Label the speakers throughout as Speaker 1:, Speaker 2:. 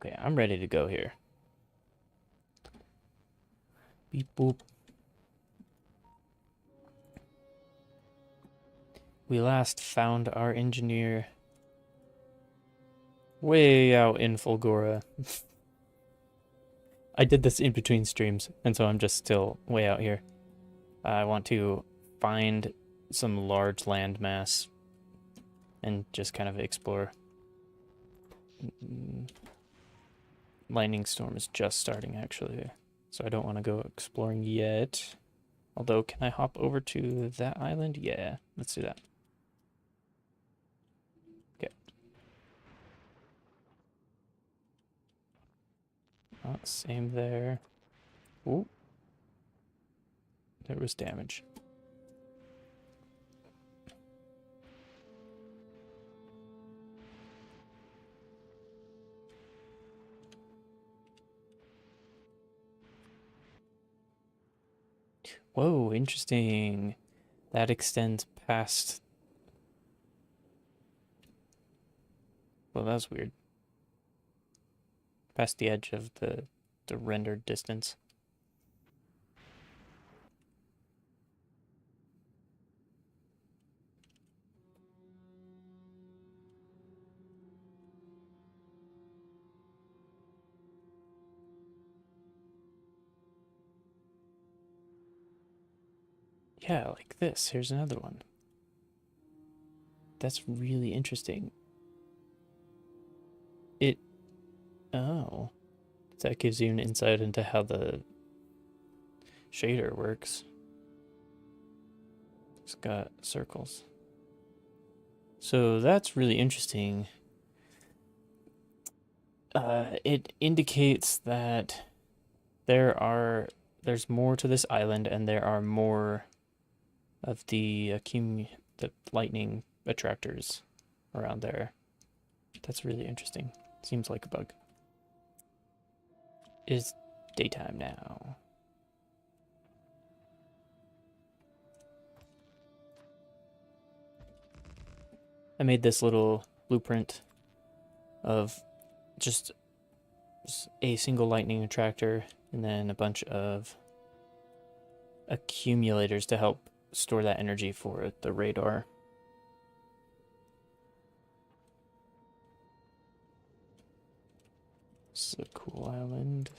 Speaker 1: Okay, I'm ready to go here. Beep boop. We last found our engineer way out in Fulgora. I did this in between streams, and so I'm just still way out here. I want to find some large landmass and just kind of explore. Lightning storm is just starting, actually, so I don't want to go exploring yet. Although, can I hop over to that island? Yeah, let's do that. Okay. Same there. Ooh. There was damage. Whoa, interesting. That extends past... Well, that's weird. Past the edge of the rendered distance. Yeah, like this. Here's another one. That's really interesting. Oh. That gives you an insight into how the shader works. It's got circles. So that's really interesting. It indicates that there's more to this island, and there are more of the lightning attractors around there. That's really interesting. Seems like a bug. It's daytime now. I made this little blueprint of just a single lightning attractor and then a bunch of accumulators to help store that energy for the radar. It's a cool island.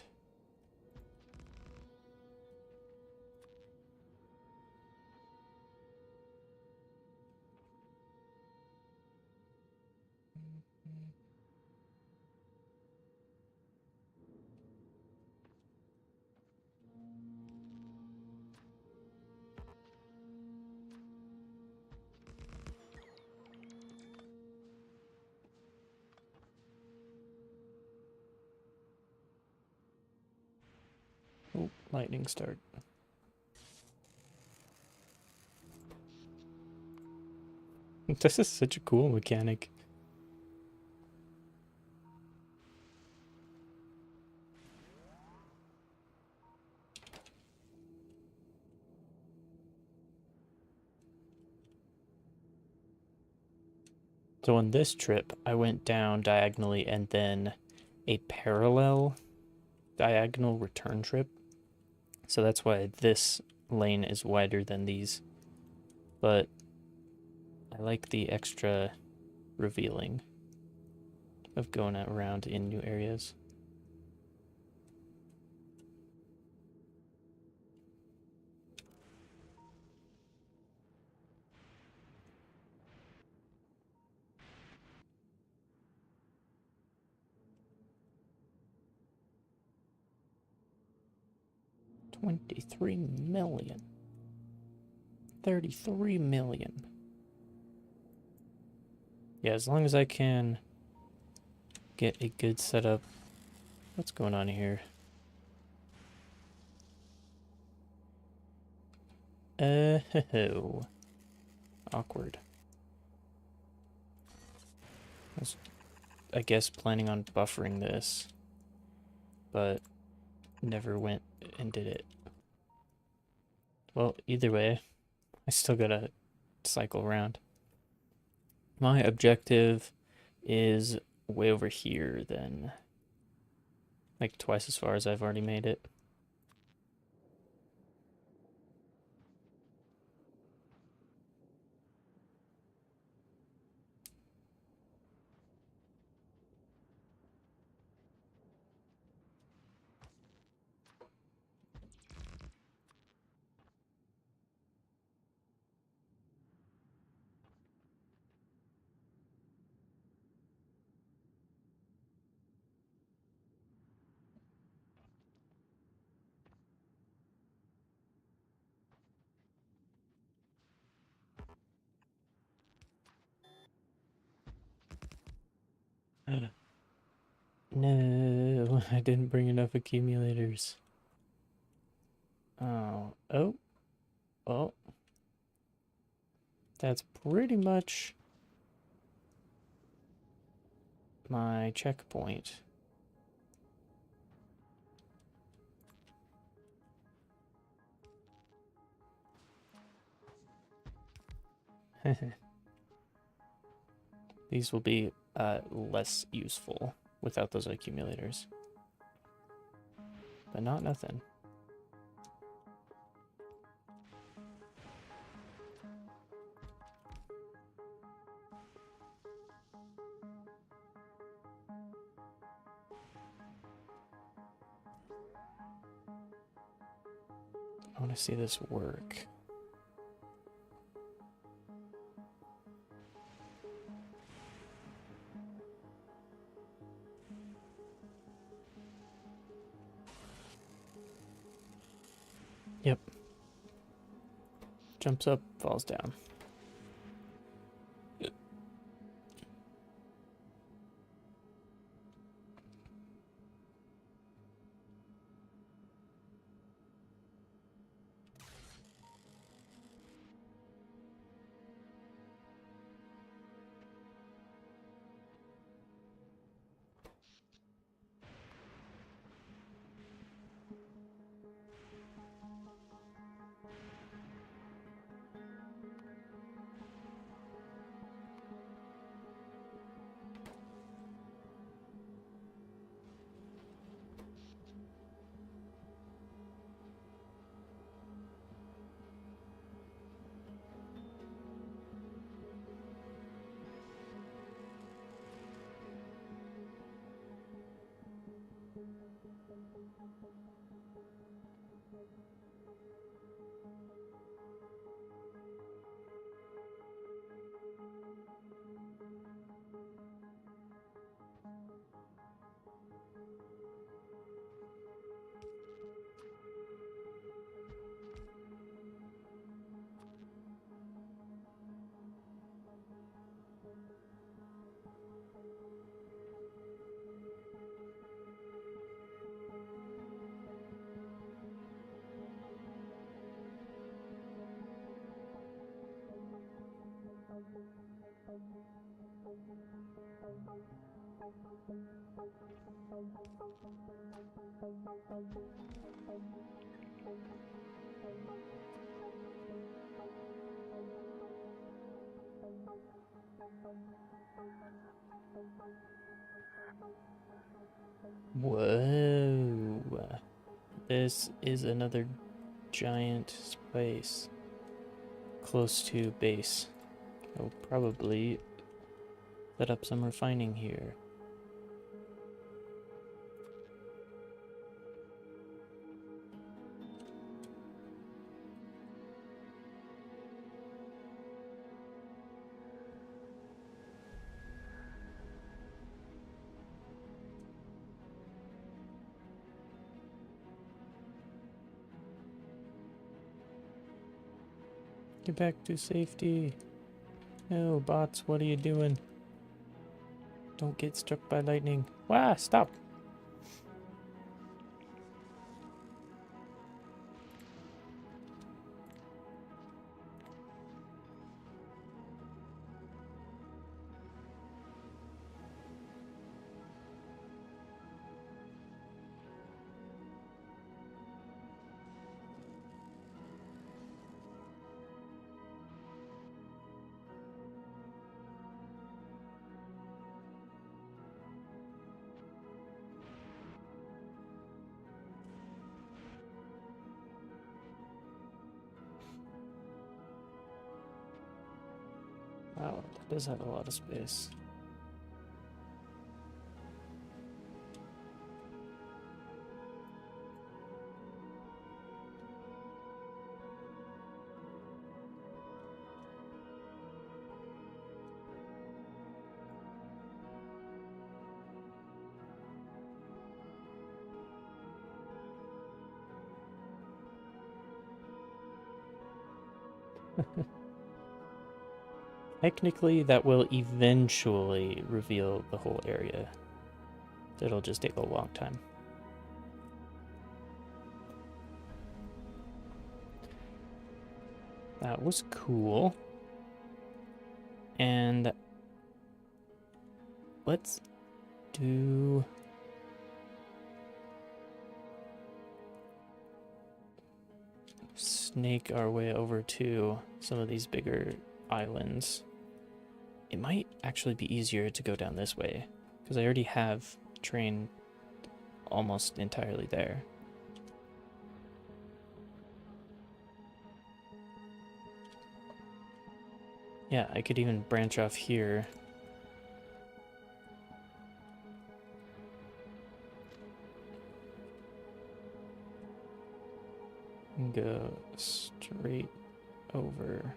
Speaker 1: Oh, lightning start. This is such a cool mechanic. So on this trip, I went down diagonally and then a parallel diagonal return trip. So that's why this lane is wider than these. But I like the extra revealing of going around in new areas. $23 million. 33 million. Yeah, as long as I can get a good setup. What's going on here? Oh. Awkward. I was, I guess, planning on buffering this, but never went and did it. Well, either way, I still gotta cycle around. My objective is way over here then. Like twice as far as I've already made it. No, I didn't bring enough accumulators. Oh, oh. That's pretty much my checkpoint. These will be less useful without those accumulators. But not nothing. I want to see this work. Yep. Jumps up, falls down. Whoa. This is another giant space close to base. I'll probably set up some refining here. Get back to safety. No, bots, what are you doing? Don't get struck by lightning. Wah, stop. Wow, that does have a lot of space. Technically, that will eventually reveal the whole area. It'll just take a long time. That was cool. And let's do... snake our way over to some of these bigger islands. It might actually be easier to go down this way, because I already have train almost entirely there. Yeah, I could even branch off here. And go straight over.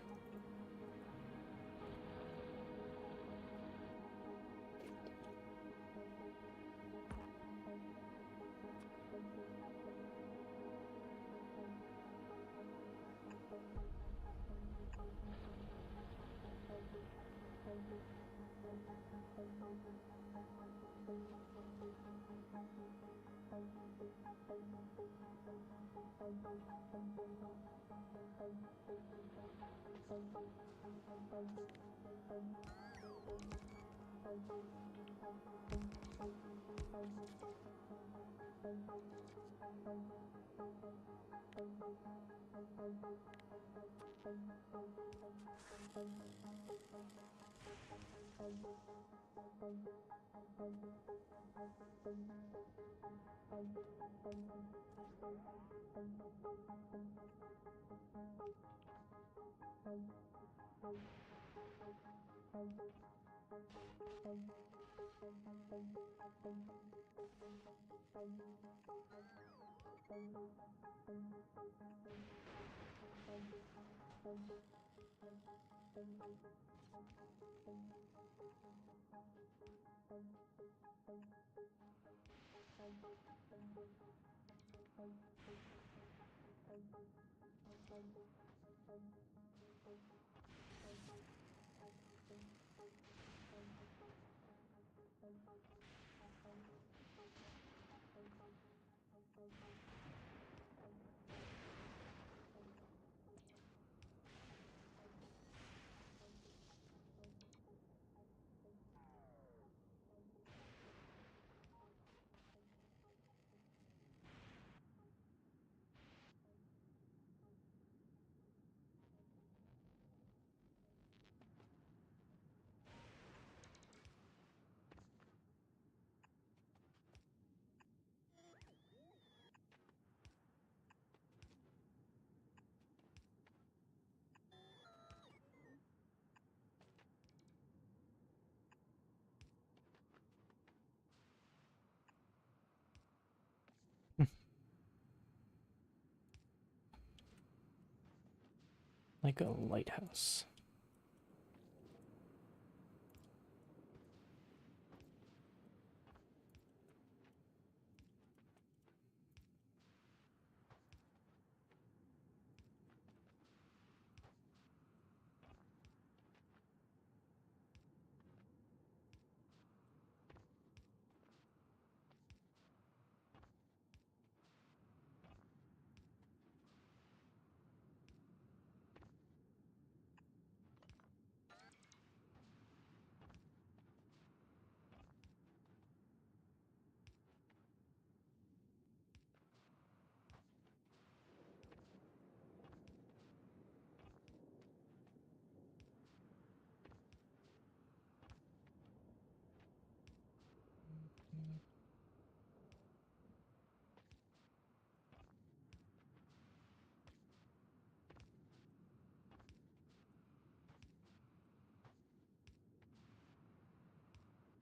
Speaker 1: Like a lighthouse.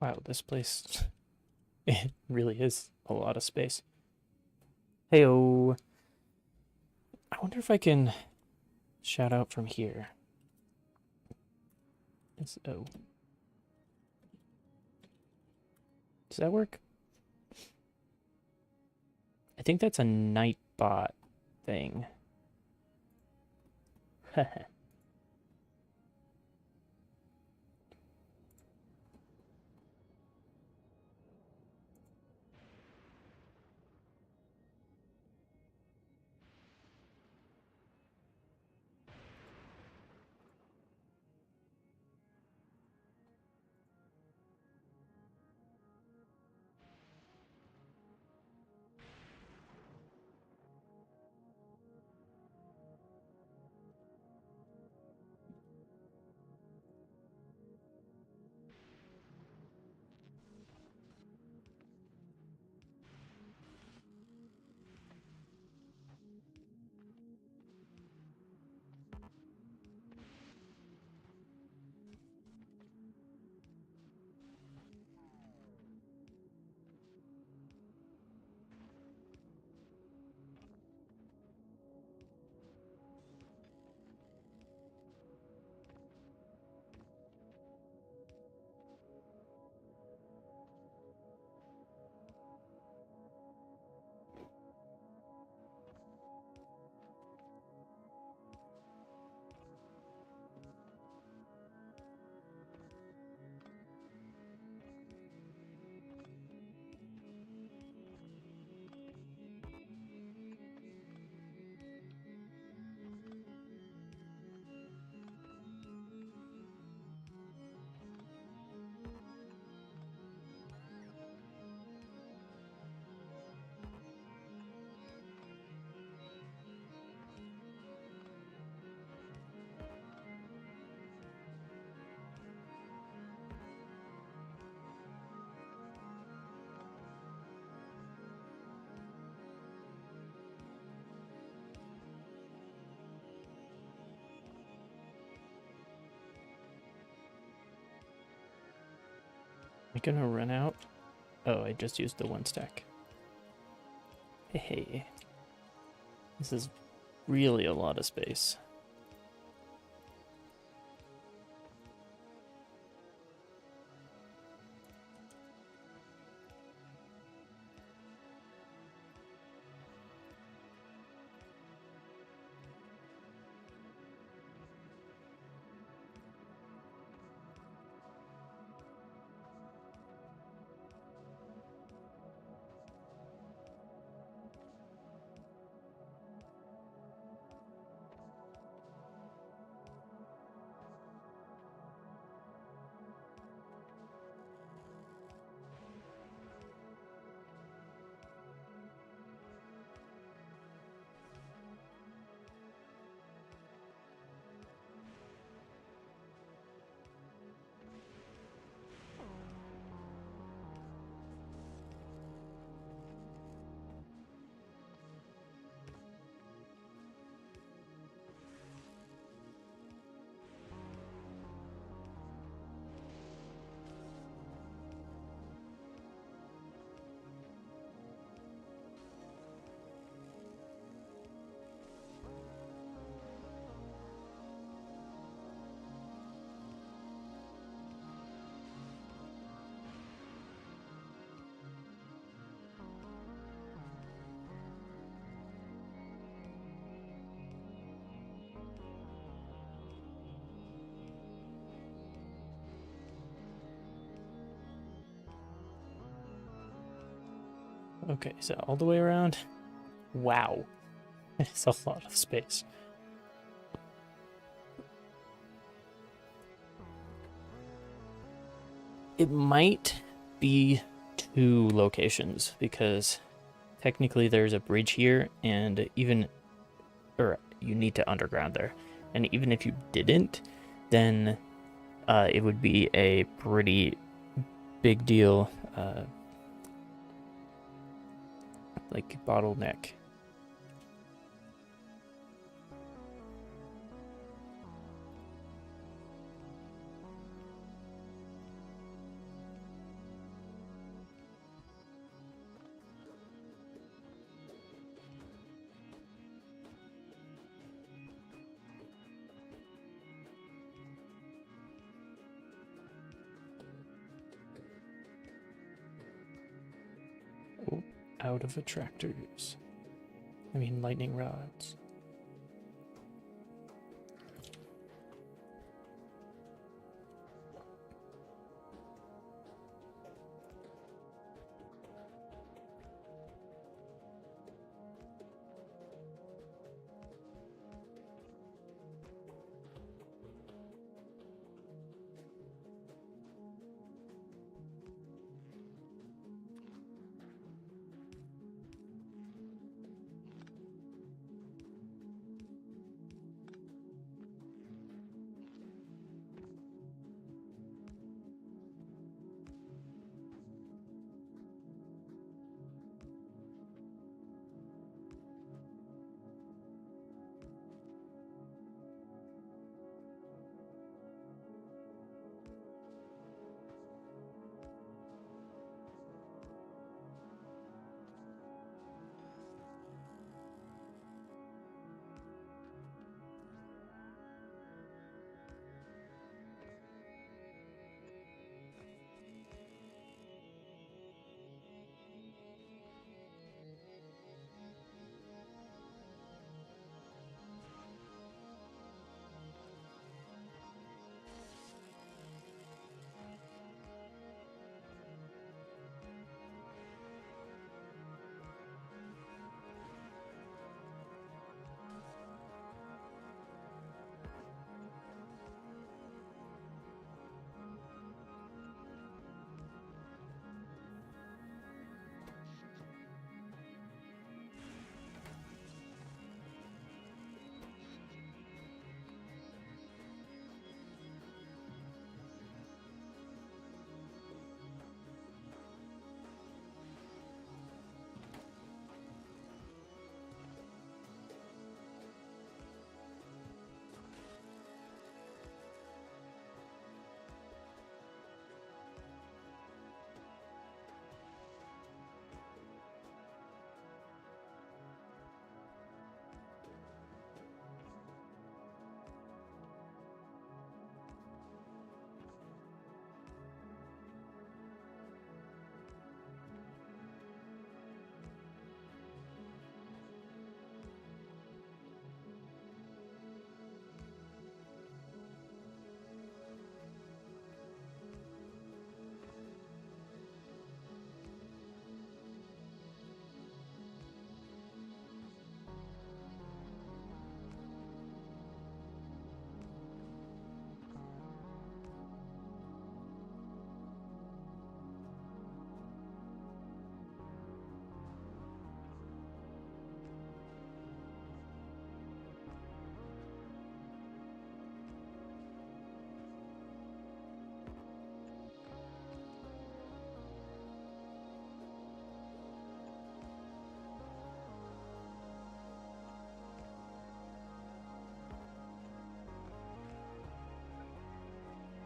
Speaker 1: Wow, this place, it really is a lot of space. Heyo. I wonder if I can shout out from here. Oh. Does that work? I think that's a Nightbot thing. Am I gonna run out? Oh, I just used the one stack. Hey, this is really a lot of space. Okay, so all the way around. Wow, it's a lot of space. It might be 2 locations because technically there's a bridge here, and or you need to underground there. And even if you didn't, then it would be a pretty big deal, like bottleneck. out of attractors. I mean, lightning rods.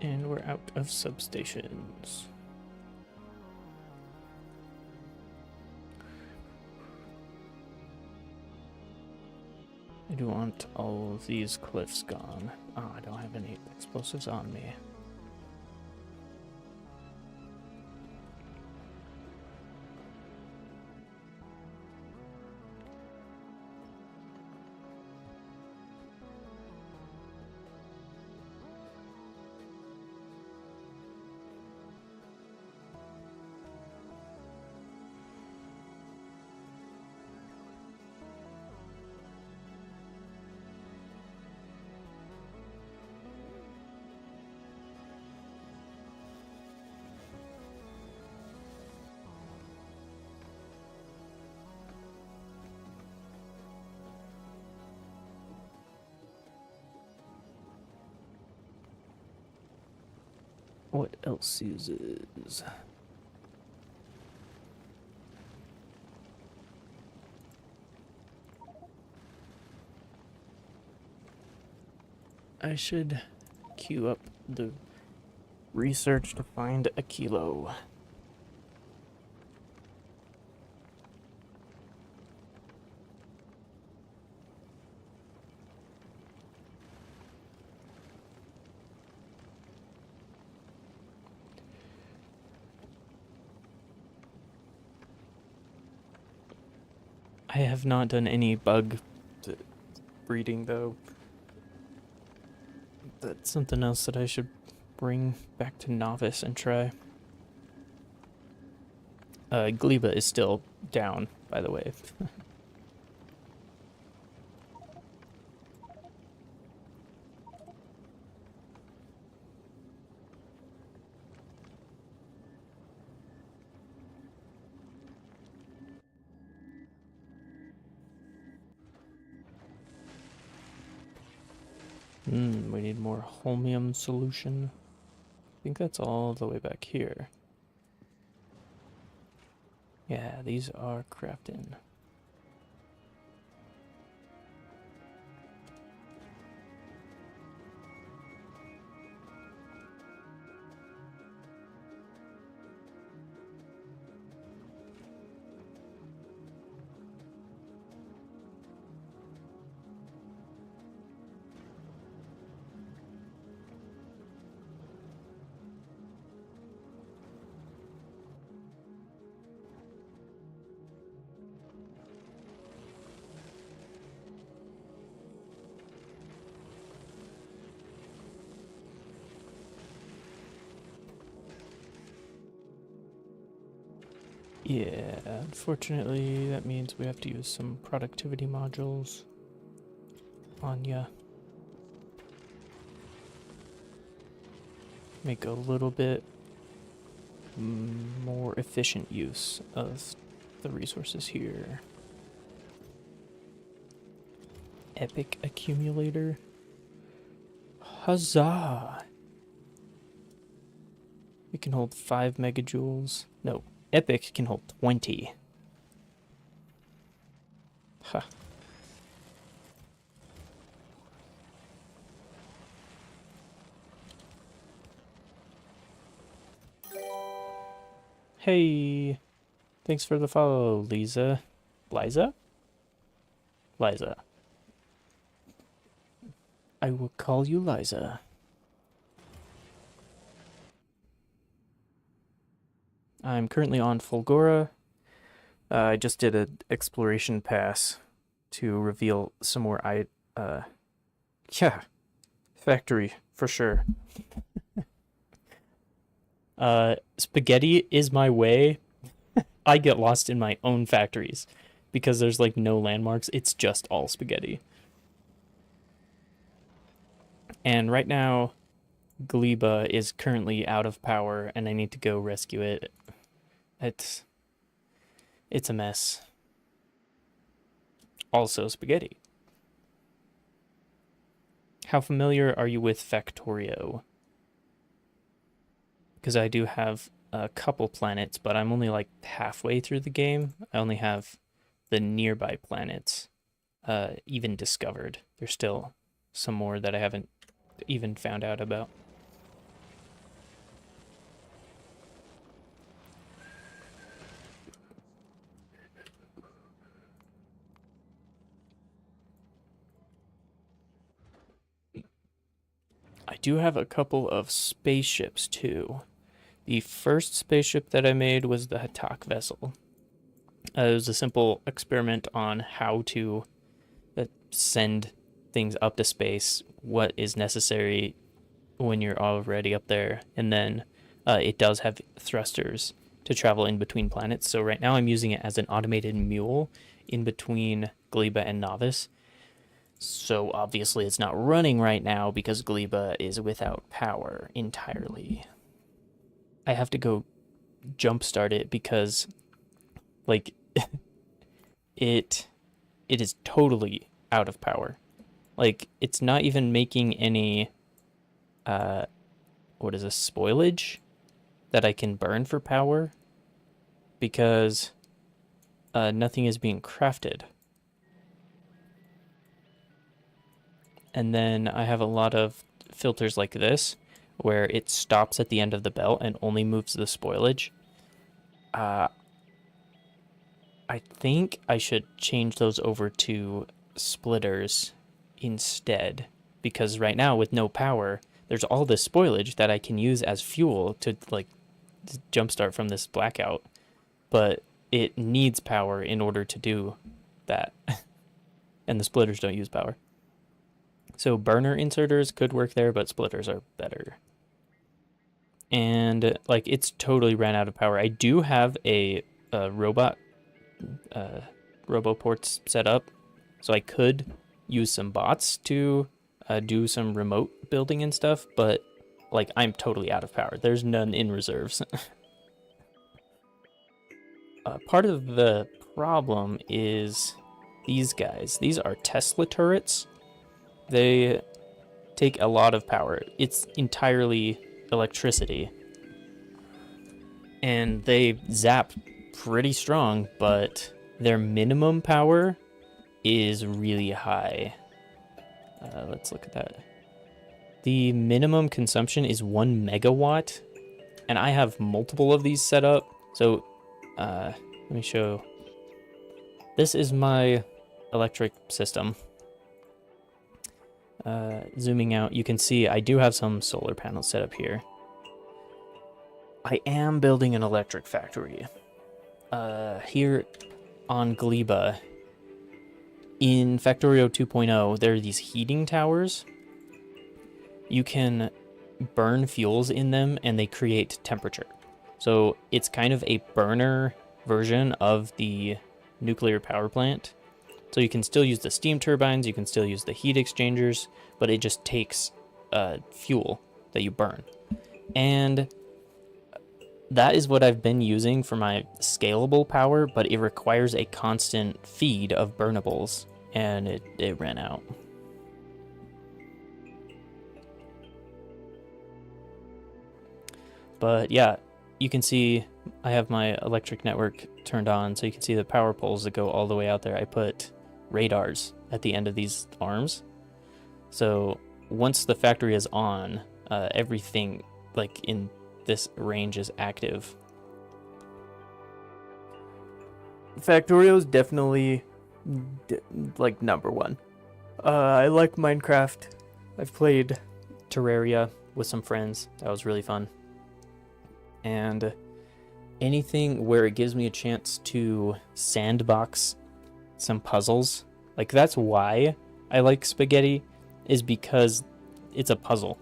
Speaker 1: And we're out of substations. I do want all of these cliffs gone. Oh, I don't have any explosives on me. What else uses? I should queue up the research to find a kilo. I have not done any bug breeding, though. That's something else that I should bring back to Novice and try. Gleba is still down, by the way. We need more holmium solution. I think that's all the way back here. Yeah, these are crafting. Yeah, unfortunately, that means we have to use some productivity modules on ya. Make a little bit more efficient use of the resources here. Epic accumulator. Huzzah! We can hold 5 megajoules. No, Epic can hold 20. Huh. Hey, thanks for the follow, Lisa. Liza? Liza. I will call you Liza. I'm currently on Fulgora. I just did an exploration pass to reveal some more yeah, factory for sure. Spaghetti is my way. I get lost in my own factories because there's like no landmarks. It's just all spaghetti. And right now, Gleba is currently out of power and I need to go rescue it. It's a mess. Also spaghetti. How familiar are you with Factorio? Because I do have a couple planets, but I'm only like halfway through the game. I only have the nearby planets even discovered. There's still some more that I haven't even found out about. I do have a couple of spaceships too. The first spaceship that I made was the Hatak vessel. It was a simple experiment on how to send things up to space, what is necessary when you're already up there, and then it does have thrusters to travel in between planets. So right now I'm using it as an automated mule in between Gleba and Novice. So obviously it's not running right now because Gleba is without power entirely. I have to go jumpstart it because like it is totally out of power. Like it's not even making any what is this, spoilage that I can burn for power because nothing is being crafted. And then I have a lot of filters like this where it stops at the end of the belt and only moves the spoilage. I think I should change those over to splitters instead, because right now with no power, there's all this spoilage that I can use as fuel to like jumpstart from this blackout, but it needs power in order to do that. And the splitters don't use power. So burner inserters could work there, but splitters are better. And like it's totally ran out of power. I do have a roboports set up, so I could use some bots to do some remote building and stuff, but like I'm totally out of power. There's none in reserves. Part of the problem is these guys. These are Tesla turrets. They take a lot of power. It's entirely electricity. And they zap pretty strong, but their minimum power is really high. Let's look at that. The minimum consumption is 1 megawatt, and I have multiple of these set up. So let me show. This is my electric system. Zooming out, you can see I do have some solar panels set up here. I am building an electric factory. Here on Gleba, in Factorio 2.0, there are these heating towers. You can burn fuels in them and they create temperature. So it's kind of a burner version of the nuclear power plant. So you can still use the steam turbines, you can still use the heat exchangers, but it just takes fuel that you burn. And that is what I've been using for my scalable power, but it requires a constant feed of burnables, and it ran out. But yeah, you can see I have my electric network turned on, so you can see the power poles that go all the way out there. I put radars at the end of these arms. So once the factory is on, everything like in this range is active. Factorio is definitely like #1. I like Minecraft. I've played Terraria with some friends. That was really fun. And anything where it gives me a chance to sandbox some puzzles, like that's why I like spaghetti, is because it's a puzzle.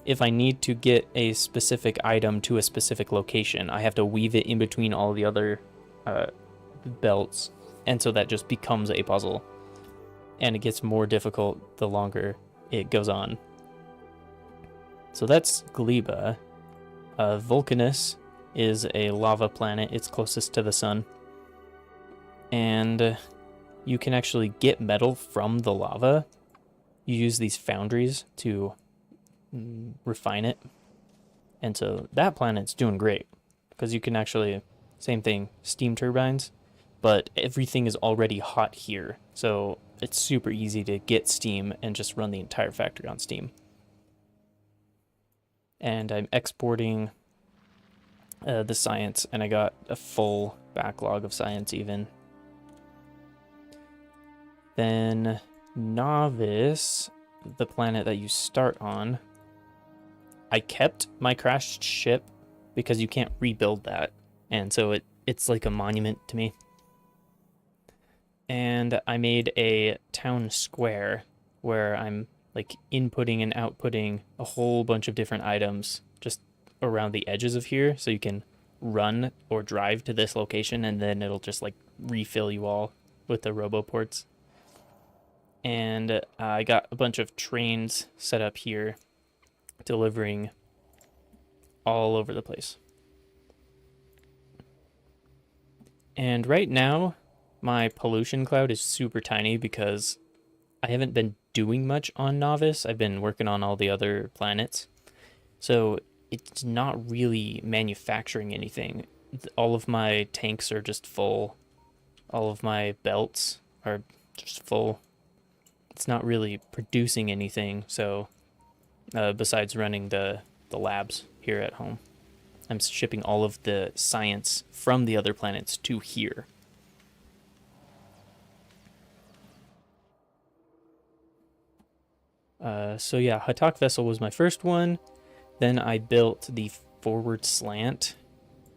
Speaker 1: If I need to get a specific item to a specific location, I have to weave it in between all the other belts, and so that just becomes a puzzle. And it gets more difficult the longer it goes on. So that's Gleba. Vulcanus is a lava planet. It's closest to the sun. And you can actually get metal from the lava. You use these foundries to refine it. And so that planet's doing great because you can actually, same thing, steam turbines, but everything is already hot here. So it's super easy to get steam and just run the entire factory on steam. And I'm exporting the science, and I got a full backlog of science even. Then Novice, the planet that you start on, I kept my crashed ship because you can't rebuild that, and so it's like a monument to me. And I made a town square where I'm like inputting and outputting a whole bunch of different items just around the edges of here, so you can run or drive to this location and then it'll just like refill you all with the roboports. And I got a bunch of trains set up here, delivering all over the place. And right now, my pollution cloud is super tiny because I haven't been doing much on Novice. I've been working on all the other planets. So it's not really manufacturing anything. All of my tanks are just full. All of my belts are just full. It's not really producing anything, so besides running the labs here at home. I'm shipping all of the science from the other planets to here. So yeah, Hatak Vessel was my first one. Then I built the forward slant,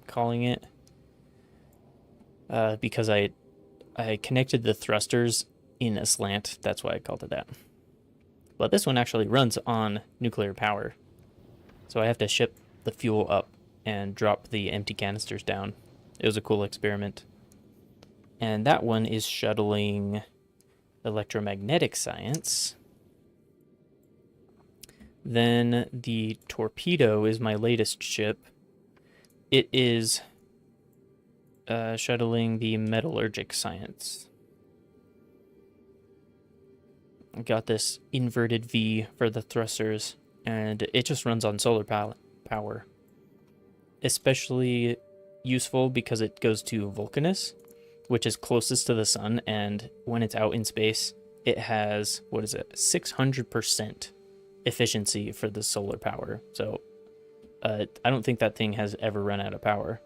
Speaker 1: calling it, because I I connected the thrusters in a slant. That's why I called it that. But this one actually runs on nuclear power. So I have to ship the fuel up and drop the empty canisters down. It was a cool experiment. And that one is shuttling electromagnetic science. Then the torpedo is my latest ship. It is shuttling the metallurgic science. I got this inverted V for the thrusters, and it just runs on solar power. Especially useful because it goes to Vulcanus, which is closest to the sun, and when it's out in space, it has, 600% efficiency for the solar power. So I don't think that thing has ever run out of power,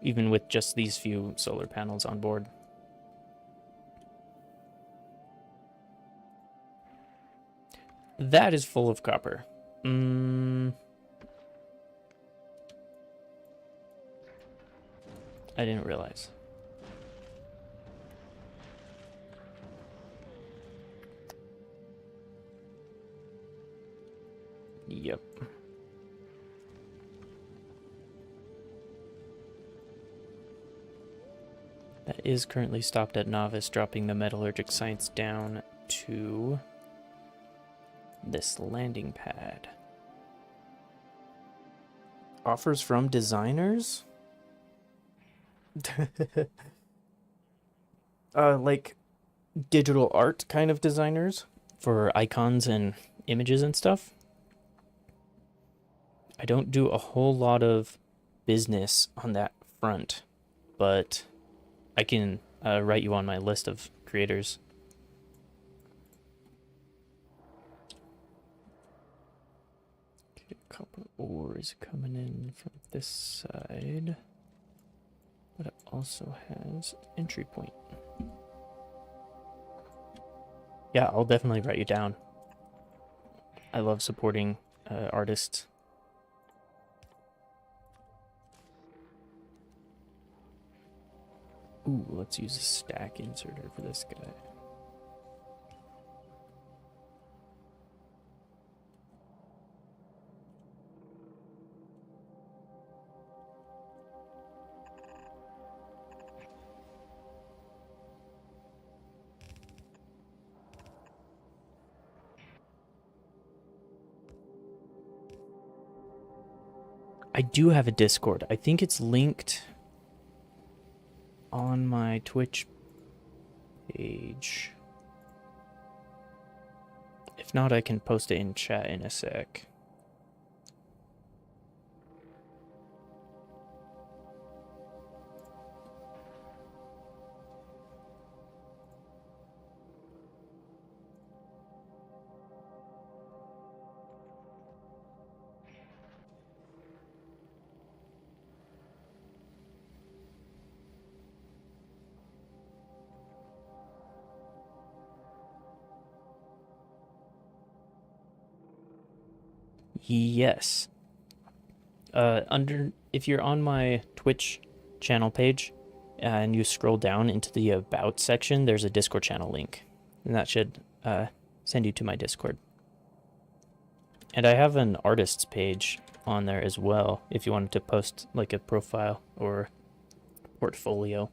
Speaker 1: even with just these few solar panels on board. That is full of copper. I didn't realize. Yep. That is currently stopped at novice, dropping the metallurgic science down to this landing pad. Offers from designers? Like digital art kind of designers for icons and images and stuff. I don't do a whole lot of business on that front, but I can write you on my list of creators. Okay, copper ore is coming in from this side, but it also has entry point. Yeah, I'll definitely write you down. I love supporting artists. Ooh, let's use a stack inserter for this guy. I do have a Discord. I think it's linked on my Twitch page. If not, I can post it in chat in a sec. Yes. If you're on my Twitch channel page and you scroll down into the About section, there's a Discord channel link, and that should send you to my Discord. And I have an artist's page on there as well, if you wanted to post like a profile or portfolio.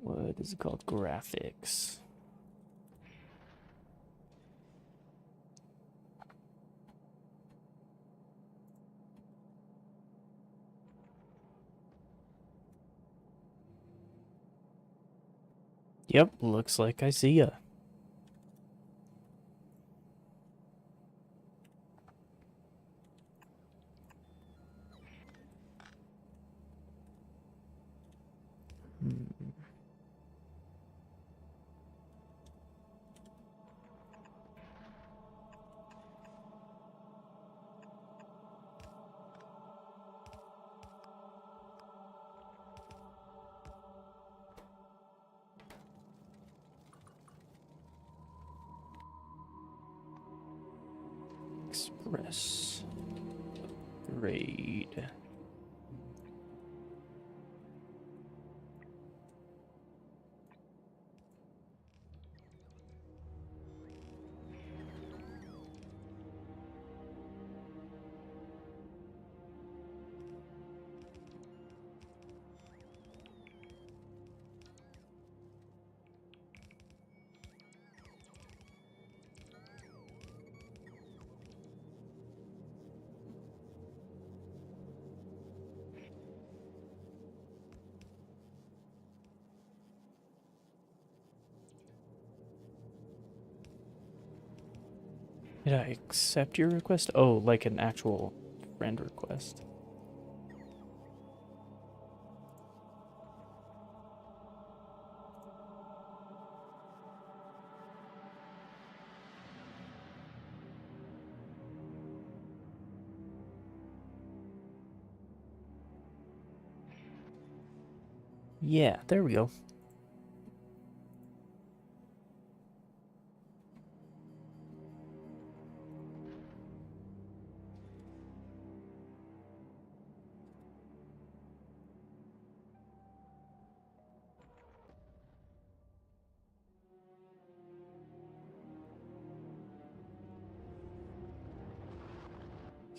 Speaker 1: What is it called? Graphics. Yep, looks like I see ya. Express. Grade. Did I accept your request? Oh, like an actual friend request. Yeah, there we go.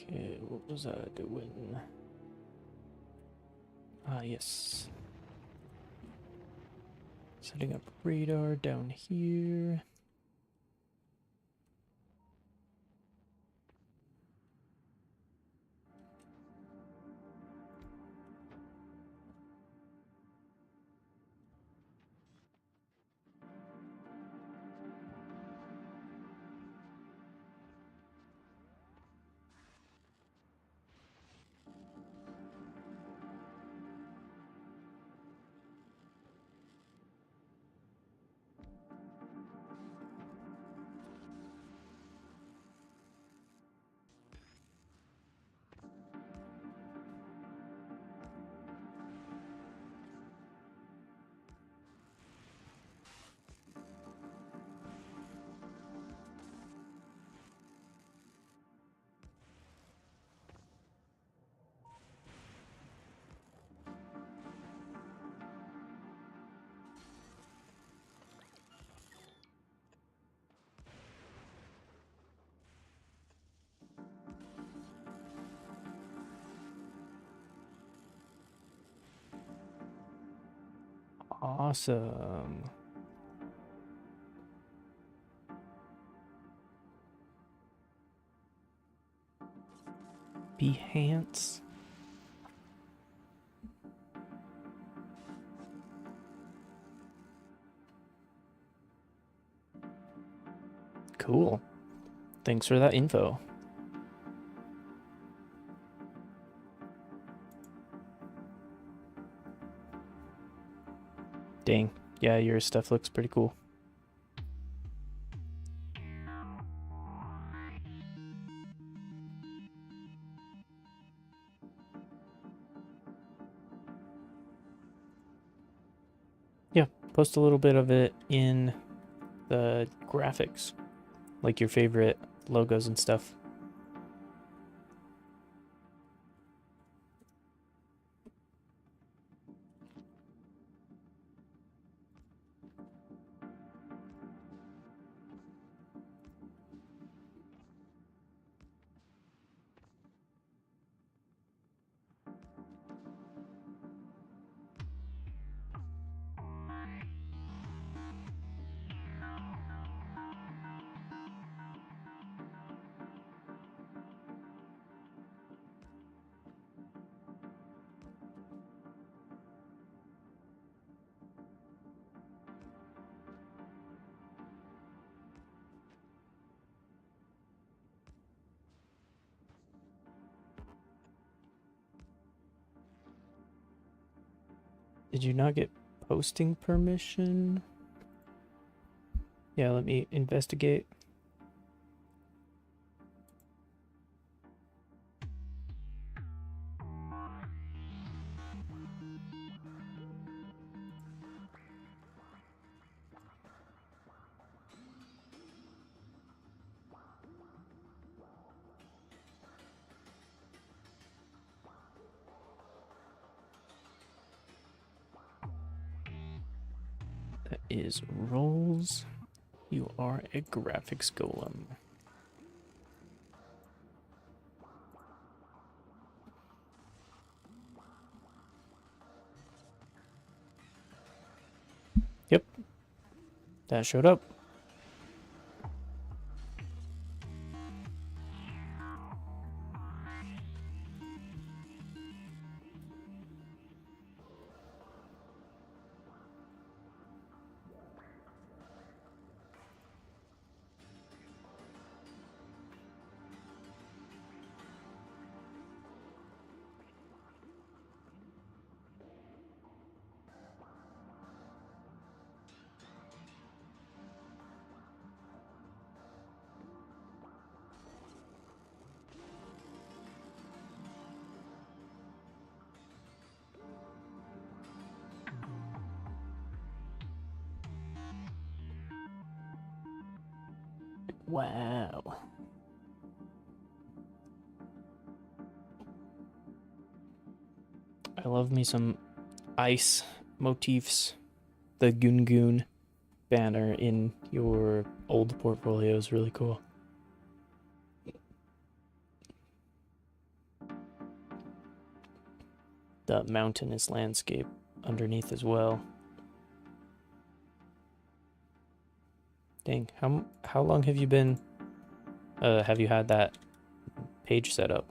Speaker 1: Okay, what was I doing? Ah, yes. Setting up radar down here. Awesome. Behance. Cool. Thanks for that info. Dang. Yeah, your stuff looks pretty cool. Yeah, post a little bit of it in the graphics, like your favorite logos and stuff. Did you not get posting permission? Yeah, let me investigate. That is rolls. You are a graphics golem. Yep. That showed up. Wow. I love me some ice motifs. The Goon banner in your old portfolio is really cool. The mountainous landscape underneath as well. Dang, how long have you been have you had that page set up?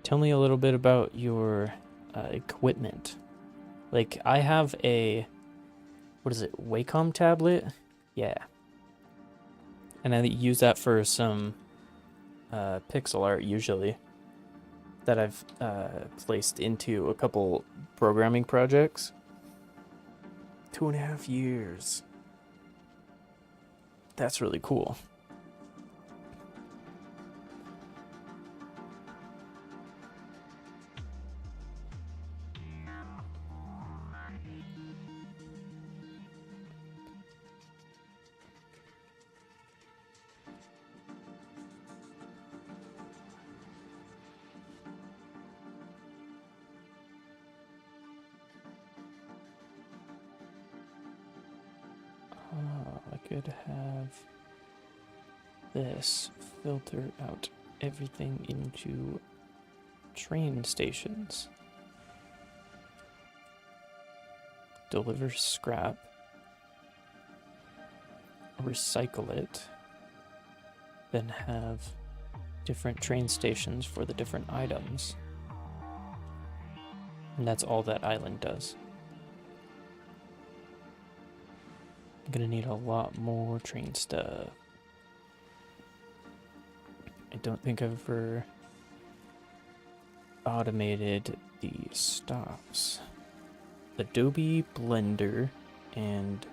Speaker 1: Tell me a little bit about your equipment. Like, I have a, what is it, Wacom tablet? Yeah. And I use that for some pixel art usually that I've placed into a couple programming projects. 2.5 years. That's really cool. I could have this filter out everything into train stations. Deliver scrap. Recycle it. Then have different train stations for the different items. And that's all that island does. I'm gonna need a lot more train stuff. I don't think I've ever automated the stops. Adobe Blender and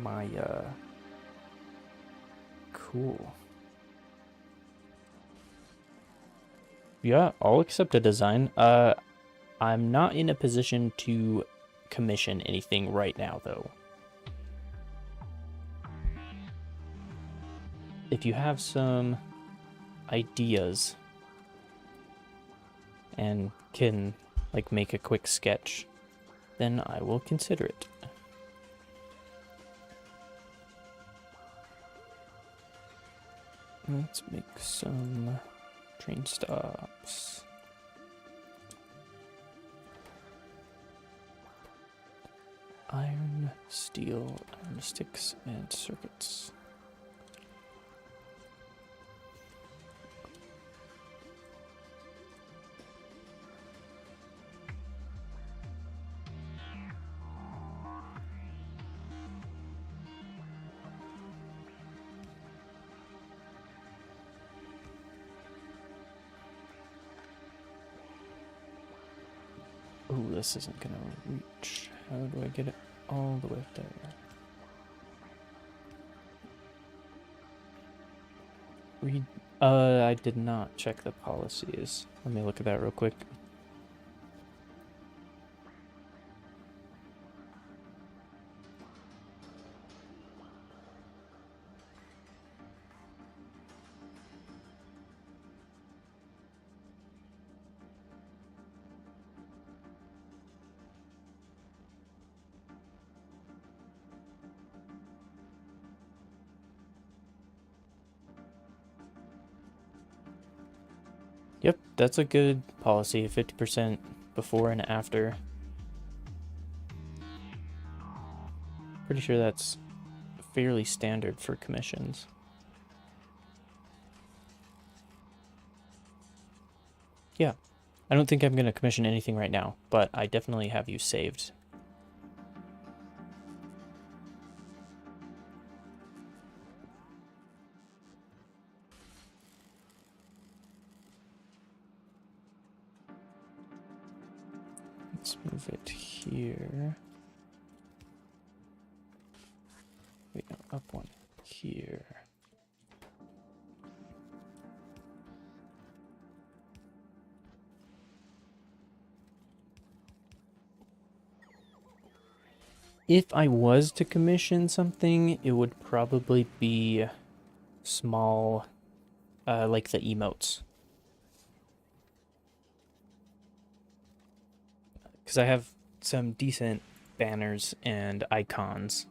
Speaker 1: Maya. Cool. Yeah, I'll accept a design. I'm not in a position to commission anything right now, though. If you have some ideas and can like make a quick sketch, then I will consider it. Let's make some train stops. Iron, steel, iron sticks, and circuits. Oh, this isn't gonna reach. How do I get it all the way up there. Read. I did not check the policies. Let me look at that real quick. Yep, that's a good policy, 50% before and after. Pretty sure that's fairly standard for commissions. Yeah, I don't think I'm going to commission anything right now, but I definitely have you saved. Let's move it here. Wait, no, up one here. If I was to commission something, it would probably be small, like the emotes. Because I have some decent banners and icons,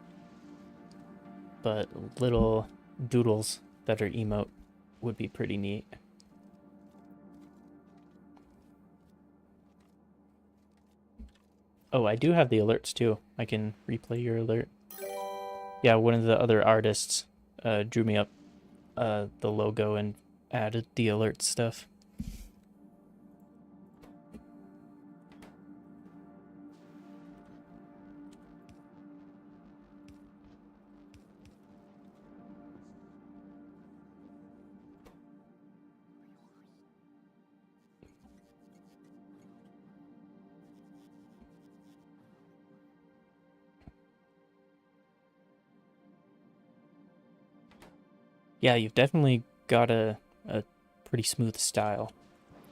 Speaker 1: but little doodles that are emote would be pretty neat. Oh, I do have the alerts too. I can replay your alert. Yeah, one of the other artists drew me up the logo and added the alert stuff. Yeah, you've definitely got a pretty smooth style.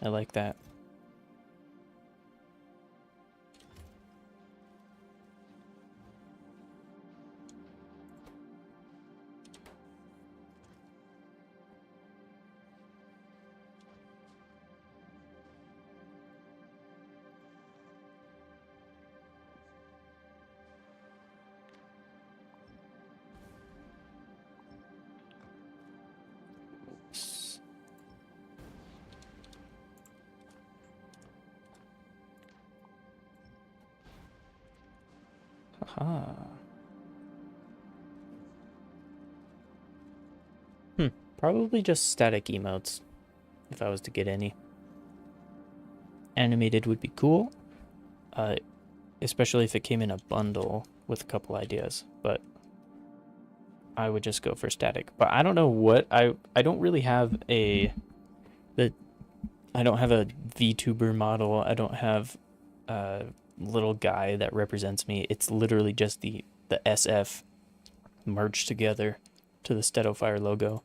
Speaker 1: I like that. Haha. Probably just static emotes, if I was to get any. Animated would be cool, especially if it came in a bundle with a couple ideas, but I would just go for static. But I don't know what, I don't really have I don't have a VTuber model. I don't have a little guy that represents me. It's literally just the SF merged together to the Steadofire logo.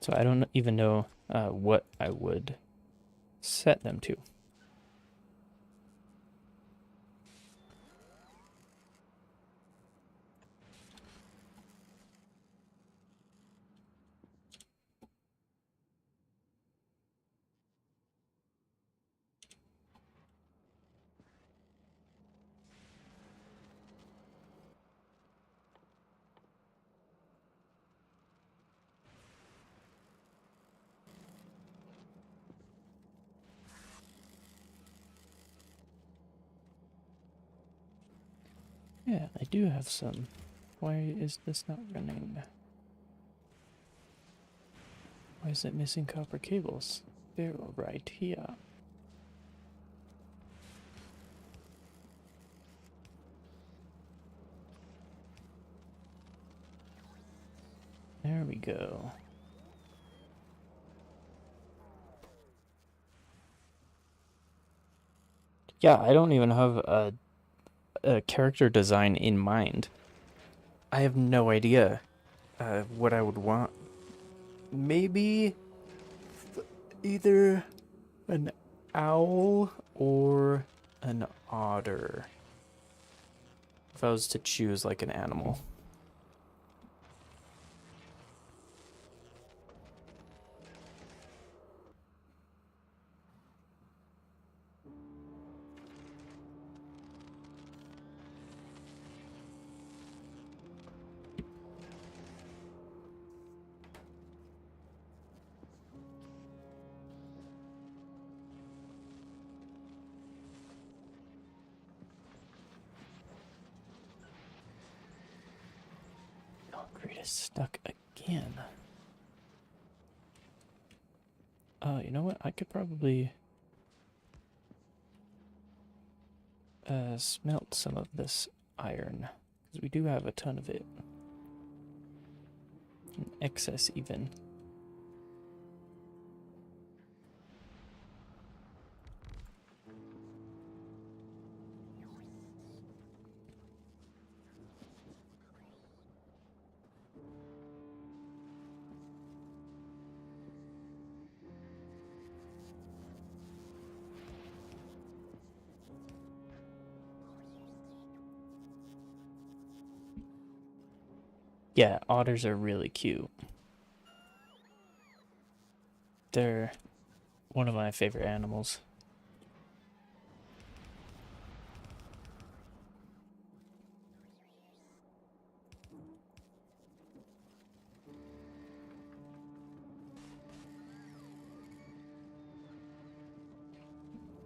Speaker 1: So I don't even know what I would set them to. Yeah, I do have some. Why is this not running? Why is it missing copper cables? They're right here. There we go. Yeah, I don't even have a character design in mind. I have no idea what I would want. Maybe either an owl or an otter. If I was to choose like an animal. Concrete is stuck again. You know what? I could probably smelt some of this iron, because we do have a ton of it. In excess even. Yeah, otters are really cute. They're one of my favorite animals.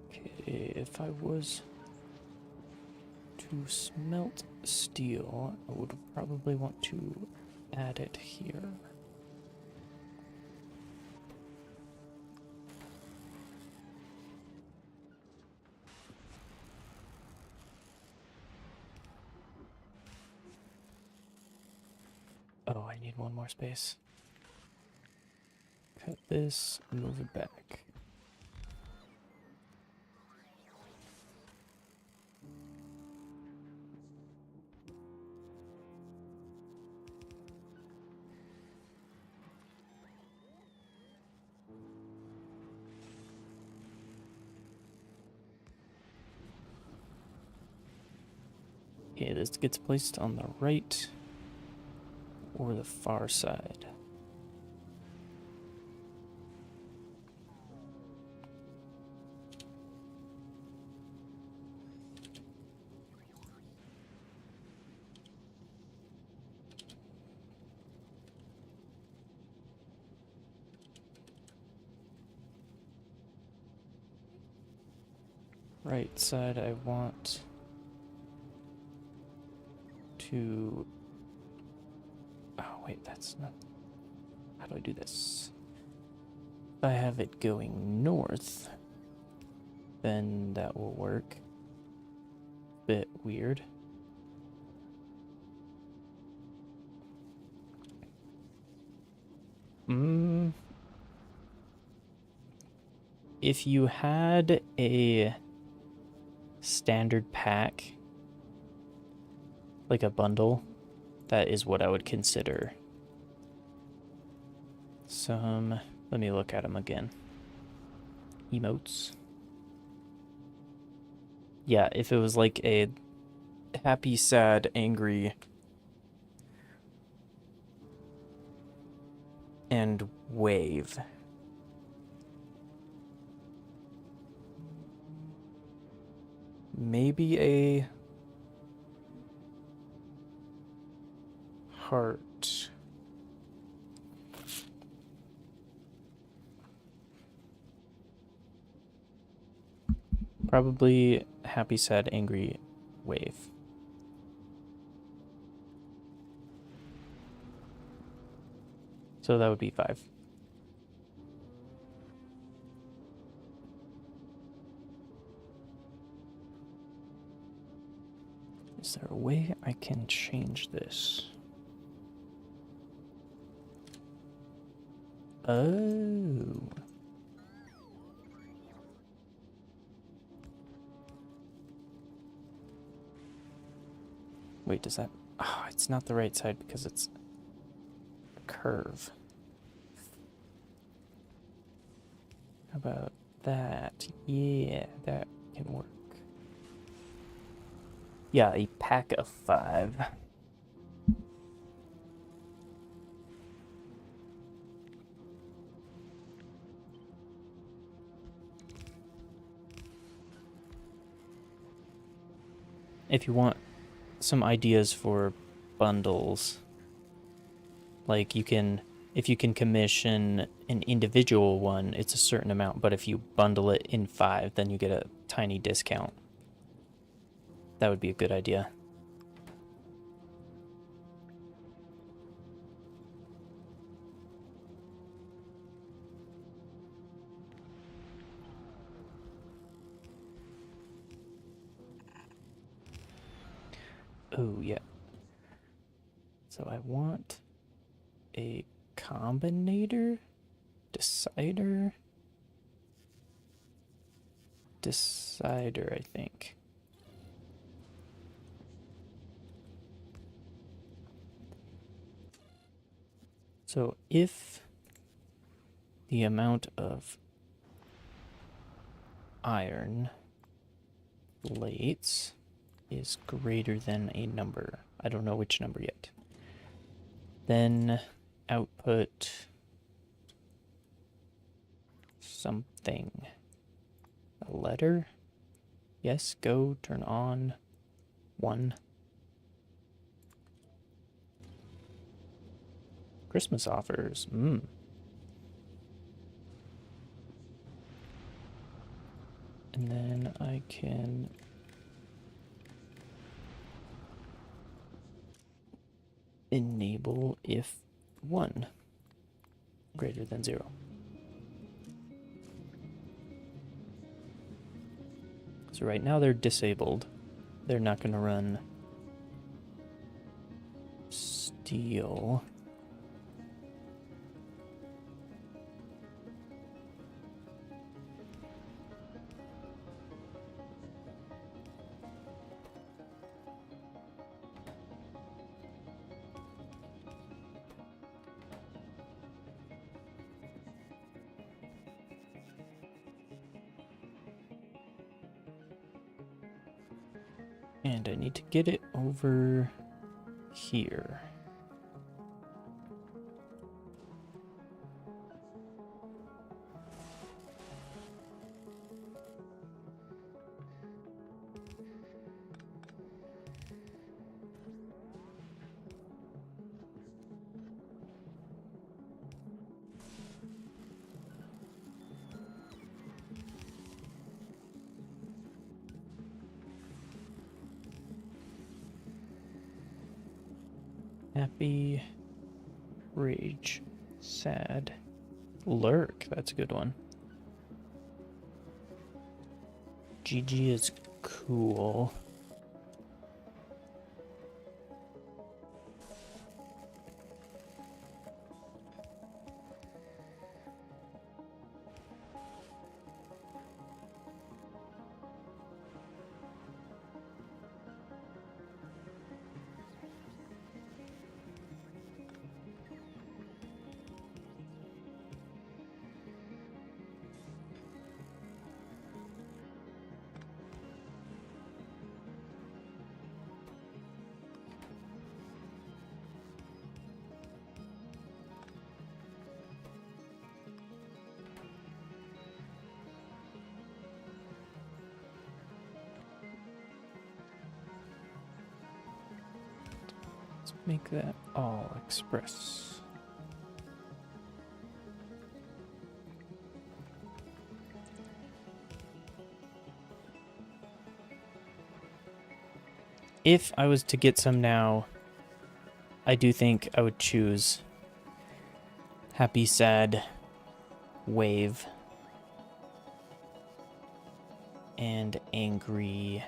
Speaker 1: Okay, if I was to smelt steel, I would probably want to add it here. Oh, I need one more space. Cut this, move it back. Okay, this gets placed on the right or the far side. Right side, I want to... Oh, wait, that's not... How do I do this? If I have it going north, then that will work. Bit weird. If you had a standard pack, like a bundle, that is what I would consider. Let me look at them again. Emotes. Yeah, if it was like a happy, sad, angry, and wave. Maybe a heart. Probably happy, sad, angry, wave. So that would be 5. Is there a way I can change this? Oh. Wait, does that... Oh, it's not the right side because it's a curve. How about that? Yeah, that can work. Yeah, a pack of 5. If you want some ideas for bundles, like if you can commission an individual one, it's a certain amount, but if you bundle it in 5, then you get a tiny discount. That would be a good idea. Oh, yeah. So I want a combinator, decider, I think. So if the amount of iron plates is greater than a number, I don't know which number yet, then output something. A letter? Yes, go, turn on, 1. Christmas offers, And then I can enable if 1 greater than 0. So right now they're disabled. They're not going to run steel. And I need to get it over here. Happy, rage, sad, lurk. That's a good one. GG is cool. Make that all express. If I was to get some now, I do think I would choose happy, sad, wave, and angry.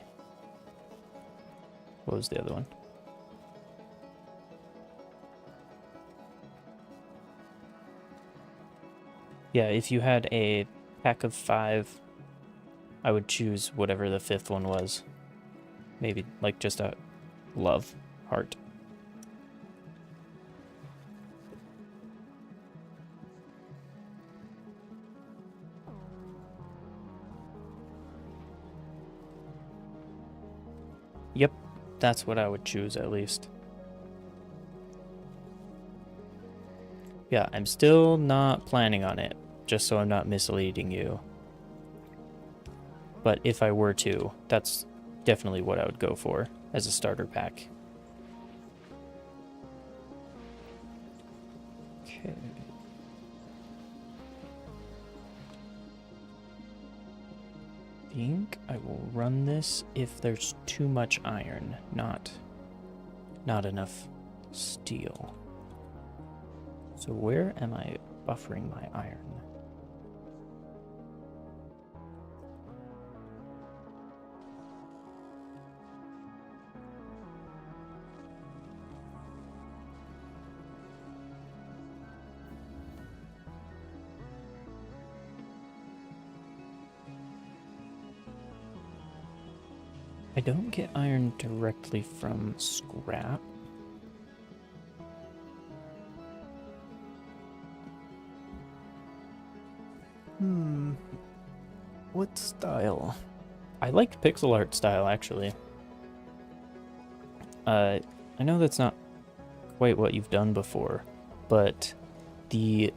Speaker 1: What was the other one? Yeah, if you had a pack of 5, I would choose whatever the 5th one was. Maybe like just a love. Heart. Yep, that's what I would choose at least. Yeah, I'm still not planning on it, just so I'm not misleading you. But if I were to, that's definitely what I would go for as a starter pack. Okay. I think I will run this if there's too much iron, not enough steel. So where am I buffering my iron? I don't get iron directly from scrap. What style? I liked pixel art style, actually. I know that's not quite what you've done before, but the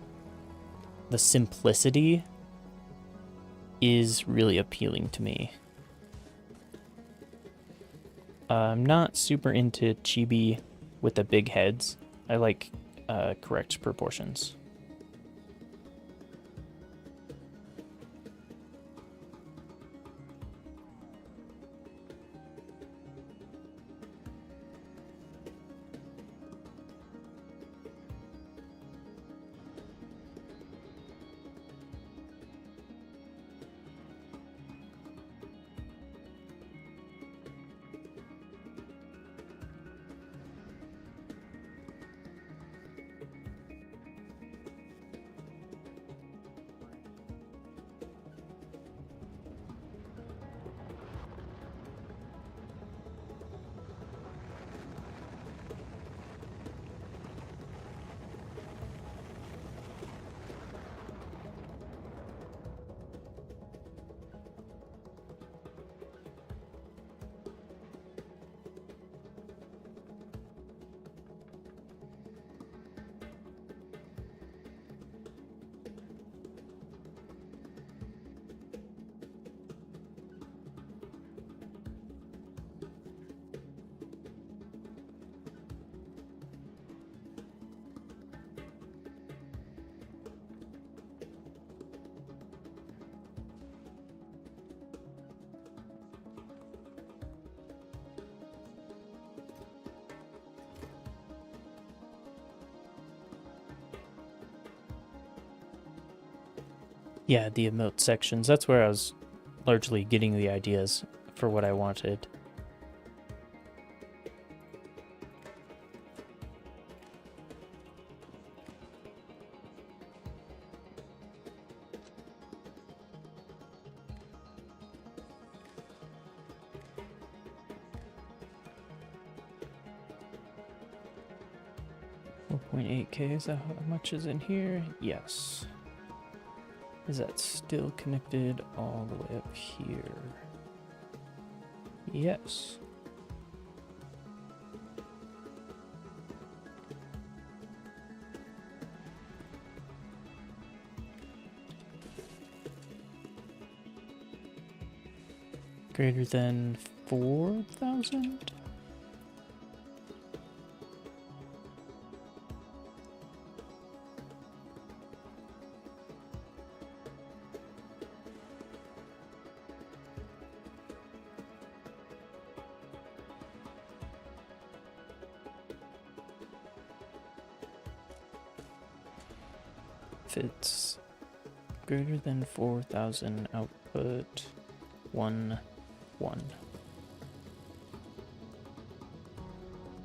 Speaker 1: simplicity is really appealing to me. I'm not super into chibi with the big heads. I like correct proportions. Yeah, the emote sections. That's where I was largely getting the ideas for what I wanted. $4.8K, is that how much is in here? Yes. Is that still connected all the way up here? Yes. Greater than 4,000? If it's greater than 4,000 output, 1, 1.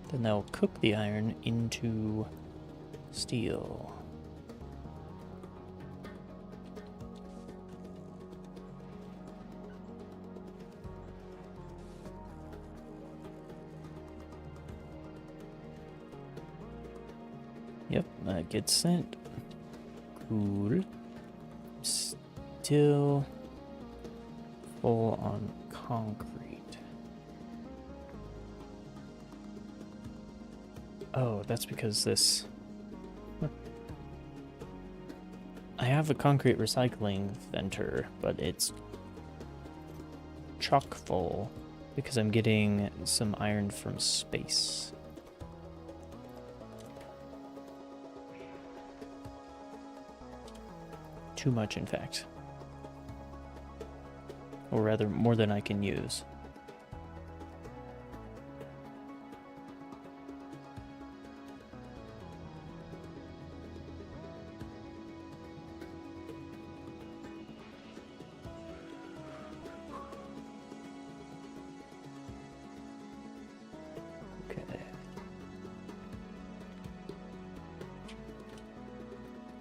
Speaker 1: Then they'll cook the iron into steel. That gets sent. Cool. Still full on concrete. Oh, that's because this... I have a concrete recycling center, but it's chock full because I'm getting some iron from space. Too much, in fact. Or rather, more than I can use.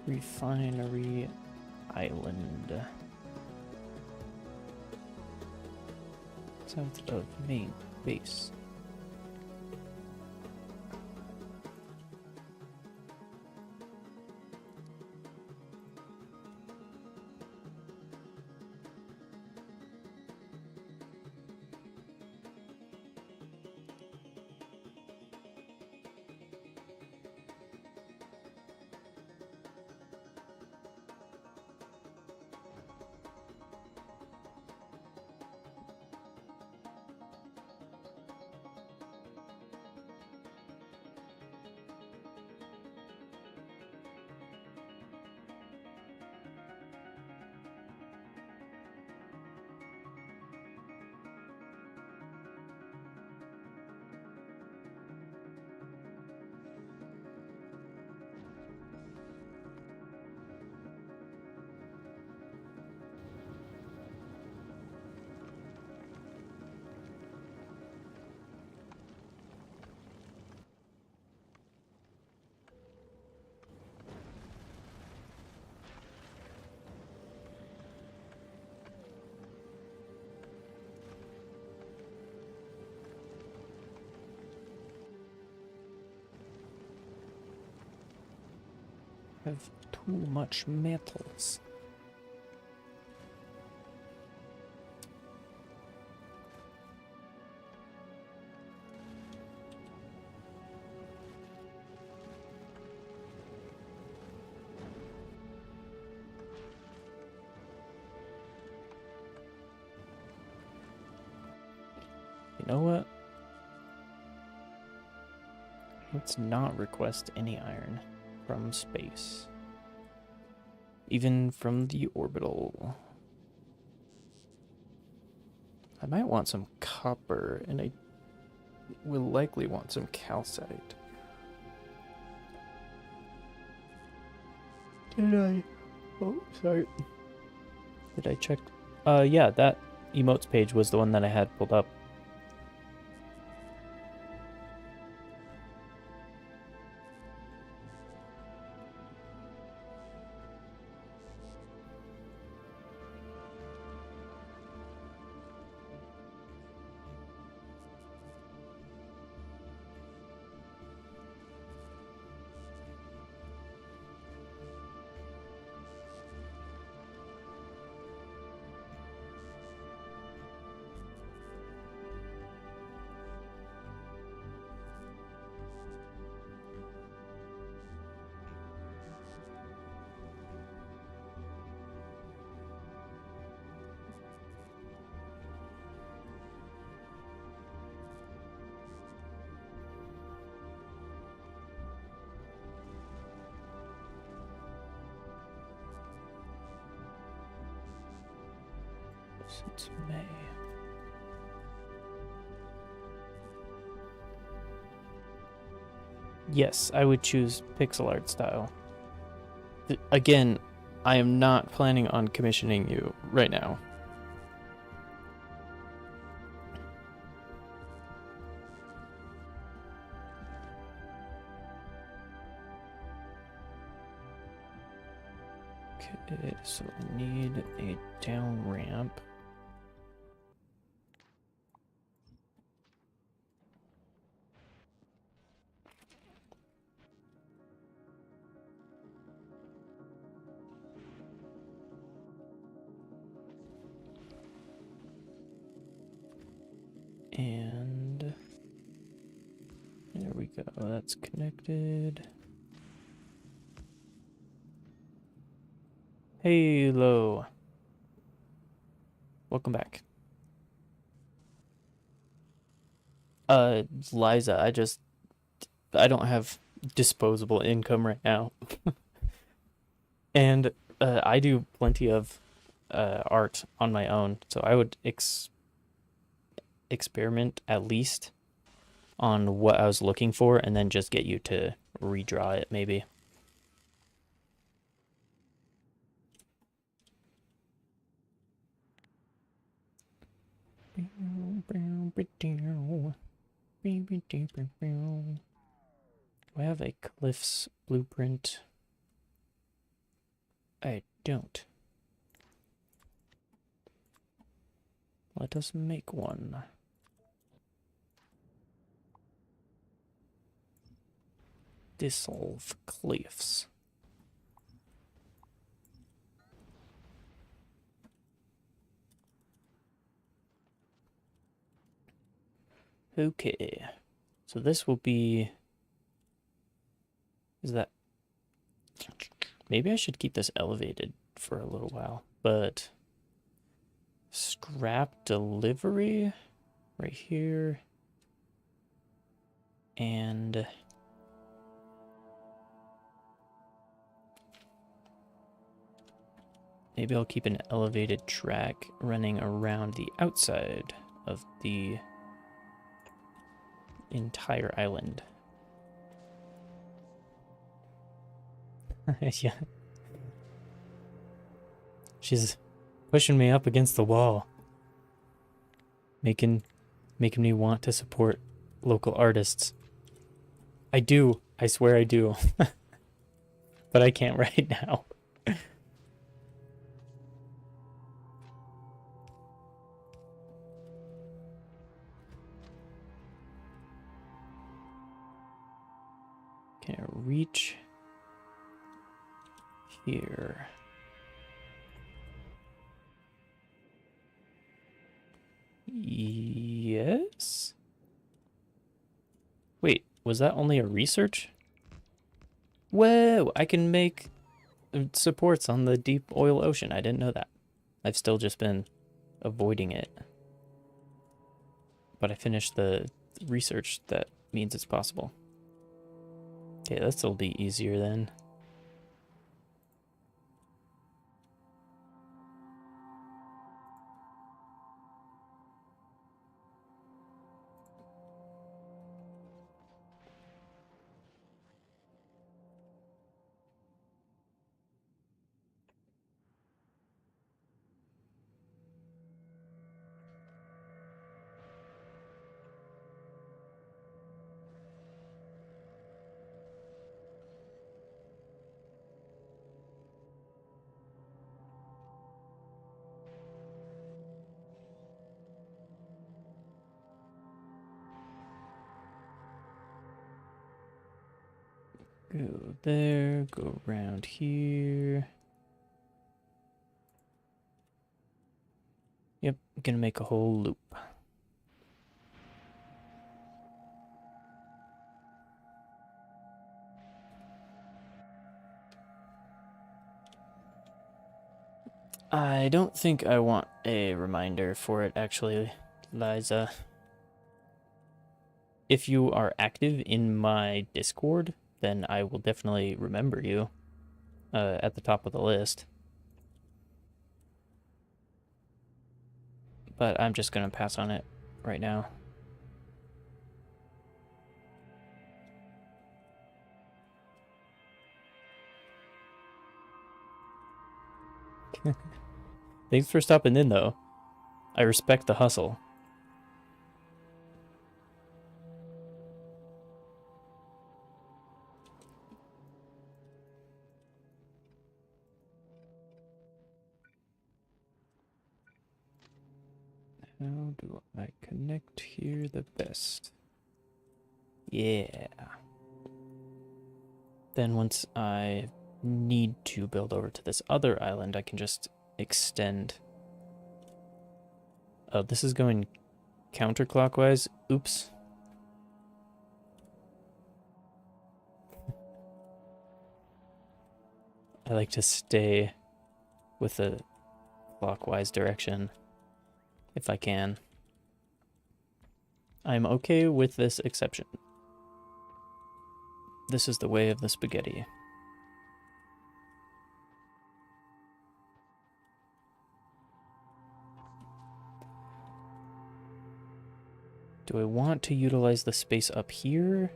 Speaker 1: Refinery Island. South of main base. Have too much metals. You know what? Let's not request any iron from space. Even from the orbital. I might want some copper, and I will likely want some calcite. Did I? Oh, sorry. Did I check? Yeah, that emotes page was the one that I had pulled up. It's May. Yes, I would choose pixel art style. Again, I am not planning on commissioning you right now. Okay, so I need a down ramp. And there we go. That's connected. Hello. Welcome back. Liza, I don't have disposable income right now. And I do plenty of art on my own, so I would experiment at least on what I was looking for and then just get you to redraw it, maybe. Do I have a Cliff's blueprint? I don't. Let us make one. Dissolve cliffs. Okay. So this will be... Is that... Maybe I should keep this elevated for a little while, but... Scrap delivery right here. And... Maybe I'll keep an elevated track running around the outside of the entire island. Yeah. She's pushing me up against the wall. Making me want to support local artists. I do. I swear I do. But I can't right now. Can I reach here? Yes? Wait, was that only a research? Whoa, I can make supports on the deep oil ocean. I didn't know that. I've still just been avoiding it. But I finished the research that means it's possible. Okay, this'll be easier then. Go there, go around here. Yep, gonna make a whole loop. I don't think I want a reminder for it, actually, Liza. If you are active in my Discord, then I will definitely remember you at the top of the list. But I'm just going to pass on it right now. Thanks for stopping in, though. I respect the hustle. How do I connect here the best? Yeah. Then once I need to build over to this other island, I can just extend. Oh, this is going counterclockwise. Oops. I like to stay with the clockwise direction if I can. I'm okay with this exception. This is the way of the spaghetti. Do I want to utilize the space up here?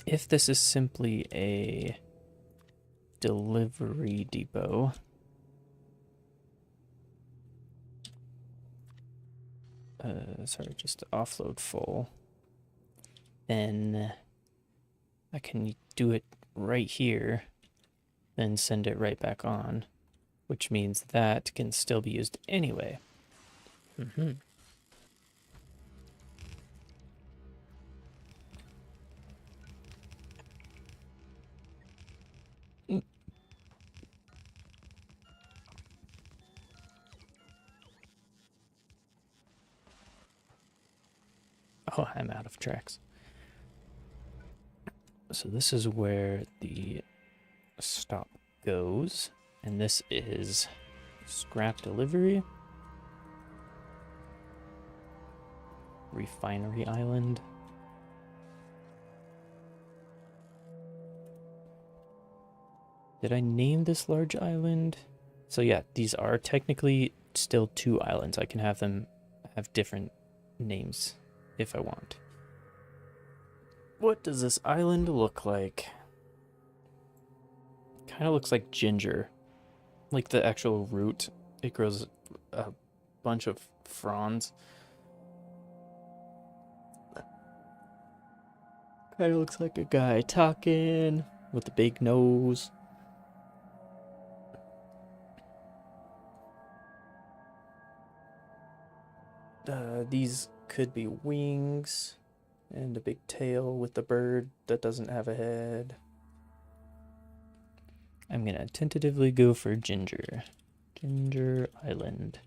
Speaker 1: If this is simply a delivery depot, sorry, just offload full, then I can do it right here, then send it right back on, which means that can still be used anyway. Mm-hmm. Oh, I'm out of tracks. So this is where the stop goes, and this is scrap delivery, refinery island. Did I name this large island? So yeah, these are technically still 2 islands. I can have them have different names if I want. What does this island look like? Kind of looks like ginger. Like the actual root. It grows a bunch of fronds. Kind of looks like a guy talking with a big nose. These could be wings and a big tail with the bird that doesn't have a head. I'm gonna tentatively go for ginger. Ginger Island.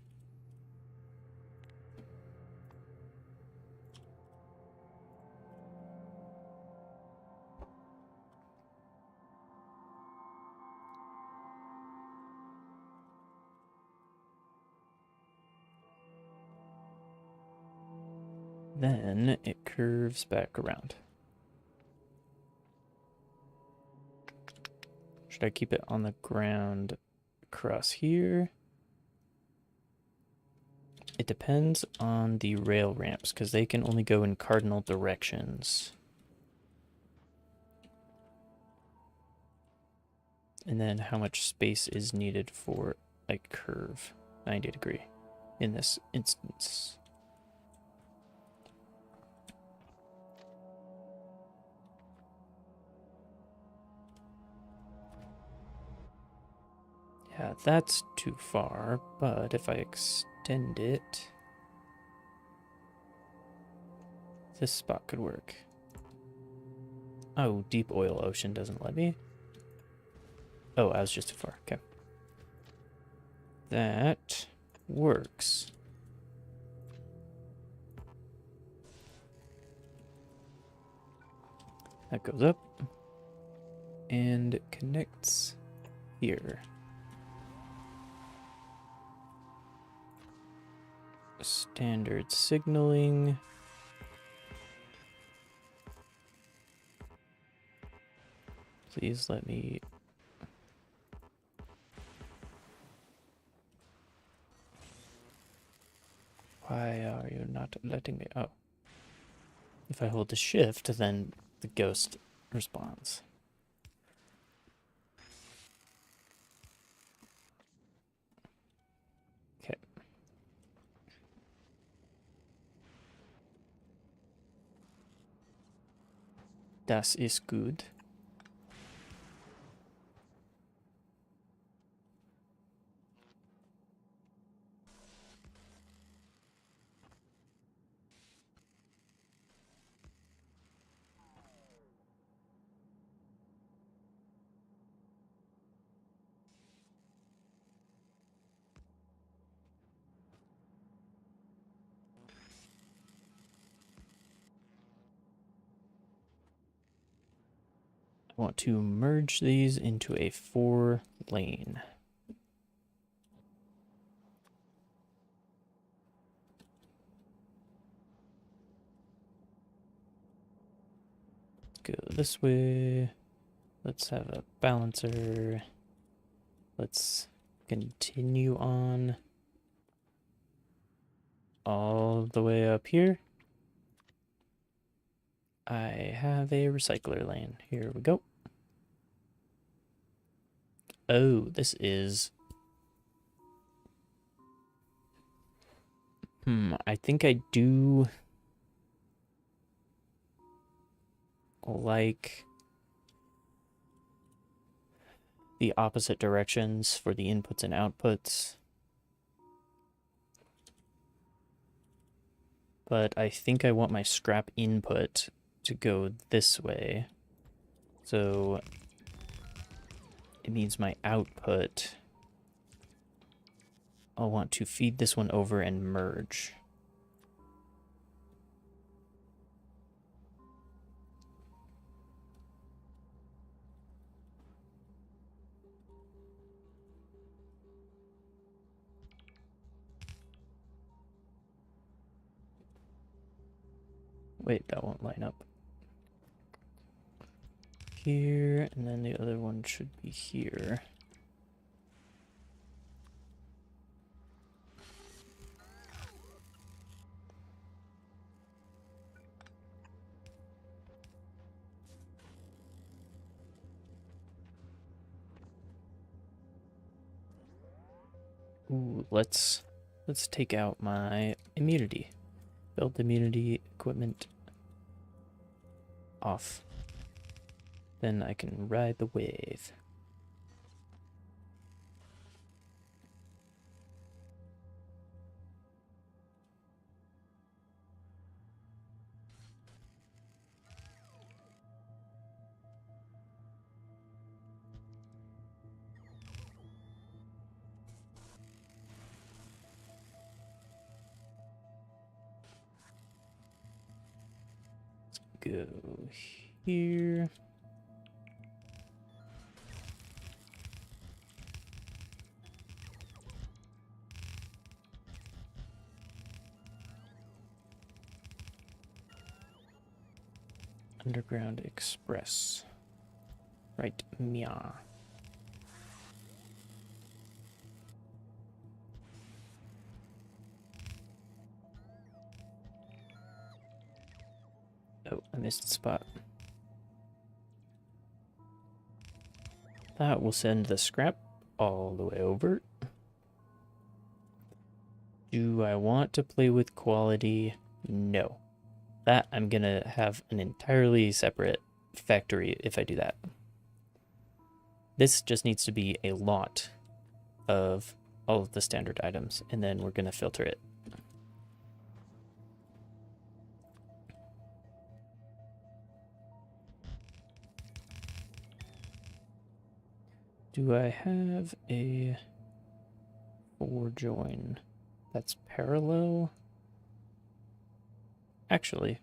Speaker 1: Then it curves back around. Should I keep it on the ground across here? It depends on the rail ramps, because they can only go in cardinal directions. And then how much space is needed for a curve, 90 degree, in this instance. Yeah, that's too far, but if I extend it, this spot could work. Oh, deep oil ocean doesn't let me. Oh, I was just too far. Okay. That works. That goes up and connects here. Standard signaling. Please let me... Why are you not letting me? Oh. If I hold the shift, then the ghost responds. Okay. Das ist gut. want to merge these into a 4-lane. Go this way. Let's have a balancer. Let's continue on all the way up here. I have a recycler lane. Here we go. Oh, this is... I think I do like the opposite directions for the inputs and outputs. But I think I want my scrap input to go this way. So it means my output, I'll want to feed this one over and merge. Wait, that won't line up. Here, and then the other one should be here. Ooh, let's take out my immunity. Build immunity equipment off. Then I can ride the wave. Go here. Underground Express. Right, meow. Oh, I missed the spot. That will send the scrap all the way over. Do I want to play with quality? No. That I'm gonna have an entirely separate factory if I do that. This just needs to be a lot of all of the standard items, and then we're gonna filter it. Do I have a 4 join that's parallel? Actually,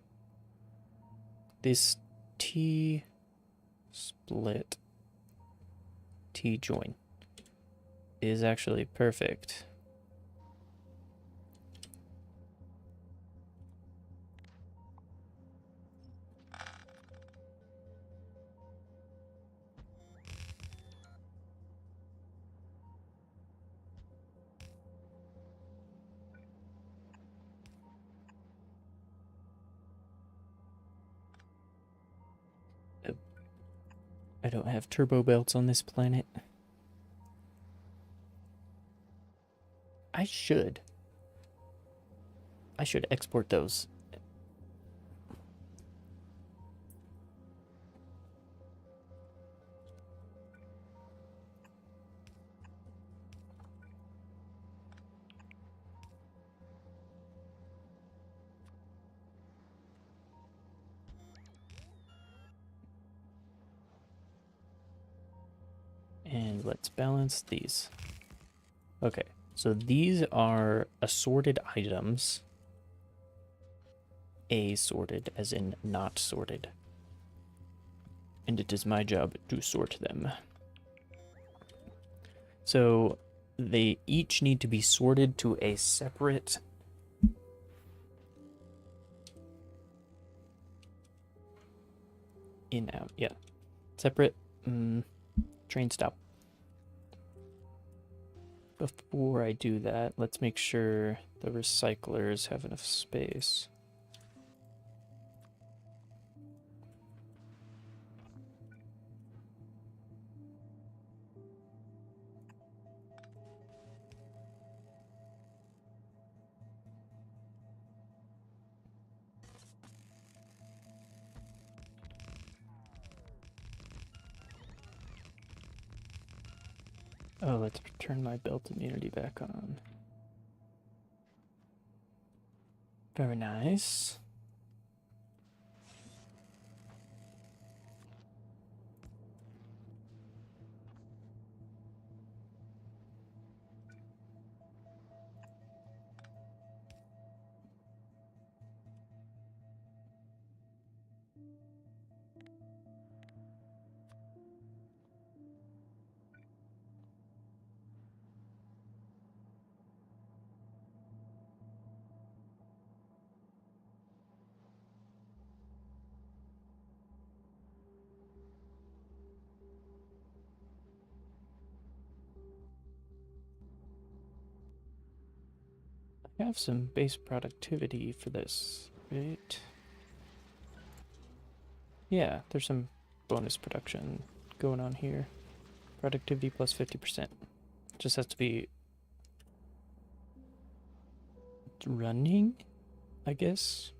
Speaker 1: this T split T join is actually perfect. I don't have turbo belts on this planet. I should export those. And let's balance these. Okay, so these are assorted items. Assorted, as in not sorted. and it is my job to sort them. So they each need to be sorted to a separate in-out, yeah. Separate train stop. Before I do that, let's make sure the recyclers have enough space. Oh, let's turn my belt immunity back on. Very nice. I have some base productivity for this, right? Yeah, there's some bonus production going on here. Productivity plus 50%. Just has to be running, I guess.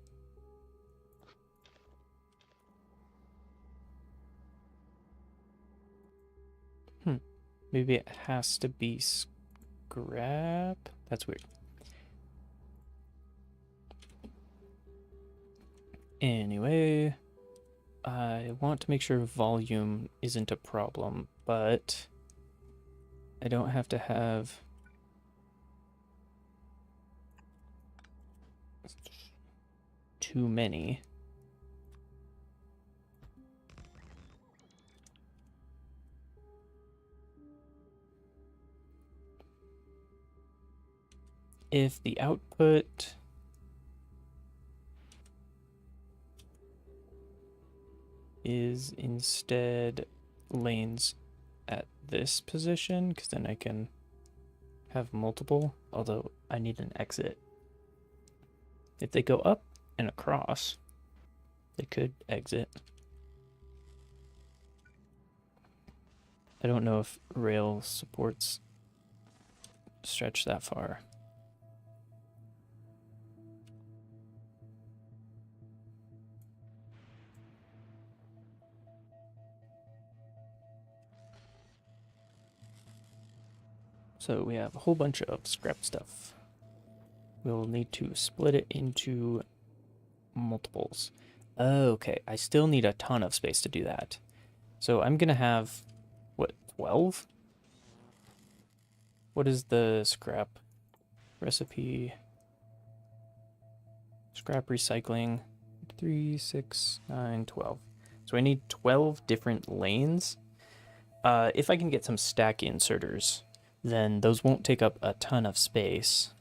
Speaker 1: Maybe it has to be scrap. That's weird. Anyway, I want to make sure volume isn't a problem, but I don't have to have too many. If the output is instead lanes at this position, because then I can have multiple, although I need an exit. If they go up and across, they could exit. I don't know if rail supports stretch that far. So we have a whole bunch of scrap stuff. We'll need to split it into multiples. Okay, I still need a ton of space to do that. So I'm gonna have, what, 12? What is the scrap recipe? Scrap recycling, 3, 6, 9, 12. So I need 12 different lanes. If I can get some stack inserters, then those won't take up a ton of space,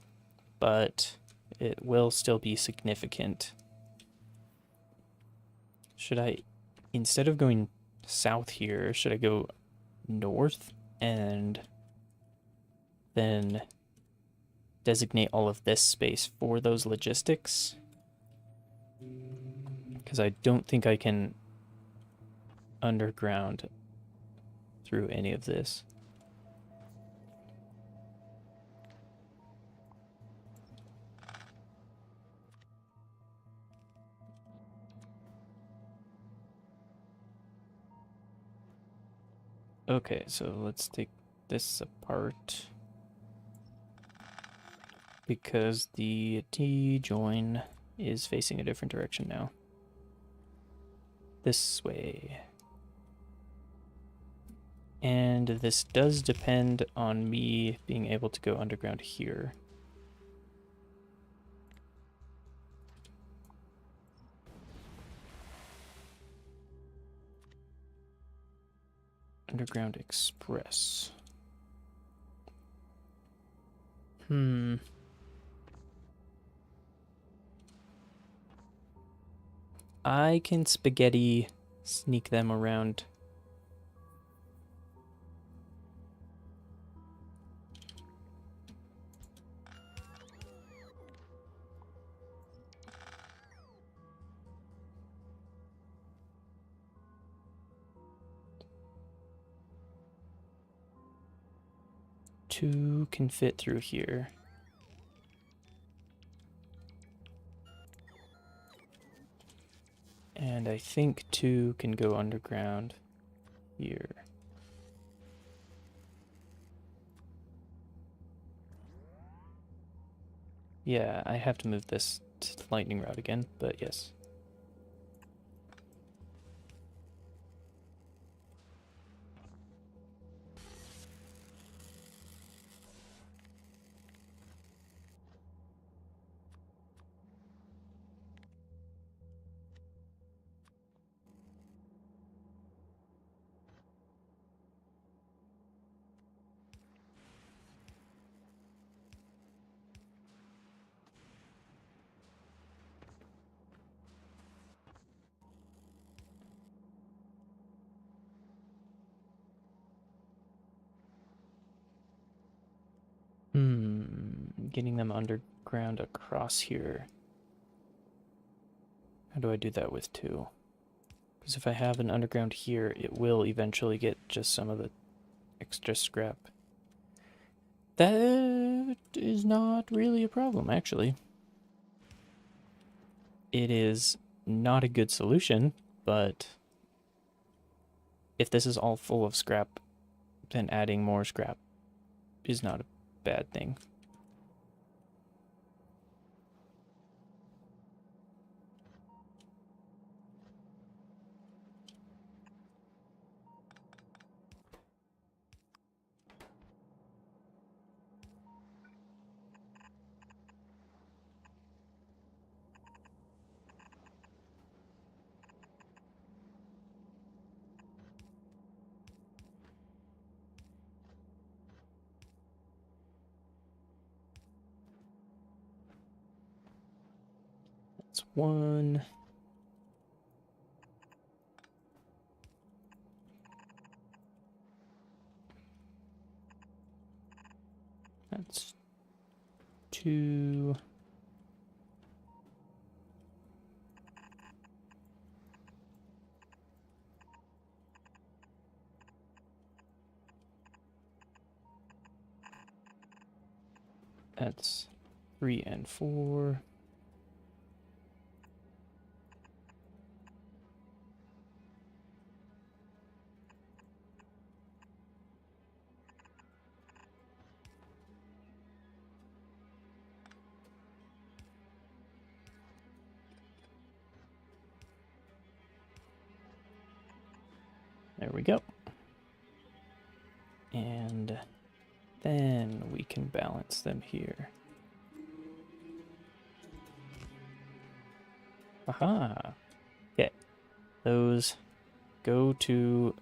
Speaker 1: but it will still be significant. Should I, instead of going south here, should I go north and then designate all of this space for those logistics? Because I don't think I can underground through any of this. Okay, so let's take this apart, because the T-join is facing a different direction now. This way. And this does depend on me being able to go underground here. underground express. I can spaghetti sneak them around. Two can fit through here. And I think two can go underground here. Yeah, I have to move this to lightning rod again, but yes. Getting them underground across here. How do I do that with two? Because if I have an underground here, it will eventually get just some of the extra scrap. That is not really a problem, actually. It is not a good solution, but if this is all full of scrap, then adding more scrap is not a bad thing. That's one. That's two. That's 3 and 4. There we go. And then we can balance them here. Aha! Okay. Those go to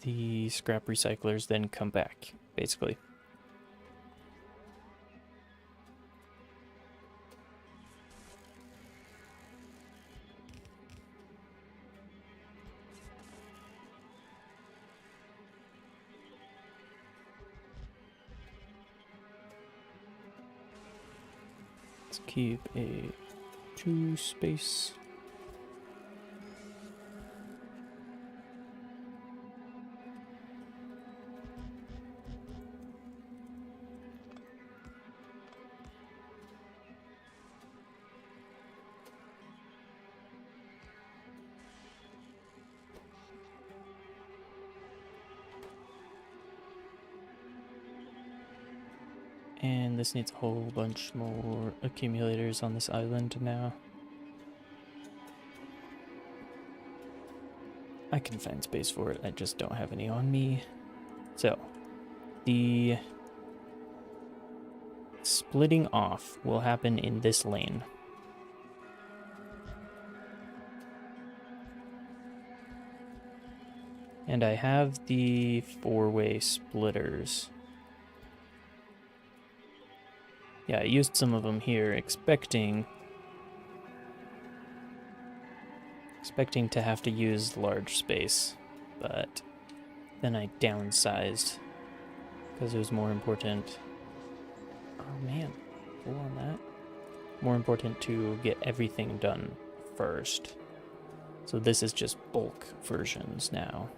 Speaker 1: the scrap recyclers, then come back, basically. Let's keep a 2 space. And this needs a whole bunch more accumulators on this island now. I can find space for it, I just don't have any on me. So, the splitting off will happen in this lane. And I have the 4-way splitters. Yeah, I used some of them here, expecting to have to use large space, but then I downsized because it was more important. Oh man, full on that. More important to get everything done first. So this is just bulk versions now.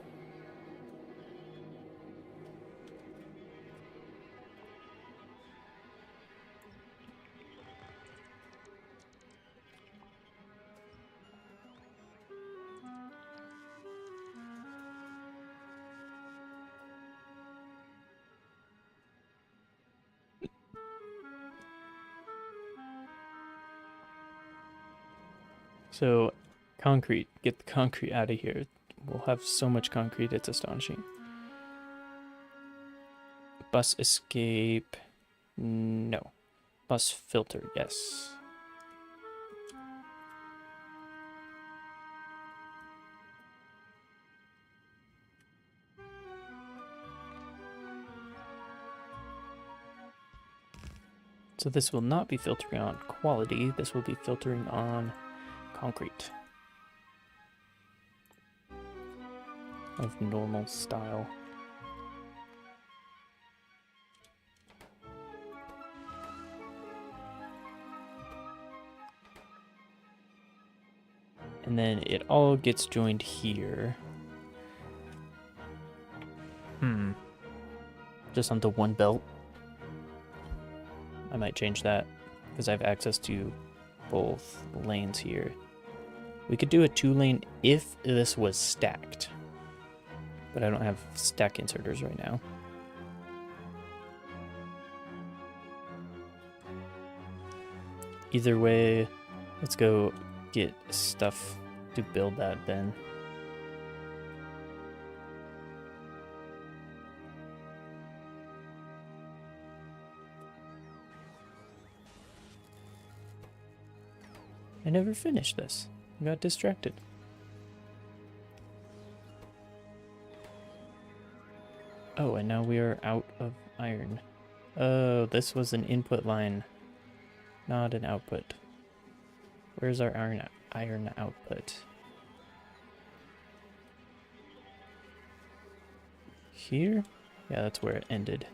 Speaker 1: So, concrete. Get the concrete out of here. We'll have so much concrete, it's astonishing. Bus escape. No. Bus filter, yes. So this will not be filtering on quality, this will be filtering on concrete. Of normal style. And then it all gets joined here. Just onto one belt. I might change that because I have access to both lanes here. We could do a 2-lane if this was stacked, but I don't have stack inserters right now. Either way, let's go get stuff to build that then. I never finished this. I got distracted. Oh, and now we are out of iron. Oh, this was an input line, not an output. Where's our iron output? Here? Yeah, that's where it ended.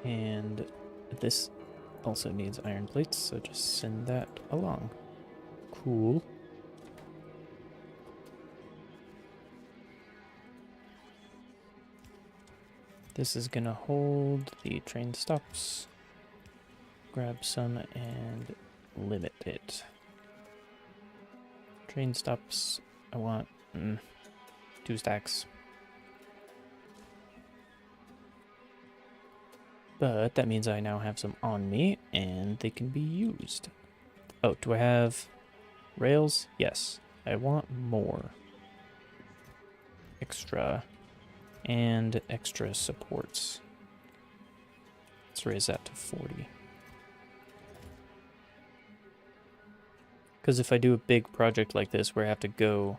Speaker 1: And this also needs iron plates, so just send that along. Cool. This is gonna hold the train stops. Grab some and limit it. Train stops, I want 2 stacks. But that means I now have some on me, and they can be used. Oh, do I have rails? Yes. I want more. Extra. And extra supports. Let's raise that to 40. Because if I do a big project like this where I have to go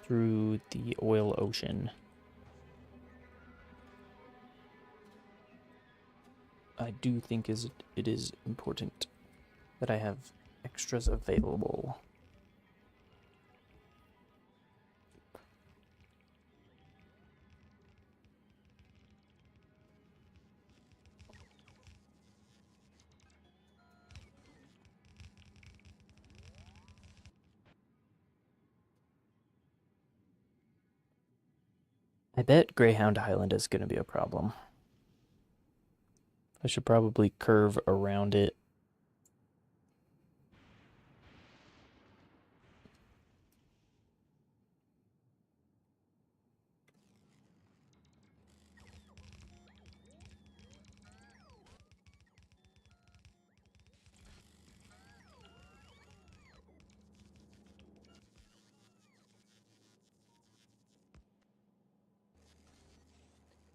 Speaker 1: through the oil ocean, I do think it is important that I have extras available. I bet Greyhound Highland is going to be a problem. I should probably curve around it.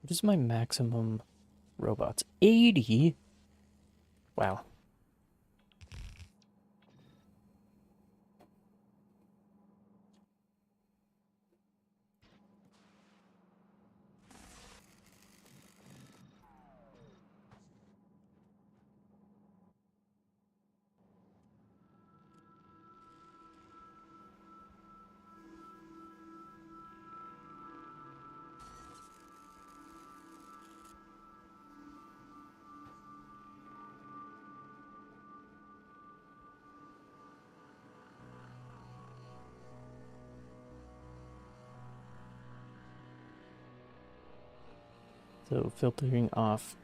Speaker 1: What is my maximum robots? 80? Wow. So filtering off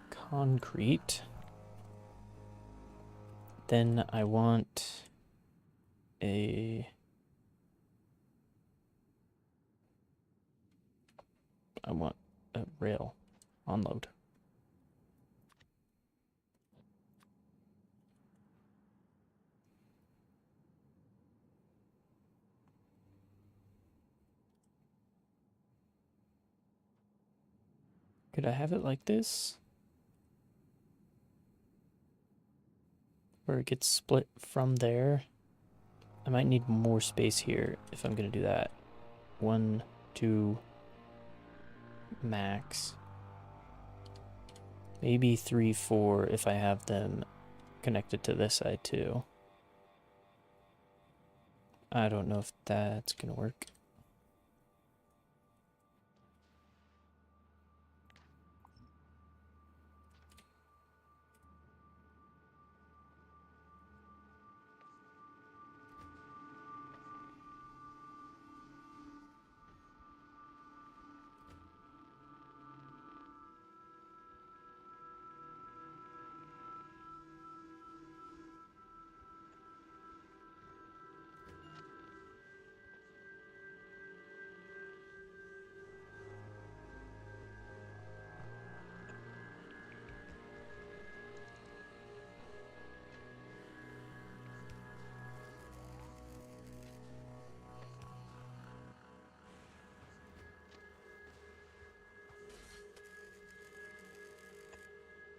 Speaker 1: concrete. Then I want a... I want a rail onload. Could I have it like this? Where it gets split from there? I might need more space here if I'm gonna do that. 1, 2, max. Maybe 3, 4 if I have them connected to this side too. I don't know if that's gonna work.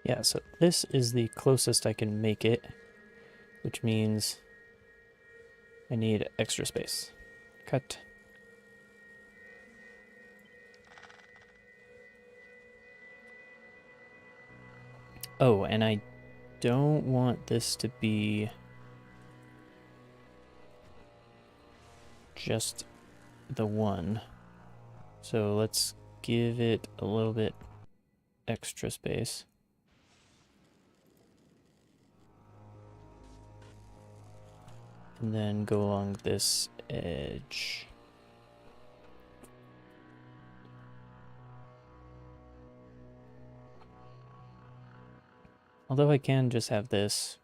Speaker 1: Yeah, so this is the closest I can make it, which means I need extra space. Cut. Oh, and I don't want this to be just the one. So let's give it a little bit extra space. And then go along this edge. Although I can just have this.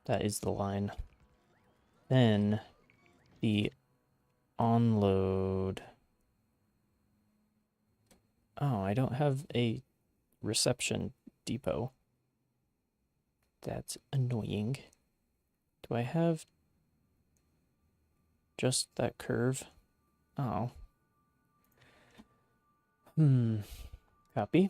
Speaker 1: That is the line. Then the onload. Oh, I don't have a reception depot. That's annoying. Do I have just that curve? Oh. Copy.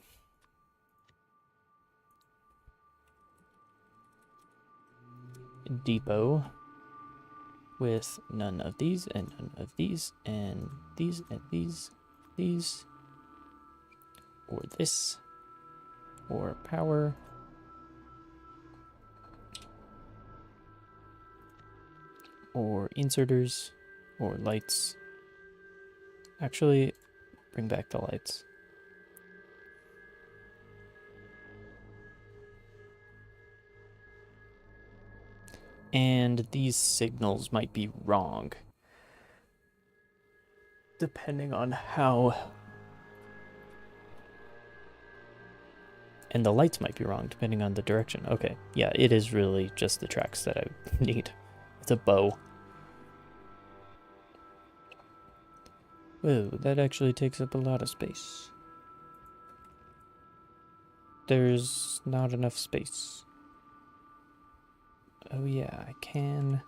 Speaker 1: Depot with none of these and none of these and these and these, or this, or power, or inserters, or lights. Actually, bring back the lights. And these signals might be wrong, depending on how And the lights might be wrong depending on the direction. Okay, yeah, it is really just the tracks that I need. It's a bow. Whoa, that actually takes up a lot of space. There's not enough space. Oh yeah, I can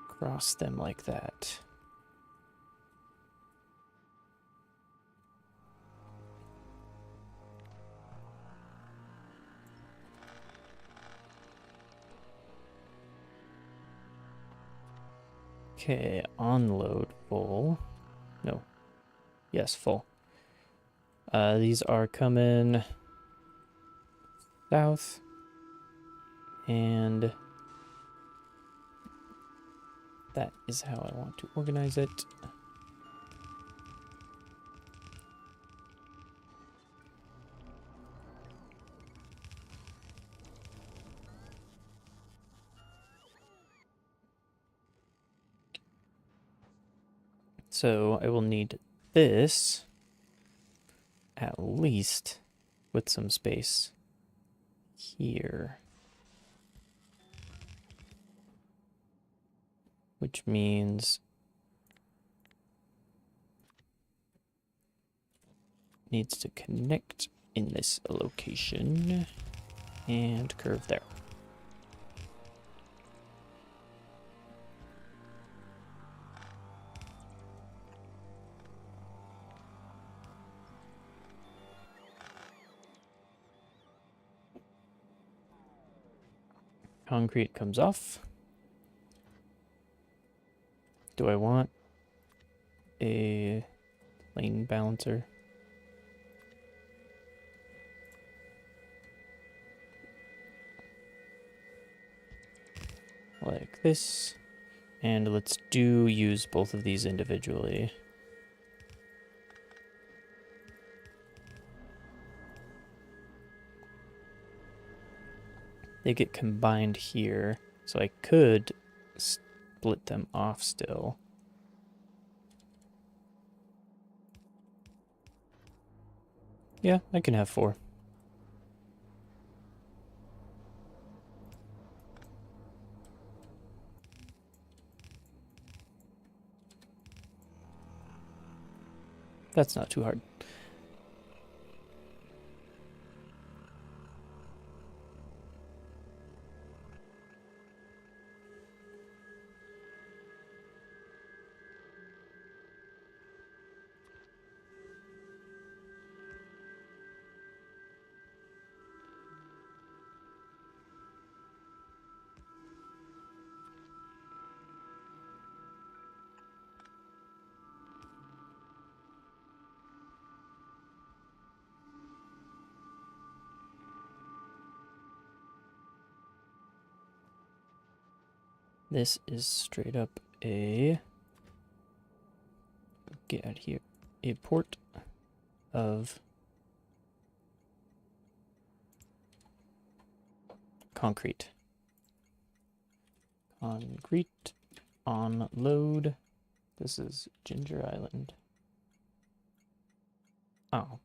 Speaker 1: cross them like that. Okay, onload full. No. Yes, full. These are coming south. And that is how I want to organize it. So I will need this at least with some space here. Which means needs to connect in this location and curve there. Concrete comes off. Do I want a lane balancer? Like this. And let's use both of these individually. They get combined here, so I could split them off still. Yeah, I can have 4. That's not too hard. This is straight up a, get out here, a port of concrete. Concrete on load. This is Ginger Island. Oh.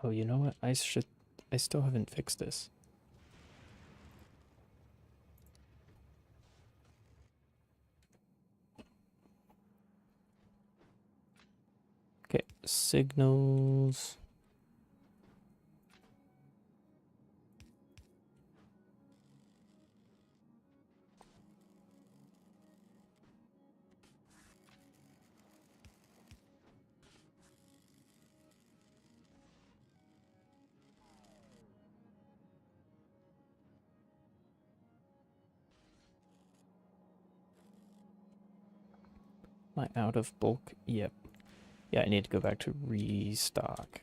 Speaker 1: Oh, you know what? I still haven't fixed this. Okay, signals. Am I out of bulk? Yep. Yeah, I need to go back to restock.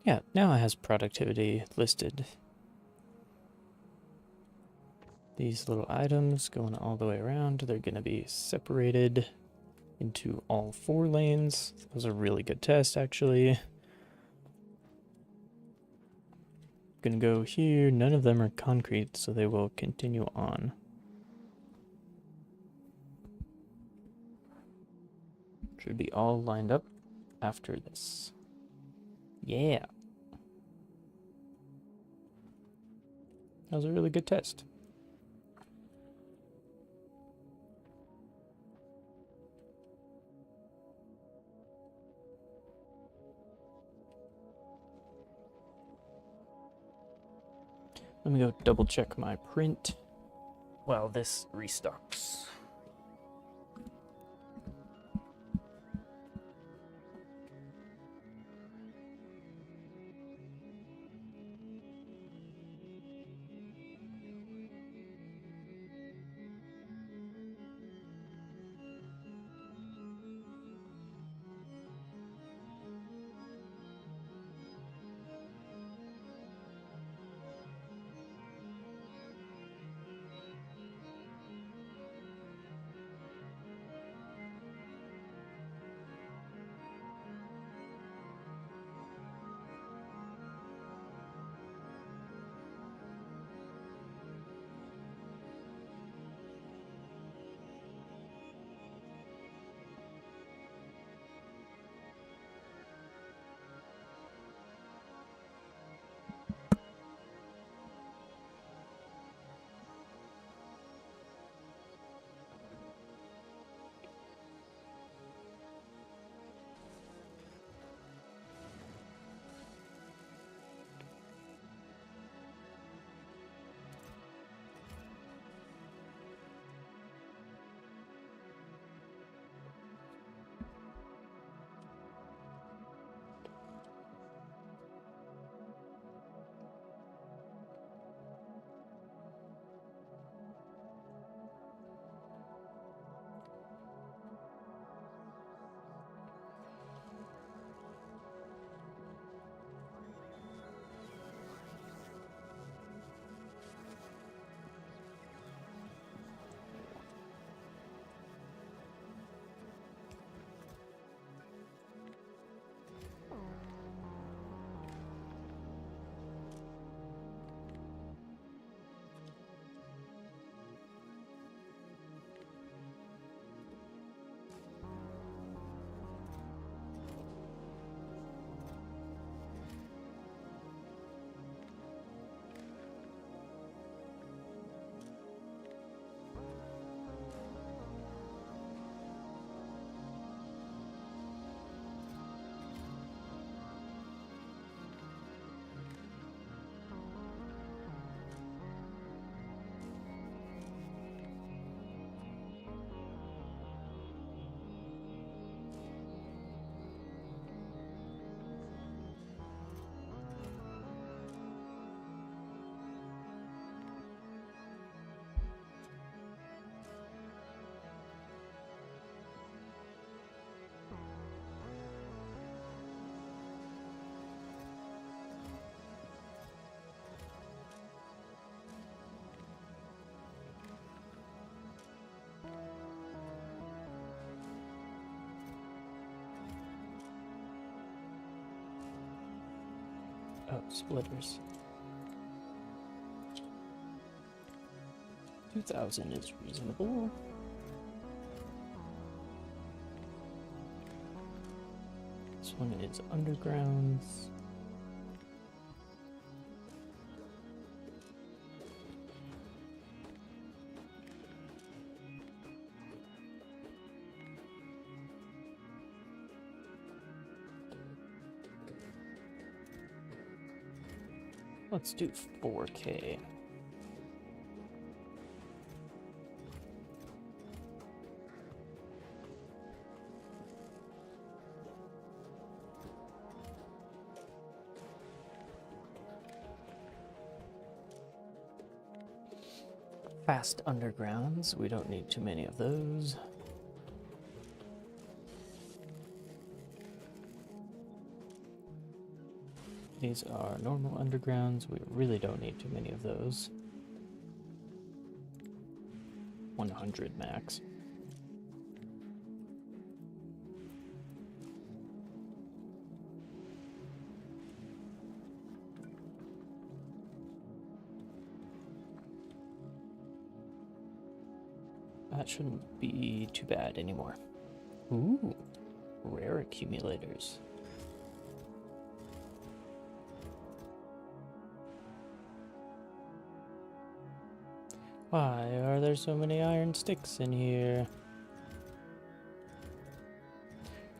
Speaker 1: Yeah, now it has productivity listed. These little items going all the way around, they're going to be separated into all 4 lanes. That was a really good test, actually. Gonna go here. None of them are concrete, so they will continue on. Should be all lined up after this. Yeah. That was a really good test. Let me go double check my print while this restocks. Oh, splitters. 2,000 is reasonable. This one is undergrounds. Let's do 4K. Fast undergrounds, we don't need too many of those. These are normal undergrounds, we really don't need too many of those. 100 max. That shouldn't be too bad anymore. Ooh, rare accumulators. Why are there so many iron sticks in here?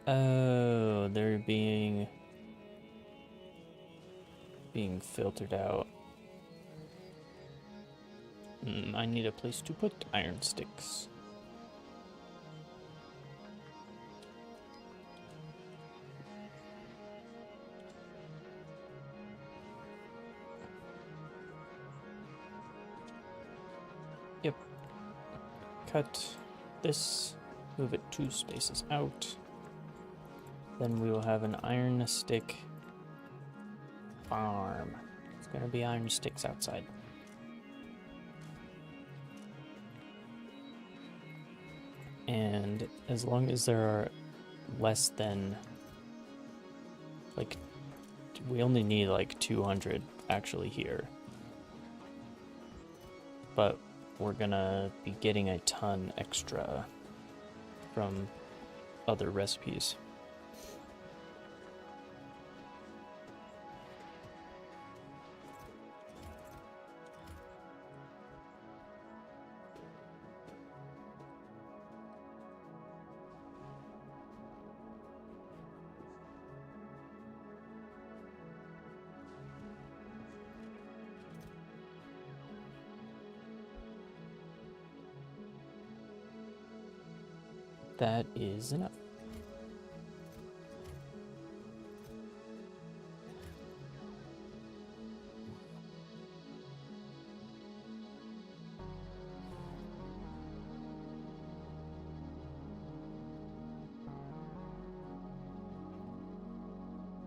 Speaker 1: Oh, they're being filtered out. I need a place to put iron sticks. Yep. Cut this, move it 2 spaces out. Then we will have an iron stick farm. It's gonna be iron sticks outside. And as long as there are less than, like, we only need like 200 actually here. But we're gonna be getting a ton extra from other recipes. That is enough.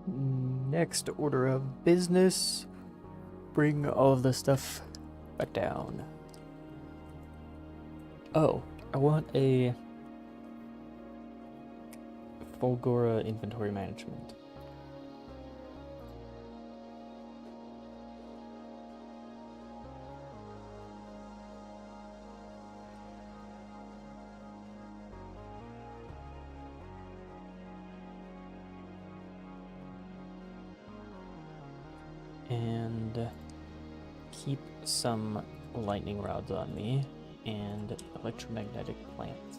Speaker 1: Next order of business, bring all of the stuff back down. Oh, I want a Fulgora inventory management. And keep some lightning rods on me and electromagnetic plants.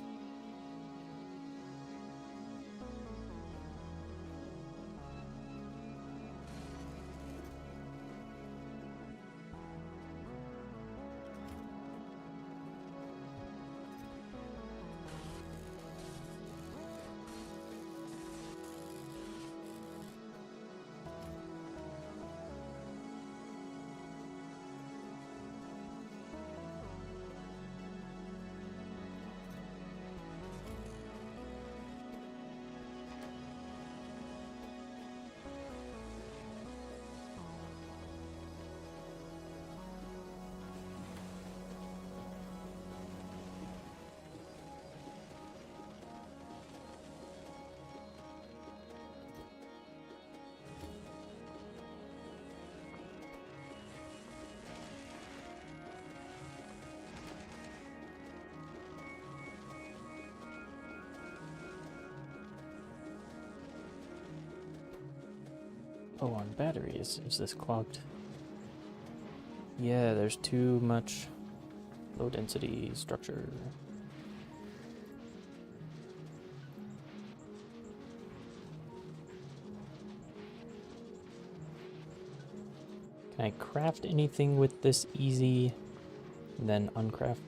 Speaker 1: Oh, on batteries, is this clogged? Yeah, there's too much low density structure. Can I craft anything with this easy, then uncraft?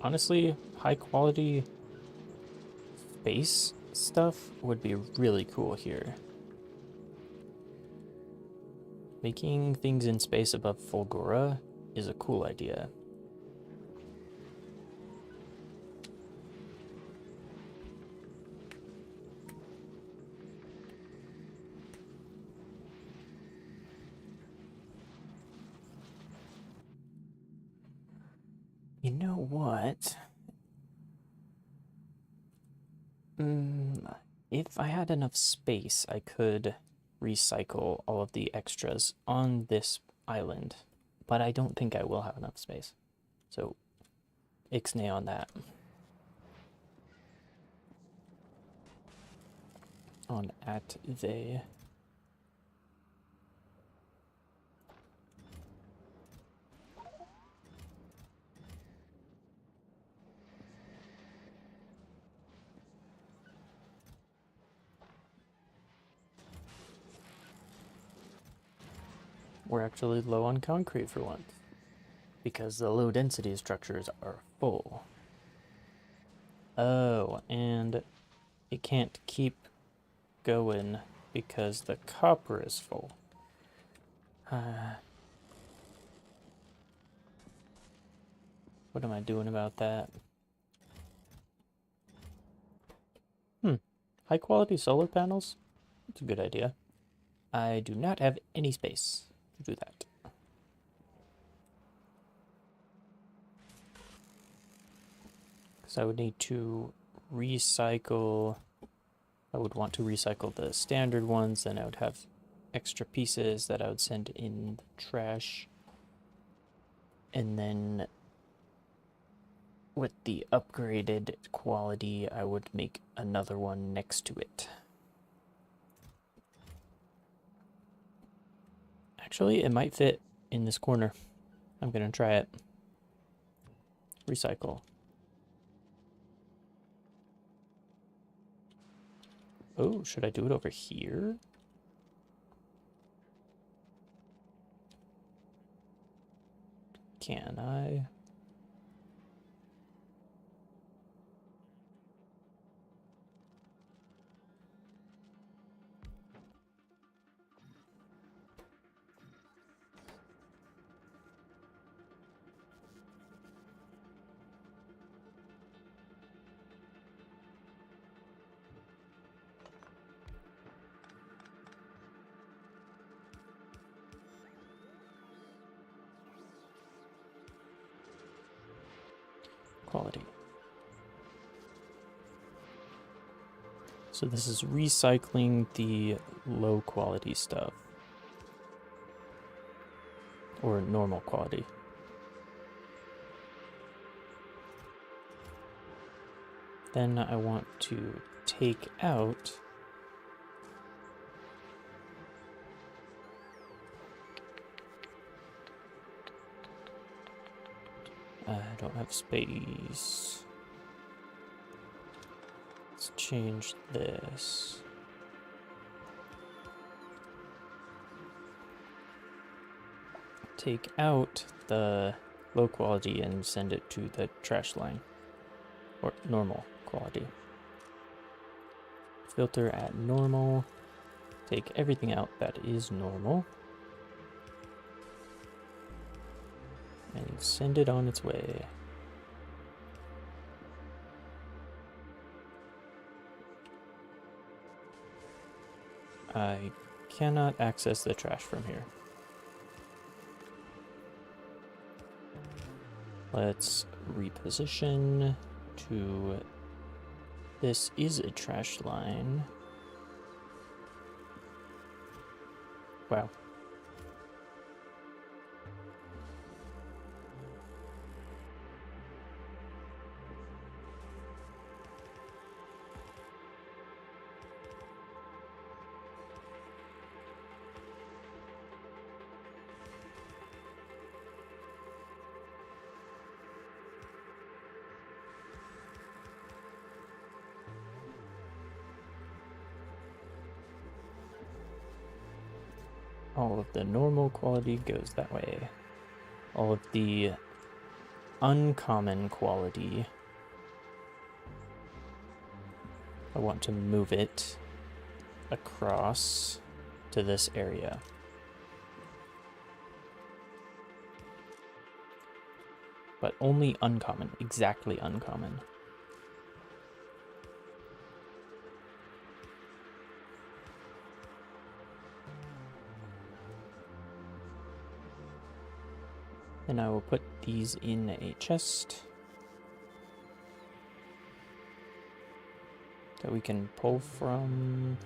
Speaker 1: Honestly, high quality space stuff would be really cool here. Making things in space above Fulgora is a cool idea. You know what? If I had enough space, I could recycle all of the extras on this island, but I don't think I will have enough space. So, ixnay on that. On at they. We're actually low on concrete for once, because the low density structures are full. Oh, and it can't keep going because the copper is full. What am I doing about that? High quality solar panels? That's a good idea. I do not have any space to do that. Because I would need to recycle. I would want to recycle the standard ones, then I would have extra pieces that I would send in the trash. And then with the upgraded quality, I would make another one next to it. Actually, it might fit in this corner. I'm gonna try it. Recycle. Oh, should I do it over here? Can I? Quality. So this is recycling the low quality stuff. Or normal quality. Then I want to take out I don't have space. Let's change this. Take out the low quality and send it to the trash line. Or normal quality. Filter at normal. Take everything out that is normal. And send it on its way. I cannot access the trash from here. Let's reposition to... This is a trash line. Wow. All of the normal quality goes that way. All of the uncommon quality want to move it across to this area. But only uncommon, exactly uncommon. And I will put these in a chest that we can pull from.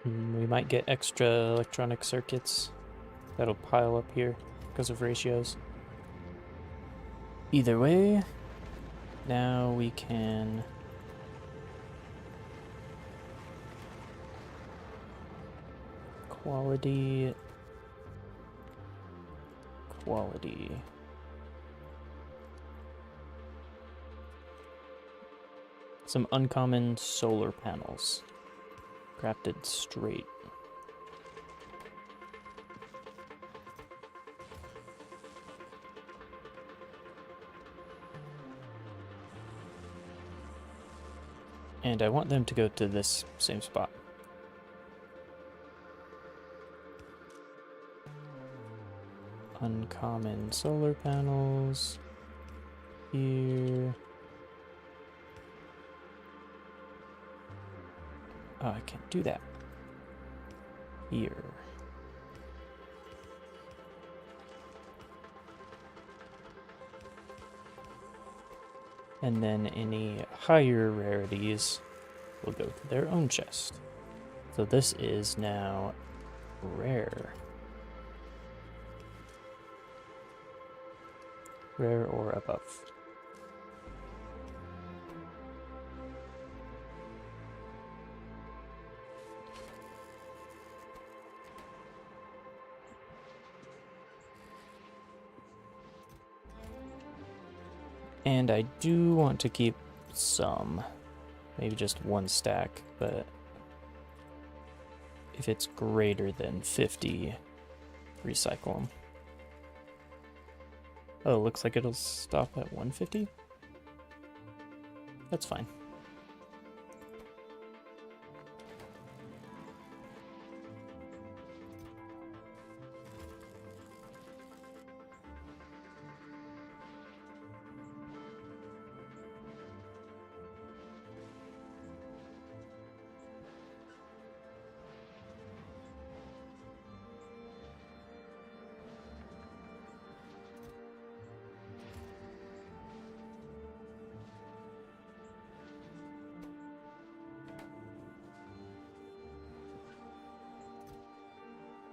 Speaker 1: We might get extra electronic circuits that'll pile up here because of ratios. Either way, now we can quality. Some uncommon solar panels. Crafted straight. And I want them to go to this same spot. Uncommon solar panels. Here. Oh, I can't do that. Here. And then any higher rarities will go to their own chest. So this is now rare. Rare or above. And I do want to keep some, maybe just one stack, but if it's greater than 50, recycle them. Oh, looks like it'll stop at 150? That's fine.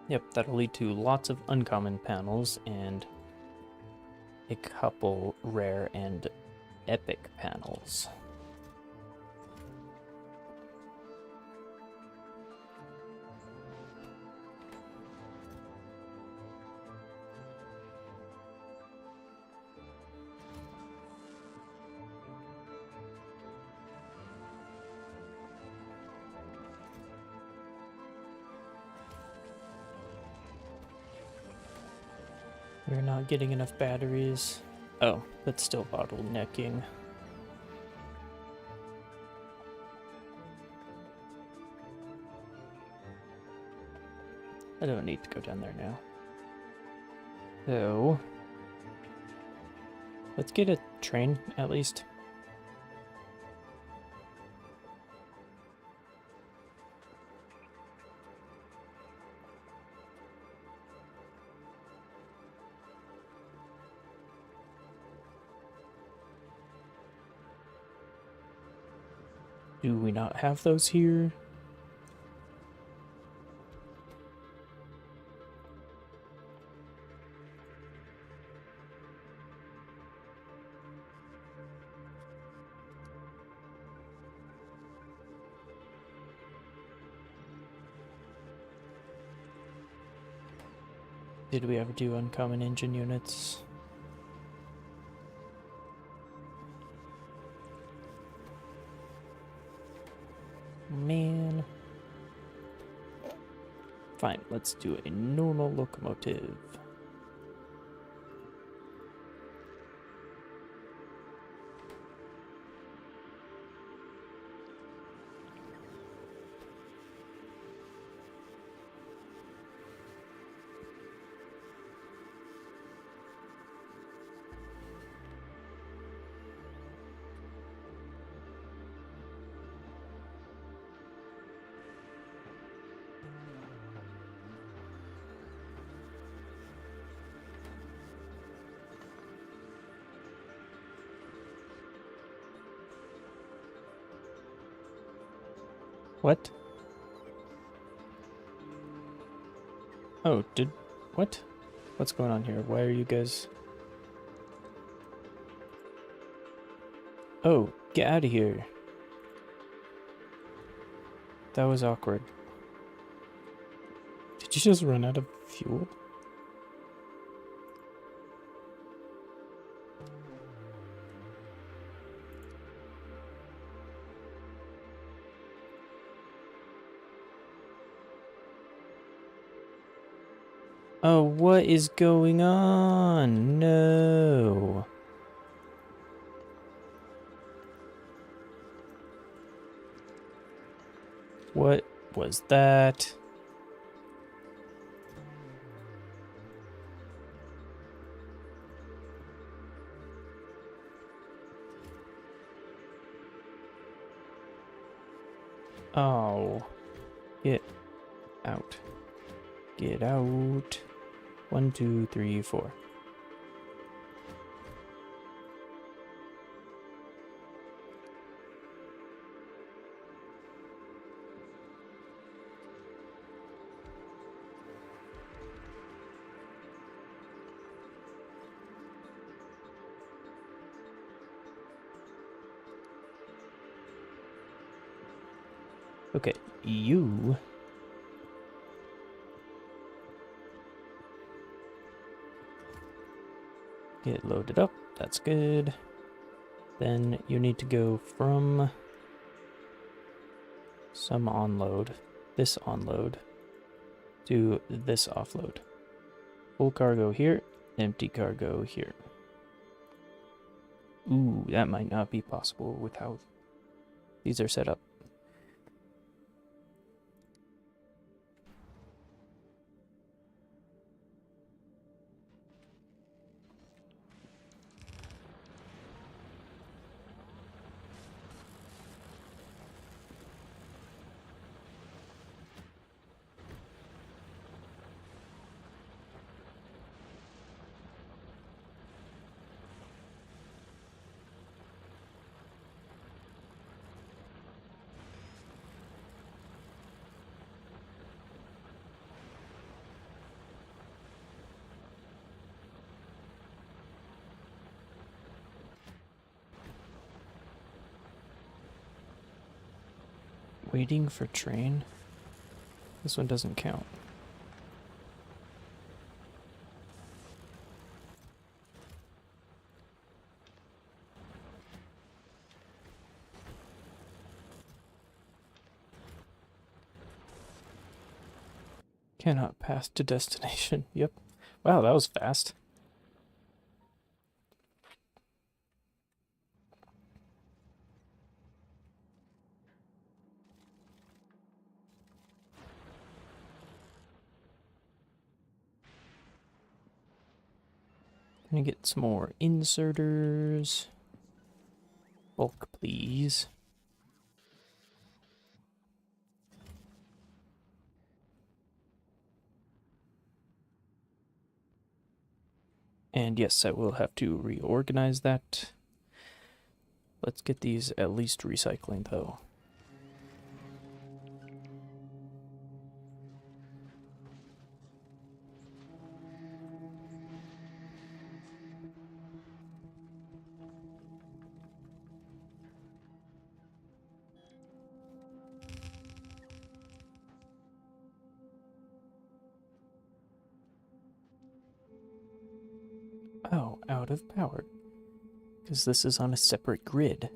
Speaker 1: Yep, that'll lead to lots of uncommon panels and a couple rare and epic panels. We're not getting enough batteries. Oh, but still bottlenecking. I don't need to go down there now. So, let's get a train at least. Do we not have those here? Did we ever do uncommon engine units? Man. Fine, let's do a normal locomotive. What? Oh, what? What's going on here? Why are you guys... Oh, get out of here. That was awkward. Did you just run out of fuel? Oh, what is going on? No. What was that? Oh. Get out. Get out. 1, 2, 3, 4. Okay, you... Get loaded up. That's good. Then you need to go from some onload, this onload, to this offload. Full cargo here, empty cargo here. Ooh, that might not be possible with how these are set up. Waiting for train? This one doesn't count. Cannot pass to destination. Yep. Wow, that was fast. Gonna get some more inserters. Bulk, please. And yes, I will have to reorganize that. Let's get these at least recycling, though. Oh, out of power. Because this is on a separate grid.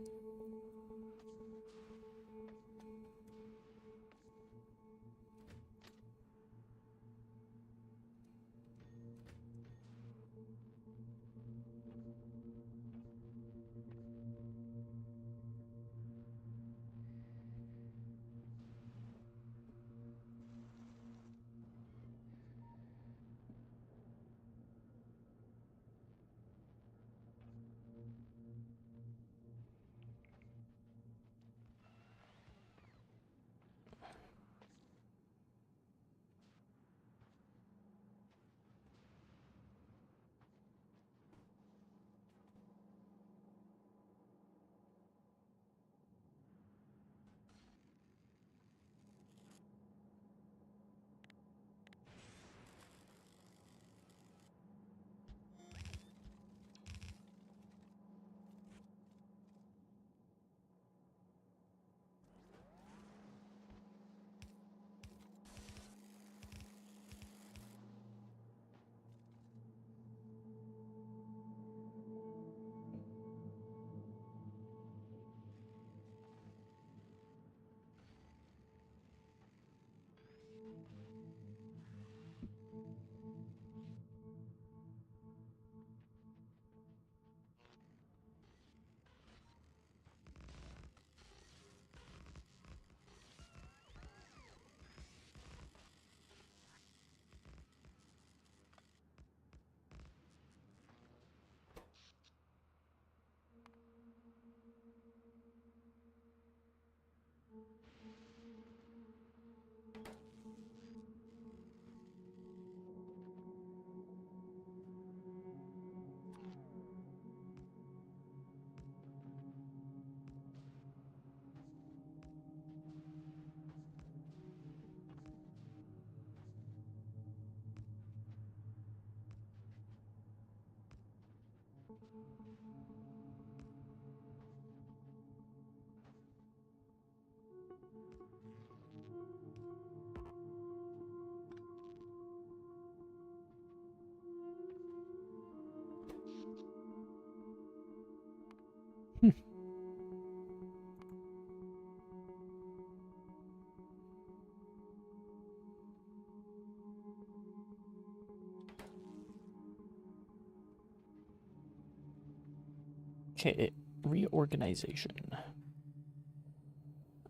Speaker 1: Okay, reorganization.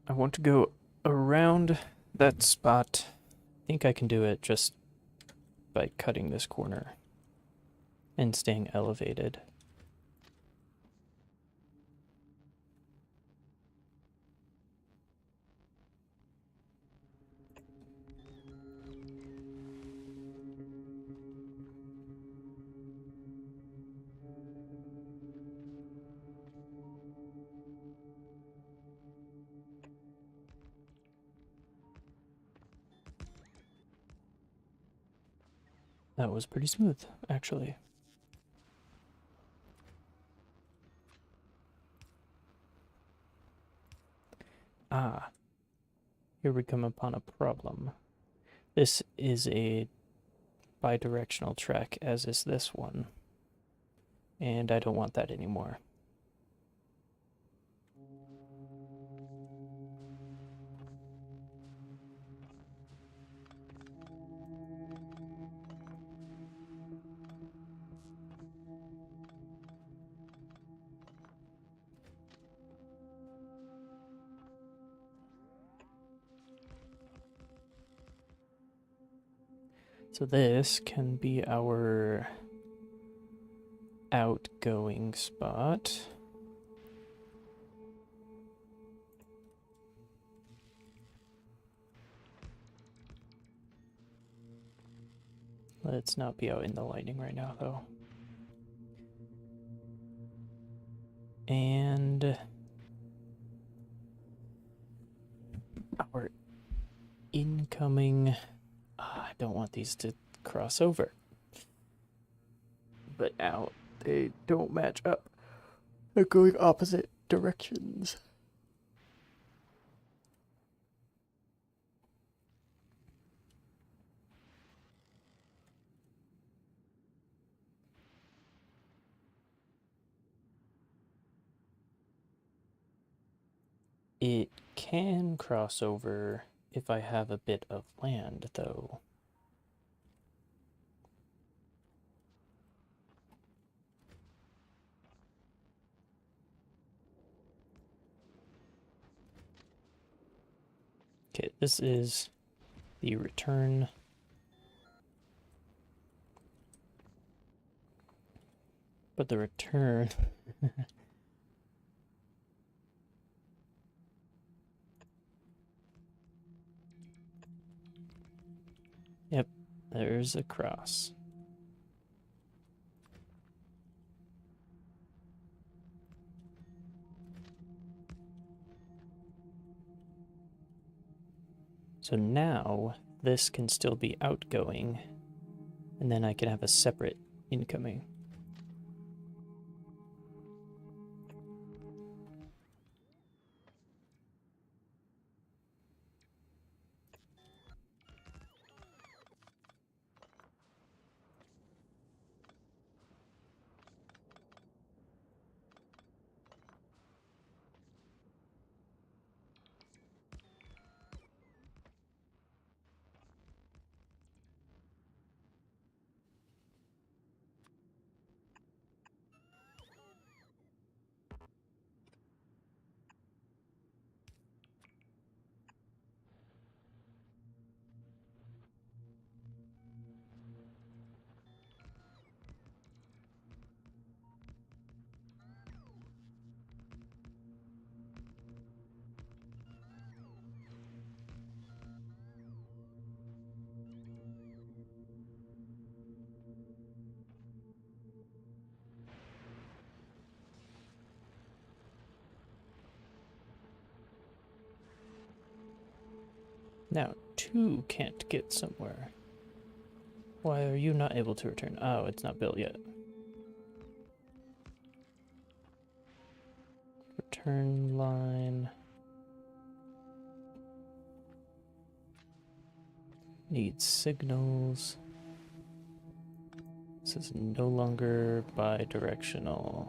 Speaker 1: I want to go around that spot. I think I can do it just by cutting this corner and staying elevated. That was pretty smooth, actually. Ah, here we come upon a problem. This is a bi-directional track, as is this one. And I don't want that anymore. So this can be our outgoing spot. Let's not be out in the lightning right now, though. And our incoming... I don't want these to cross over. But out, they don't match up. They're going opposite directions. It can cross over if I have a bit of land, though. Okay, this is the return. But the return... Yep, there's a cross. So now this can still be outgoing, and then I can have a separate incoming. Now, 2 can't get somewhere. Why are you not able to return? Oh, it's not built yet. return line. Needs signals. This is no longer bidirectional.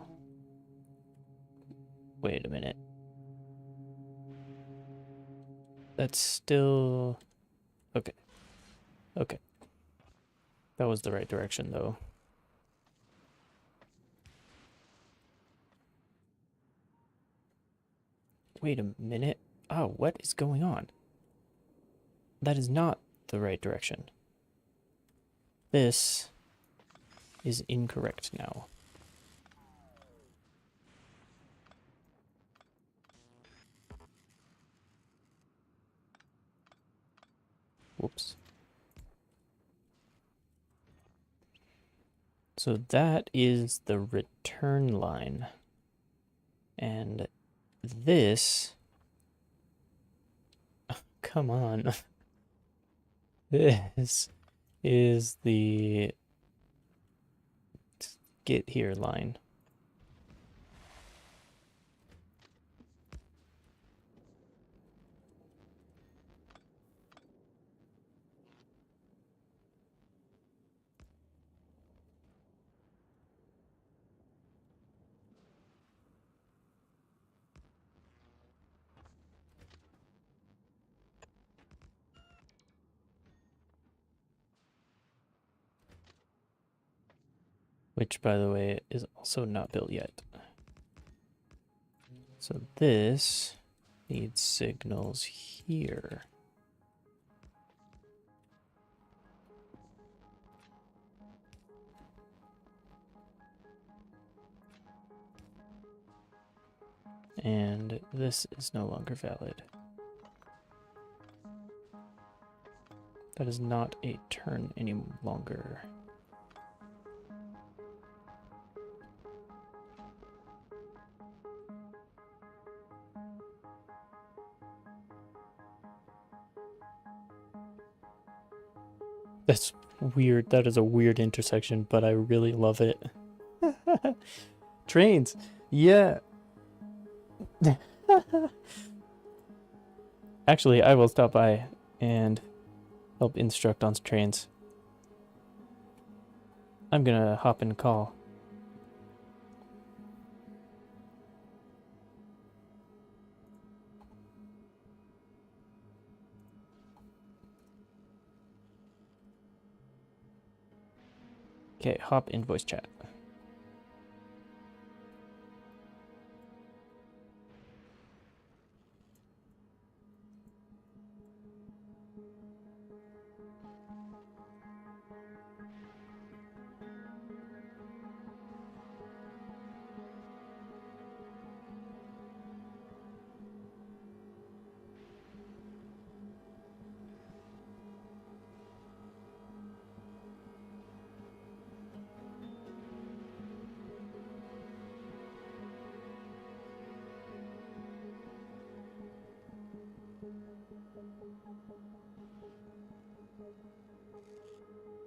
Speaker 1: Wait a minute. That's still... Okay. Okay. That was the right direction, though. Wait a minute. Oh, what is going on? That is not the right direction. This is incorrect now. Whoops. So that is the return line. And this... Come on. This is the get here line. Which, by the way, is also not built yet. So this needs signals here. And this is no longer valid. That is not a turn any longer. That's weird. That is a weird intersection, but I really love it. Trains. Yeah. Actually, I will stop by and help instruct on trains. I'm gonna hop and call. Okay, hop in voice chat.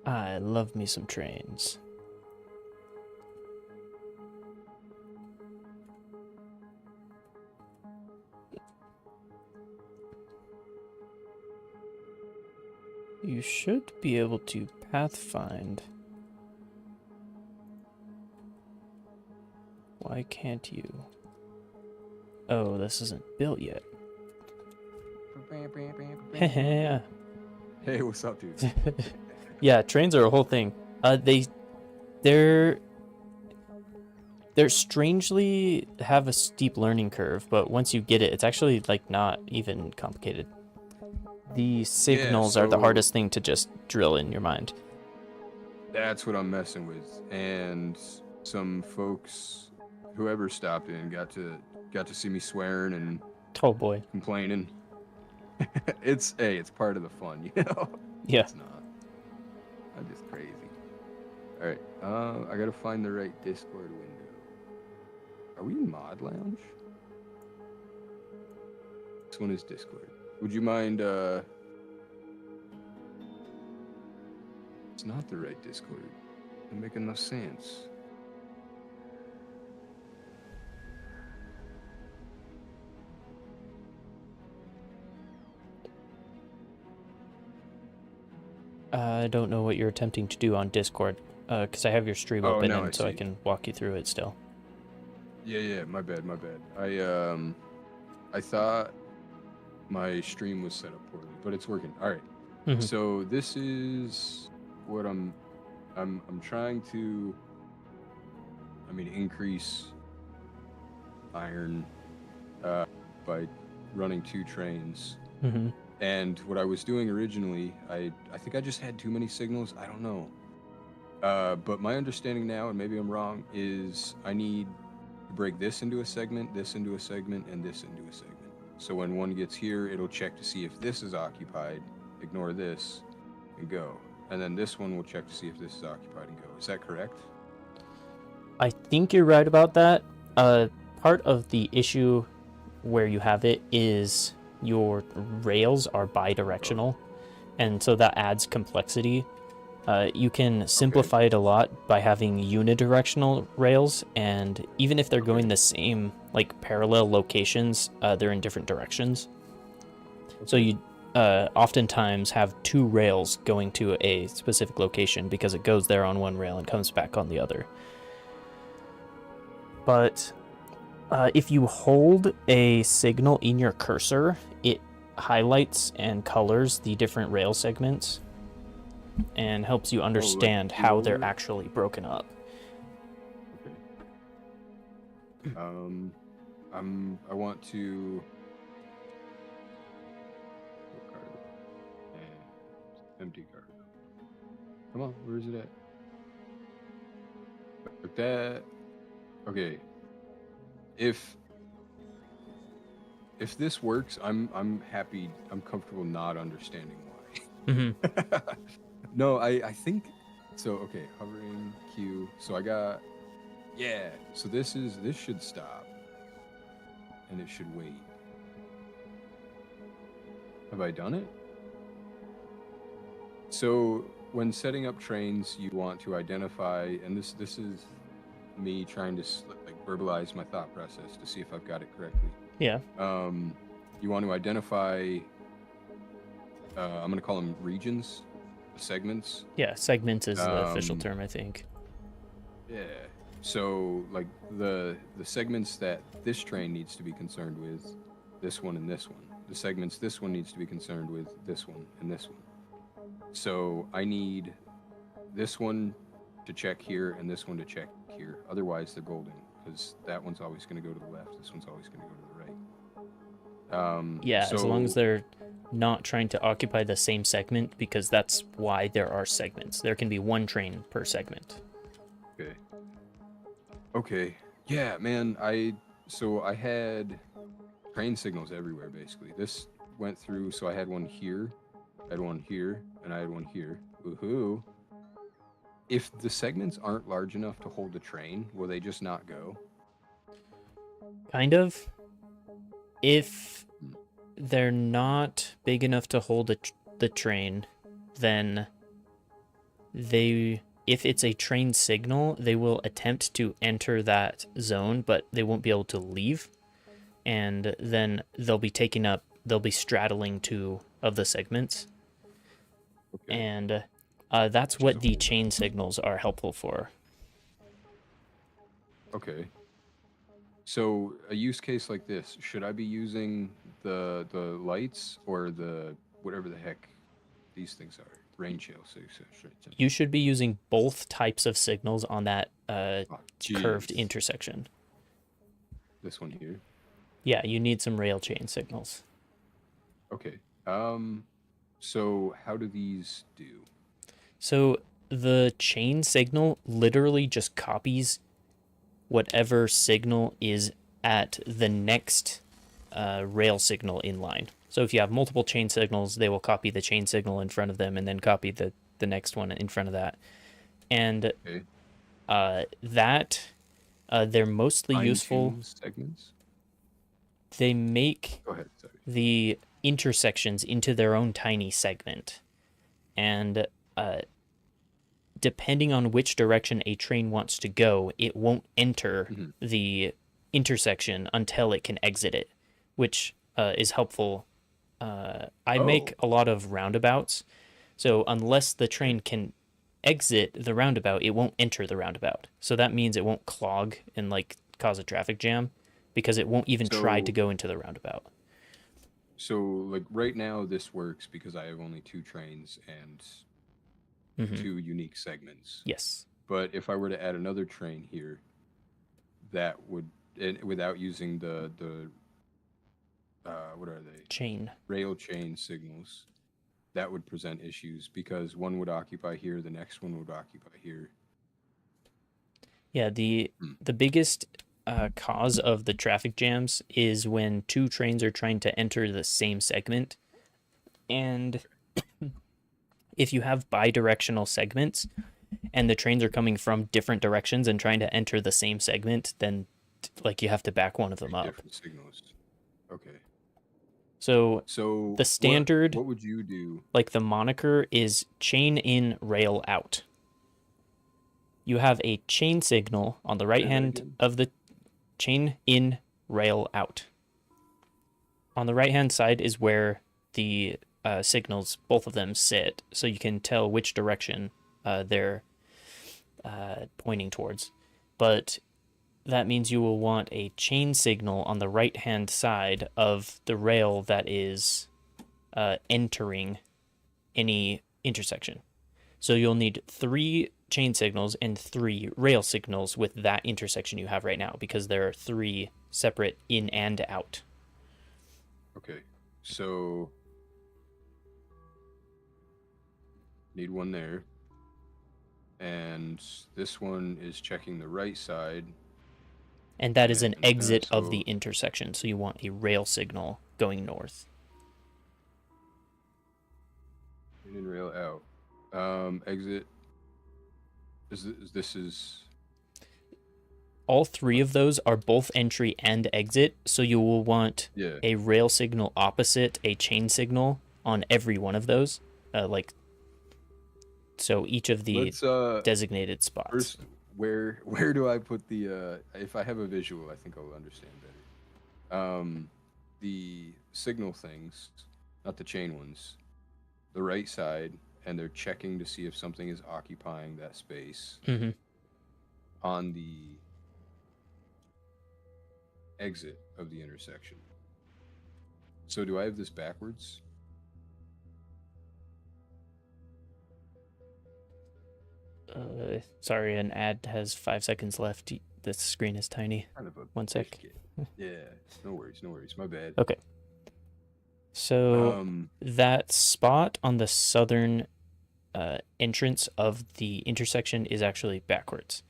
Speaker 1: I love me some trains. You should be able to pathfind. Why can't you? Oh, this isn't built yet.
Speaker 2: Hey, what's up, dude?
Speaker 1: Yeah, trains are a whole thing. They're strangely have a steep learning curve, but once you get it, it's actually like not even complicated. The signals are the hardest thing to just drill in your mind.
Speaker 2: That's what I'm messing with. And some folks, whoever stopped in, got to see me swearing and
Speaker 1: Oh boy.
Speaker 2: complaining. It's part of the fun, you know?
Speaker 1: Yeah.
Speaker 2: It's not. I'm just crazy. All right, I gotta find the right Discord window. Are we in Mod Lounge? This one is Discord. Would you mind, it's not the right Discord. Doesn't make enough sense.
Speaker 1: I don't know what you're attempting to do on Discord, because I have your stream
Speaker 2: Oh,
Speaker 1: open,
Speaker 2: now I
Speaker 1: and so I
Speaker 2: see.
Speaker 1: can walk you through it still.
Speaker 2: Yeah, my bad. I thought my stream was set up poorly, but it's working. All right.
Speaker 1: Mhm.
Speaker 2: So this is what I'm trying to, increase iron by running 2 trains.
Speaker 1: Mhm.
Speaker 2: And what I was doing originally, I think I just had too many signals. I don't know. But my understanding now, and maybe I'm wrong, is I need to break this into a segment, this into a segment, and this into a segment. So when one gets here, it'll check to see if this is occupied, ignore this, and go. And then this one will check to see if this is occupied and go. Is that correct?
Speaker 1: I think you're right about that. Part of the issue where you have it is your rails are bidirectional, and so that adds complexity. You can simplify it a lot by having unidirectional rails, and even if they're going the same, like parallel locations, they're in different directions. So you oftentimes have 2 rails going to a specific location because it goes there on one rail and comes back on the other. But if you hold a signal in your cursor, it highlights and colors the different rail segments and helps you understand how they're actually broken up.
Speaker 2: Okay. I want to empty card. Come on, where is it at? Like that. Okay. If this works, I'm happy. I'm comfortable not understanding why.
Speaker 1: Mm-hmm.
Speaker 2: No, I think so. Okay, hovering Q. So I got, yeah. So this should stop, and it should wait. Have I done it? So when setting up trains, you want to identify, and this is me trying to like verbalize my thought process to see if I've got it correctly.
Speaker 1: Yeah.
Speaker 2: You want to identify. I'm going to call them regions, segments.
Speaker 1: Yeah, segments is the official term, I think.
Speaker 2: Yeah. So like the segments that this train needs to be concerned with, this one and this one. The segments this one needs to be concerned with, this one and this one. So I need this one to check here and this one to check here. Otherwise, they're golden because that one's always going to go to the left. This one's always going to go to the right.
Speaker 1: Yeah, as long as they're not trying to occupy the same segment, because that's why there are segments. There can be 1 train per segment.
Speaker 2: Okay. Yeah, man. So I had train signals everywhere, basically. This went through, so I had one here, I had one here, and I had one here. Woohoo. If the segments aren't large enough to hold the train, will they just not go?
Speaker 1: Kind of. If they're not big enough to hold the train, then if it's a train signal, they will attempt to enter that zone, but they won't be able to leave. And then they'll be straddling 2 of the segments. Okay. And that's what the chain signals are helpful for.
Speaker 2: Okay. So a use case like this, should I be using the lights or the whatever the heck these things are? Rain shell.
Speaker 1: You should be using both types of signals on that curved intersection.
Speaker 2: This one here?
Speaker 1: Yeah, you need some rail chain signals.
Speaker 2: Okay. So how do these do?
Speaker 1: So the chain signal literally just copies whatever signal is at the next rail signal in line. So if you have multiple chain signals, they will copy the chain signal in front of them and then copy the next one in front of that. And they're mostly useful.
Speaker 2: Segments?
Speaker 1: They make
Speaker 2: Go ahead, sorry.
Speaker 1: The intersections into their own tiny segment. And depending on which direction a train wants to go, it won't enter the intersection until it can exit it, which is helpful. I make a lot of roundabouts, So unless the train can exit the roundabout, it won't enter the roundabout. So that means it won't clog and like cause a traffic jam because it won't even try to
Speaker 2: So
Speaker 1: go into the roundabout.
Speaker 2: so like right now this works because I have only two trains and
Speaker 1: Hmm.
Speaker 2: two unique segments.
Speaker 1: Yes.
Speaker 2: But if I were to add another train here, that would, and without using the what are they?
Speaker 1: Chain.
Speaker 2: Rail chain signals, that would present issues because one would occupy here, the next one would occupy here.
Speaker 1: Yeah, the
Speaker 2: Hmm.
Speaker 1: the biggest cause of the traffic jams is when two trains are trying to enter the same segment. And if you have bidirectional segments and the trains are coming from different directions and trying to enter the same segment, then like you have to back one of them
Speaker 2: Three
Speaker 1: up.
Speaker 2: different signals. Okay.
Speaker 1: So
Speaker 2: So
Speaker 1: the standard,
Speaker 2: what would you do?
Speaker 1: like the moniker, is chain in, rail out. You have a chain signal on the right
Speaker 2: Say that
Speaker 1: hand
Speaker 2: again.
Speaker 1: of the chain in, rail out. On the right hand side is where the signals, both of them, sit, so you can tell which direction they're pointing towards. But that means you will want a chain signal on the right hand side of the rail that is entering any intersection. So you'll need 3 chain signals and 3 rail signals with that intersection you have right now because there are 3 separate in and out.
Speaker 2: Okay. So need one there. And this one is checking the right side.
Speaker 1: And that is an exit of the
Speaker 2: So
Speaker 1: intersection. So you want a rail signal going north.
Speaker 2: in and rail out. Exit. This is
Speaker 1: All 3 of those are both entry and exit. So you will want
Speaker 2: yeah.
Speaker 1: a rail signal opposite a chain signal on every one of those. So each of the
Speaker 2: Let's
Speaker 1: designated spots.
Speaker 2: first, where do I put the if I have a visual, I think I'll understand better. The signal things, not the chain ones, the right side, and they're checking to see if something is occupying that space
Speaker 1: Mm-hmm.
Speaker 2: on the exit of the intersection. So do I have this backwards?
Speaker 1: Sorry, an ad has 5 seconds left. The screen is tiny.
Speaker 2: Kind of a
Speaker 1: 1 sec.
Speaker 2: Yeah, no worries, no worries. My bad.
Speaker 1: Okay. So that spot on the southern entrance of the intersection is actually backwards.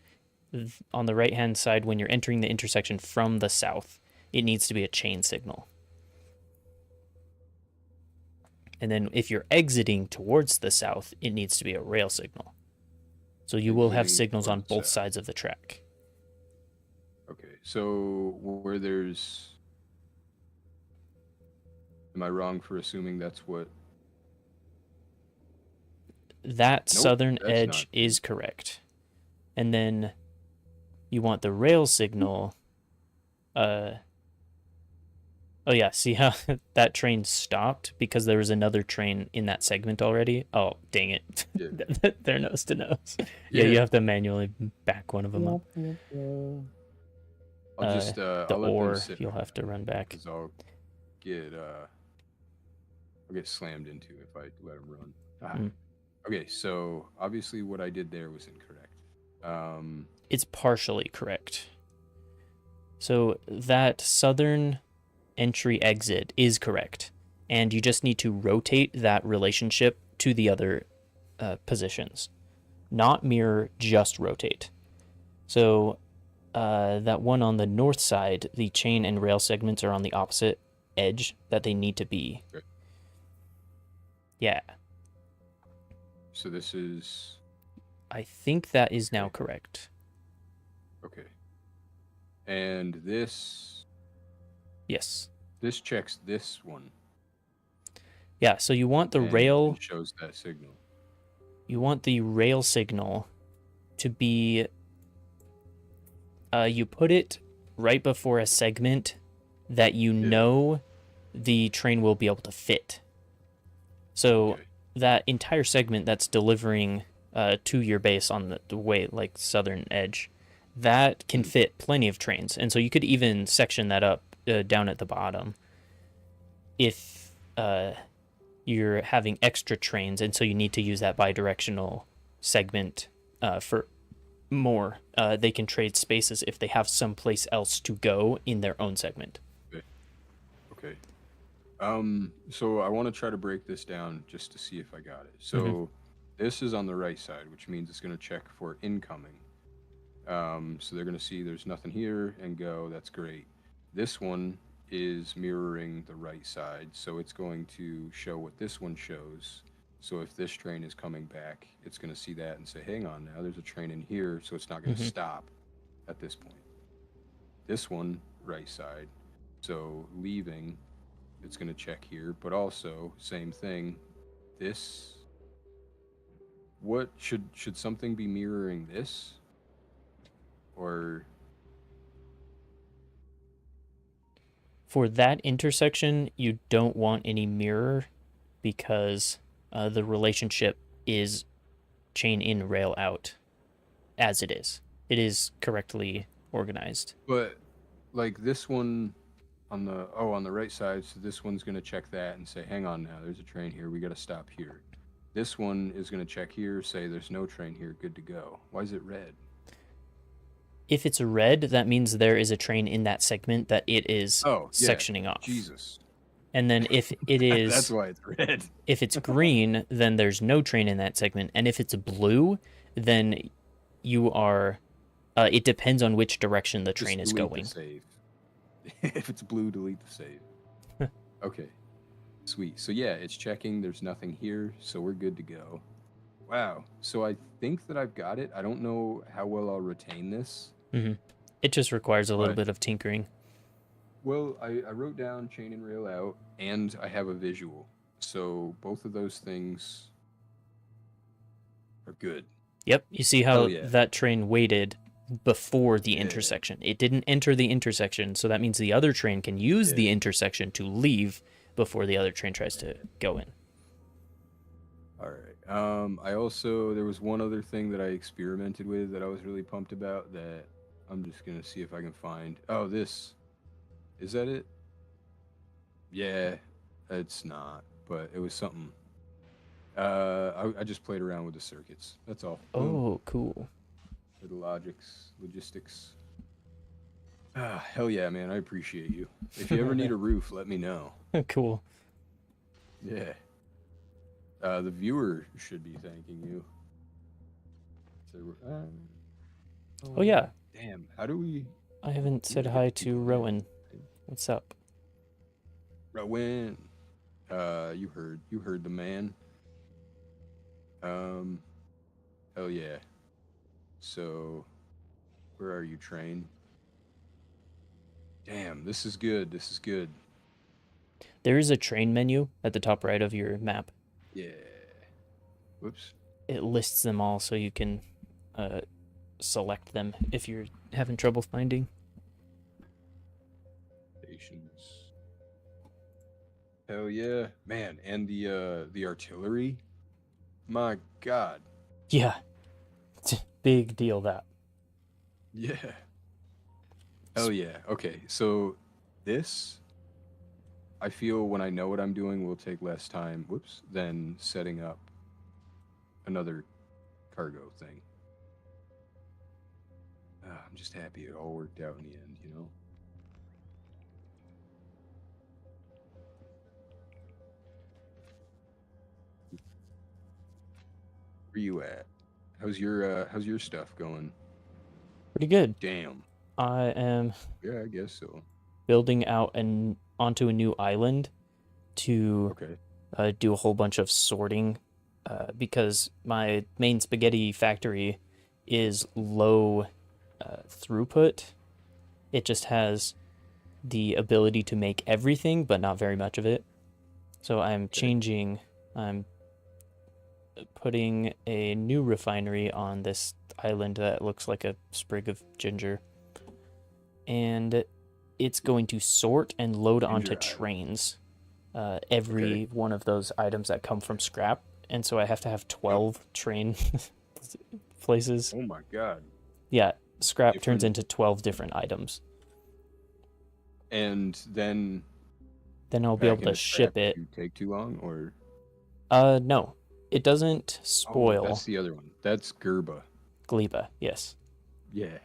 Speaker 1: On the right hand side, when you're entering the intersection from the south, it needs to be a chain signal. And then if you're exiting towards the south, it needs to be a rail signal. So you will have
Speaker 2: Exiting
Speaker 1: signals on
Speaker 2: towards
Speaker 1: both
Speaker 2: south.
Speaker 1: sides of the track.
Speaker 2: Okay, so where there's, am I wrong for assuming that's what?
Speaker 1: That
Speaker 2: Nope,
Speaker 1: southern
Speaker 2: that's
Speaker 1: edge
Speaker 2: not.
Speaker 1: is correct. And then you want the rail signal. Oh yeah, see how that train stopped because there was another train in that segment already? Oh, dang it.
Speaker 2: Yeah.
Speaker 1: They're nose to nose. Yeah, you have to manually back one of them up.
Speaker 2: I'll just
Speaker 1: The
Speaker 2: I'll let them
Speaker 1: ore
Speaker 2: sit
Speaker 1: you'll
Speaker 2: for
Speaker 1: have to
Speaker 2: now,
Speaker 1: run back.
Speaker 2: because I'll get slammed into if I let them run.
Speaker 1: Mm.
Speaker 2: Okay, so obviously what I did there was incorrect.
Speaker 1: It's partially correct. So that southern entry exit is correct. And you just need to rotate that relationship to the other positions. Not mirror, just rotate. So that one on the north side, the chain and rail segments are on the opposite edge that they need to be.
Speaker 2: Okay.
Speaker 1: Yeah.
Speaker 2: So this is
Speaker 1: I think that is now correct.
Speaker 2: okay. And this
Speaker 1: Yes.
Speaker 2: checks this one.
Speaker 1: Yeah, so you want the
Speaker 2: and
Speaker 1: rail
Speaker 2: it shows that signal.
Speaker 1: You want the rail signal to be you put it right before a segment that you know the train will be able to fit. So
Speaker 2: Okay.
Speaker 1: that entire segment that's delivering to your base on the way, like southern edge, that can
Speaker 2: Mm.
Speaker 1: fit plenty of trains. And so you could even section that up down at the bottom if you're having extra trains, and so you need to use that bidirectional segment for more. They can trade spaces if they have someplace else to go in their own segment.
Speaker 2: Okay. Okay. So I want to try to break this down just to see if I got it.
Speaker 1: Mm-hmm.
Speaker 2: So this is on the right side, which means it's going to check for incoming. So they're going to see there's nothing here and go. That's great. This one is mirroring the right side, so it's going to show what this one shows. So if this train is coming back, it's going to see that and say, hang on now, there's a train in here, so it's not going to
Speaker 1: Mm-hmm.
Speaker 2: stop at this point. This one, right side, so leaving, it's going to check here, but also, same thing, this, what, should something be mirroring this? Or
Speaker 1: For that intersection, you don't want any mirror because the relationship is chain in, rail out as it is. It is correctly organized.
Speaker 2: but like this one on the right side, so this one's gonna check that and say, hang on now, there's a train here, we gotta stop here. This one is gonna check here, say there's no train here, good to go. Why is it red?
Speaker 1: If it's red, that means there is a train in that segment that it is
Speaker 2: Oh yeah,
Speaker 1: sectioning off.
Speaker 2: Jesus.
Speaker 1: And then if it
Speaker 2: That's
Speaker 1: is
Speaker 2: why it's red.
Speaker 1: if it's green, then there's no train in that segment. And if it's blue, then you are it depends on which direction the train is
Speaker 2: Delete
Speaker 1: going.
Speaker 2: the save. If it's blue, delete the save. Okay. Sweet. So yeah, it's checking. There's nothing here, so we're good to go. Wow. So I think that I've got it. I don't know how well I'll retain this.
Speaker 1: Mm-hmm. It just requires a little
Speaker 2: But-
Speaker 1: bit of tinkering.
Speaker 2: Well, I wrote down chain and rail out, and I have a visual. So both of those things are good.
Speaker 1: Yep, you see how
Speaker 2: Hell yeah.
Speaker 1: that train waited before the
Speaker 2: Yeah.
Speaker 1: intersection. It didn't enter the intersection, so that means the other train can use the
Speaker 2: Yeah.
Speaker 1: intersection to leave before the other train tries to go in.
Speaker 2: All right. I also there was one other thing that I experimented with that I was really pumped about that I'm just gonna see if I can find. Oh, this. Is that it? Yeah, it's not, but it was something. I just played around with the circuits. That's all. Boom.
Speaker 1: Oh, cool.
Speaker 2: For the logistics. Ah, hell yeah, man! I appreciate you. If you ever need a roof, let me know.
Speaker 1: Cool.
Speaker 2: Yeah. The viewer should be thanking you. So,
Speaker 1: Oh yeah,
Speaker 2: damn. How do we?
Speaker 1: I haven't said
Speaker 2: get
Speaker 1: hi
Speaker 2: people
Speaker 1: to
Speaker 2: in.
Speaker 1: Rowan. What's up?
Speaker 2: Rowan. You heard the man. Hell yeah. So, where are you, train? Damn, this is good. This is good.
Speaker 1: There is a train menu at the top right of your map.
Speaker 2: Yeah. Whoops.
Speaker 1: It lists them all so you can select them if you're having trouble finding.
Speaker 2: Stations. Hell yeah, man! And the artillery. My God.
Speaker 1: Yeah. It's a big deal, that.
Speaker 2: Yeah. Hell yeah. Okay, so this, I feel when I know what I'm doing will take less time, whoops, than setting up another cargo thing. I'm just happy it all worked out in the end, you know? Where you at? How's your stuff going?
Speaker 1: Pretty good.
Speaker 2: Damn.
Speaker 1: I am
Speaker 2: Yeah, I guess so.
Speaker 1: building out onto a new island to
Speaker 2: Okay.
Speaker 1: do a whole bunch of sorting because my main spaghetti factory is low throughput. It just has the ability to make everything, but not very much of it. So I'm putting a new refinery on this island that looks like a sprig of ginger. And it's going to sort and load onto
Speaker 2: Ginger island.
Speaker 1: trains every one of those items that come from scrap. and so I have to have 12 train places.
Speaker 2: Oh my god.
Speaker 1: Yeah, scrap turns
Speaker 2: Different.
Speaker 1: into 12 different items.
Speaker 2: And then
Speaker 1: Then I'll be able
Speaker 2: packing
Speaker 1: to
Speaker 2: the scrap
Speaker 1: ship it.
Speaker 2: to take too long, or
Speaker 1: No, it doesn't
Speaker 2: oh,
Speaker 1: spoil.
Speaker 2: that's the other one. That's Gerba.
Speaker 1: Gleba, yes.
Speaker 2: Yeah.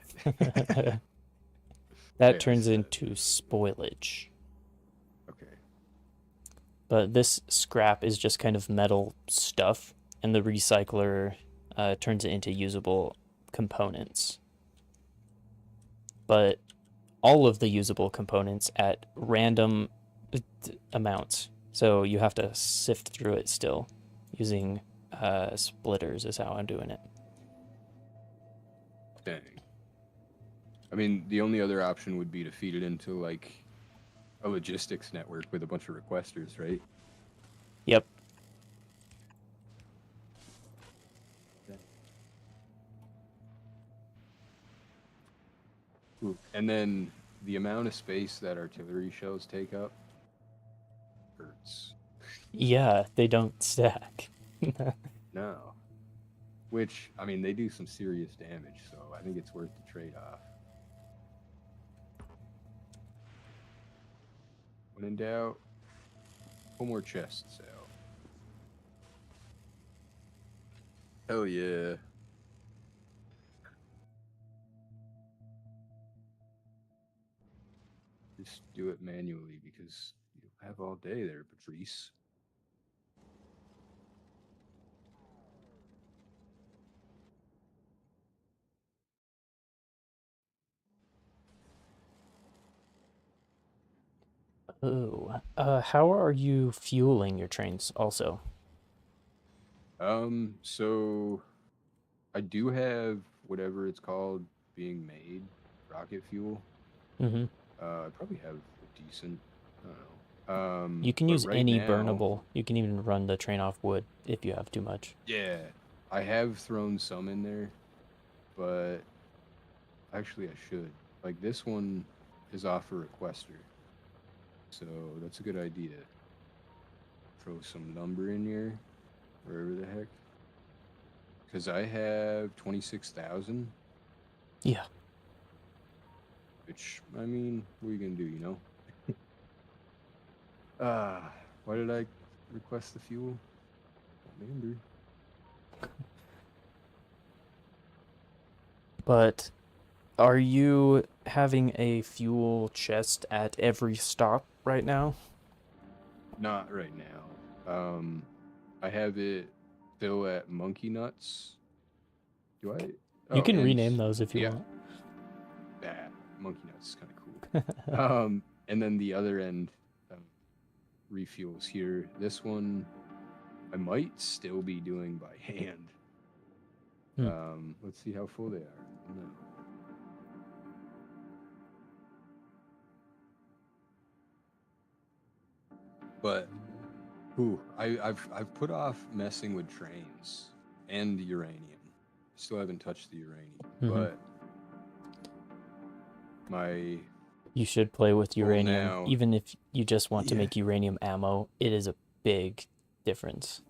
Speaker 1: That
Speaker 2: Okay, I
Speaker 1: turns
Speaker 2: see that.
Speaker 1: into spoilage.
Speaker 2: Okay.
Speaker 1: But this scrap is just kind of metal stuff, and the recycler turns it into usable components. But all of the usable components at random amounts. So you have to sift through it still using splitters is how I'm doing it.
Speaker 2: Dang. I mean, the only other option would be to feed it into like a logistics network with a bunch of requesters, right?
Speaker 1: Yep.
Speaker 2: Ooh. And then the amount of space that artillery shells take up hurts.
Speaker 1: Yeah, they don't stack.
Speaker 2: No. Which, I mean, they do some serious damage, so I think it's worth the trade-off. When in doubt, pull more chests out. Hell yeah. Just do it manually because you'll have all day there, Patrice.
Speaker 1: Oh, how are you fueling your trains also?
Speaker 2: So I do have whatever it's called being made, rocket fuel.
Speaker 1: Mm-hmm.
Speaker 2: I probably have a decent, I don't know.
Speaker 1: You can
Speaker 2: But
Speaker 1: use
Speaker 2: right
Speaker 1: any
Speaker 2: now,
Speaker 1: burnable. You can even run the train off wood if you have too much.
Speaker 2: yeah, I have thrown some in there, but actually I should. Like this one is off a requester, so that's a good idea. Throw some lumber in here, wherever the heck. Because I have 26,000,
Speaker 1: Yeah.
Speaker 2: which, I mean, what are you going to do, you know? Why did I request the fuel? Don't remember.
Speaker 1: But are you having a fuel chest at every stop right now?
Speaker 2: Not right now. I have it fill at Monkey Nuts. Do I?
Speaker 1: You
Speaker 2: Oh,
Speaker 1: can
Speaker 2: and
Speaker 1: rename those if you
Speaker 2: yeah,
Speaker 1: want.
Speaker 2: Monkey Nuts is kind of cool. And then the other end refuels here. This one I might still be doing by hand.
Speaker 1: Hmm.
Speaker 2: Let's see how full they are. No. But I've put off messing with trains and uranium. Still haven't touched the uranium,
Speaker 1: Mm-hmm.
Speaker 2: but my
Speaker 1: You should play with
Speaker 2: goal
Speaker 1: uranium,
Speaker 2: now,
Speaker 1: even if you just want to
Speaker 2: yeah,
Speaker 1: make uranium ammo. It is a big difference.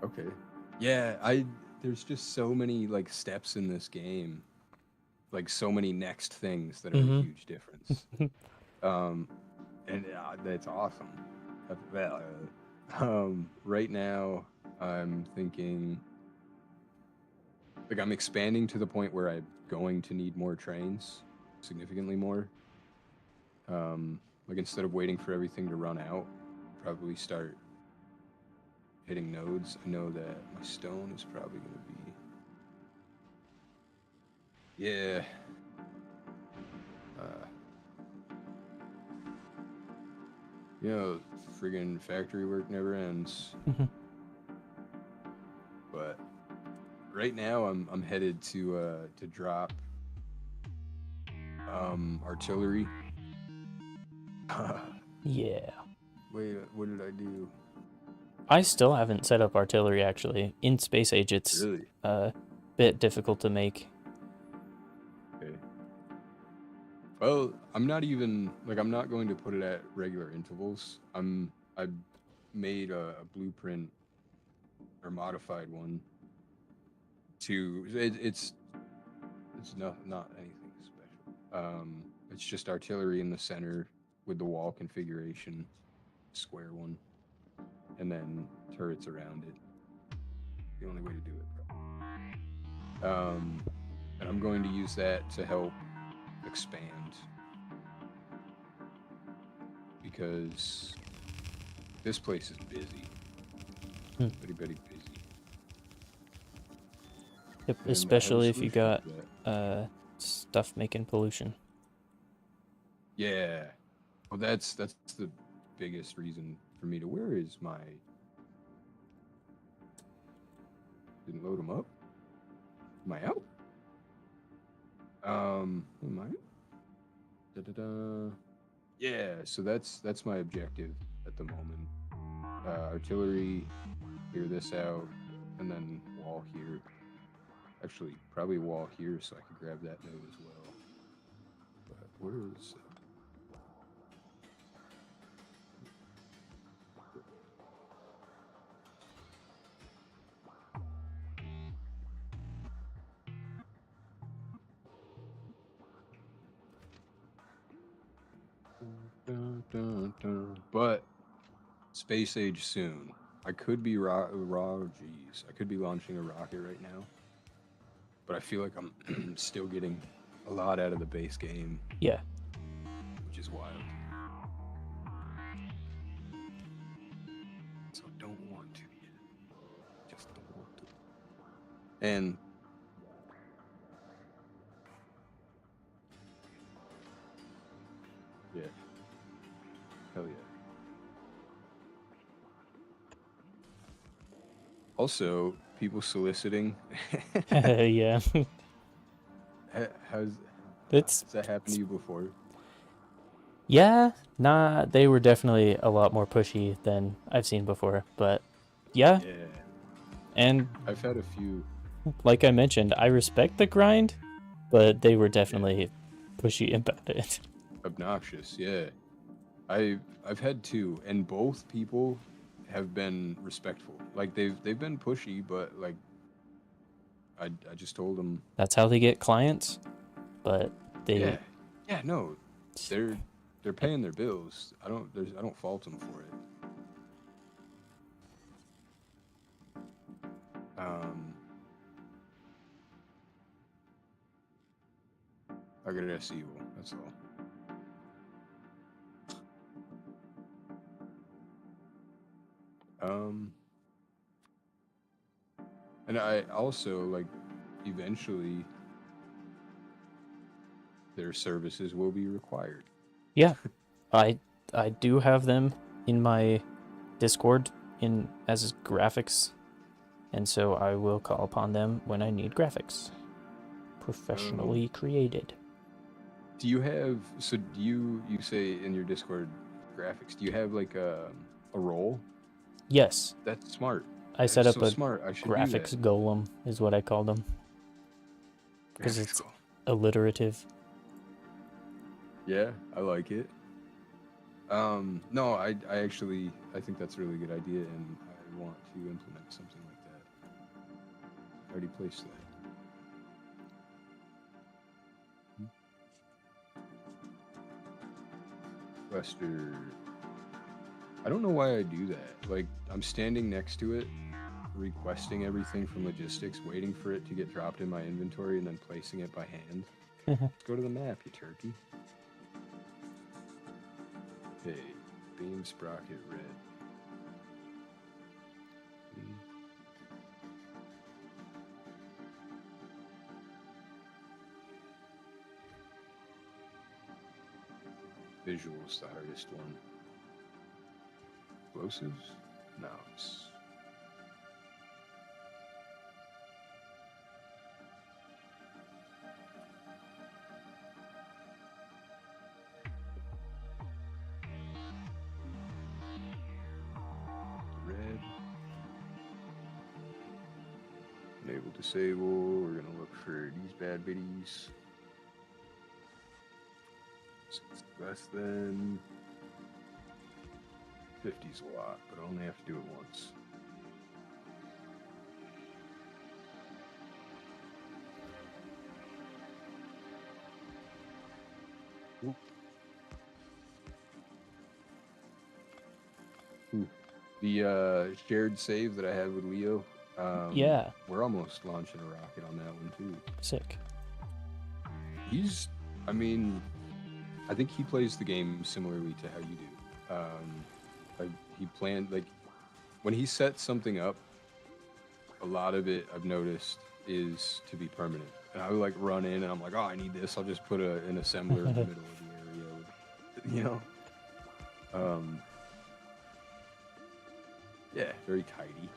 Speaker 2: okay, yeah. There's just so many like steps in this game, like so many next things that are a
Speaker 1: Mm-hmm.
Speaker 2: huge difference. Um, and that's awesome. Well, right now I'm thinking like I'm expanding to the point where I'm going to need more trains, significantly more. Like instead of waiting for everything to run out, probably start hitting nodes. I know that my stone is probably going to be, yeah. Uh, you know, friggin' factory work never ends.
Speaker 1: Mm-hmm.
Speaker 2: But right now I'm headed to drop artillery.
Speaker 1: Yeah.
Speaker 2: Wait, what did I do?
Speaker 1: I still haven't set up artillery actually. In Space Age, it's
Speaker 2: Really?
Speaker 1: a bit difficult to make.
Speaker 2: Okay. Well, I'm not even like I'm not going to put it at regular intervals. I made a blueprint or modified one to it's not anything special. It's just artillery in the center with the wall configuration, square one, and then turrets around it. The only way to do it, bro. And I'm going to use that to help expand because this place is busy. Very, very busy.
Speaker 1: Yep,
Speaker 2: And I have a
Speaker 1: especially if you
Speaker 2: solution
Speaker 1: got
Speaker 2: for that.
Speaker 1: stuff making pollution.
Speaker 2: Yeah. Well, that's the biggest reason for me to. Where is my? Didn't load them up. Am I out? Am I? Da-da-da. Yeah. So that's my objective at the moment. Artillery, clear this out, and then wall here. Actually, probably wall here, so I could grab that node as well. But where is it? Dun, dun, dun. But space age soon. I could be geez, I could be launching a rocket right now. But I feel like I'm still getting a lot out of the base game,
Speaker 1: Yeah.
Speaker 2: which is wild. So don't want to yet. Just don't want to. And yeah. Hell yeah. Also, people soliciting.
Speaker 1: Yeah.
Speaker 2: Has
Speaker 1: It's
Speaker 2: that happened to you before?
Speaker 1: yeah, nah, they were definitely a lot more pushy than I've seen before, but yeah,
Speaker 2: Yeah.
Speaker 1: and
Speaker 2: I've had a few.
Speaker 1: like I mentioned, I respect the grind, but they were definitely pushy about it.
Speaker 2: Obnoxious, yeah. I've had two, and both people have been respectful. Like they've been pushy, but like I just told them,
Speaker 1: That's how they get clients, but
Speaker 2: yeah,
Speaker 1: they
Speaker 2: yeah, no, they're paying their bills. I don't fault them for it. I got S evil. That's all. And I also like eventually their services will be required.
Speaker 1: yeah, I I do have them in my Discord in as graphics, and so I will call upon them when I need graphics professionally created.
Speaker 2: Do you have so do you say in your Discord graphics, do you have like a role?
Speaker 1: Yes,
Speaker 2: That's smart.
Speaker 1: I
Speaker 2: That
Speaker 1: set
Speaker 2: is
Speaker 1: up
Speaker 2: so
Speaker 1: a
Speaker 2: smart. I should do
Speaker 1: graphics
Speaker 2: that.
Speaker 1: golem is what I call them because
Speaker 2: Graphics
Speaker 1: it's
Speaker 2: goal.
Speaker 1: alliterative.
Speaker 2: Yeah, I like it. No, I actually I think that's a really good idea, and I want to implement something like that. I already placed that. Wester. I don't know why I do that. Like I'm standing next to it, requesting everything from logistics, waiting for it to get dropped in my inventory, and then placing it by hand. Let's go to the map, you turkey. Hey, beam sprocket red. Visual's the hardest one. Explosives? No, it's... Red. Enable disable. We're gonna look for these bad biddies. Less than 50's a lot, but I only have to do it once. Ooh. Ooh. The shared save that I had with Leo,
Speaker 1: Yeah,
Speaker 2: we're almost launching a rocket on that one too.
Speaker 1: sick.
Speaker 2: He's, I mean, I think he plays the game similarly to how you do. Like he planned, like when he sets something up, a lot of it I've noticed is to be permanent. And I would like run in and I'm like, oh, I need this. I'll just put an assembler in the middle of the area, with, you know. Yeah, very tidy.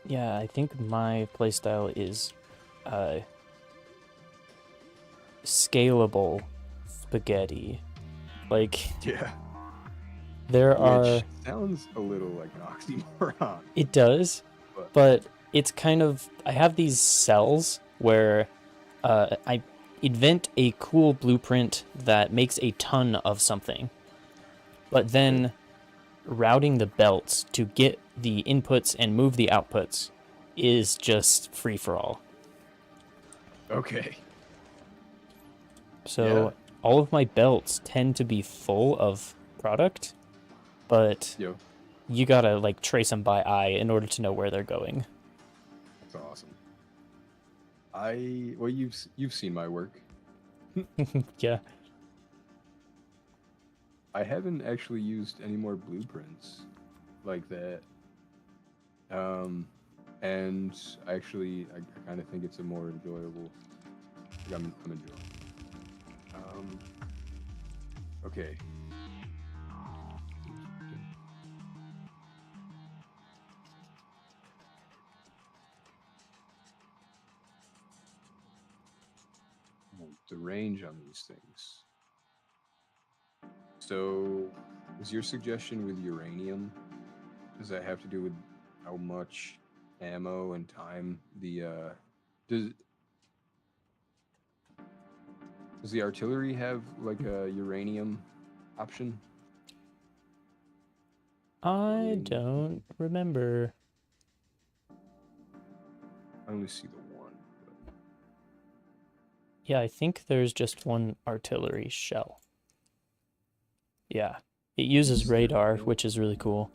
Speaker 1: Yeah, I think my playstyle is scalable spaghetti. Like,
Speaker 2: Yeah.
Speaker 1: there
Speaker 2: Which
Speaker 1: are...
Speaker 2: sounds a little like an oxymoron.
Speaker 1: It does,
Speaker 2: But
Speaker 1: but it's kind of... I have these cells where I invent a cool blueprint that makes a ton of something. But then routing the belts to get the inputs and move the outputs is just free for all.
Speaker 2: okay.
Speaker 1: So all of my belts tend to be full of product, but
Speaker 2: Yo,
Speaker 1: you gotta like trace them by eye in order to know where they're going.
Speaker 2: that's awesome. Well, you've seen my work.
Speaker 1: Yeah.
Speaker 2: I haven't actually used any more blueprints like that. And actually, I kind of think it's a more enjoyable. Like, I'm enjoying. Okay. The range on these things. So, is your suggestion with uranium? Does that have to do with how much ammo and time does does the artillery have like a uranium option?
Speaker 1: I don't remember.
Speaker 2: I only see the one. But...
Speaker 1: Yeah, I think there's just one artillery shell. Yeah. It uses radar, which is really cool.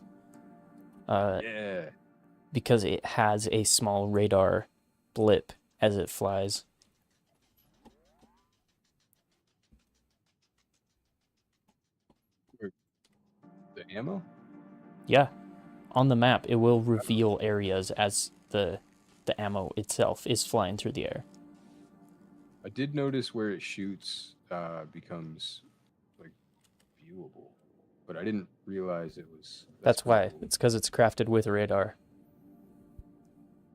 Speaker 2: Yeah.
Speaker 1: Because it has a small radar blip as it flies.
Speaker 2: The ammo?
Speaker 1: Yeah. On the map, it will reveal areas as the ammo itself is flying through the air.
Speaker 2: I did notice where it shoots becomes like viewable, but I didn't realize it was. That's
Speaker 1: That's
Speaker 2: pretty
Speaker 1: why.
Speaker 2: cool.
Speaker 1: It's because it's crafted with radar.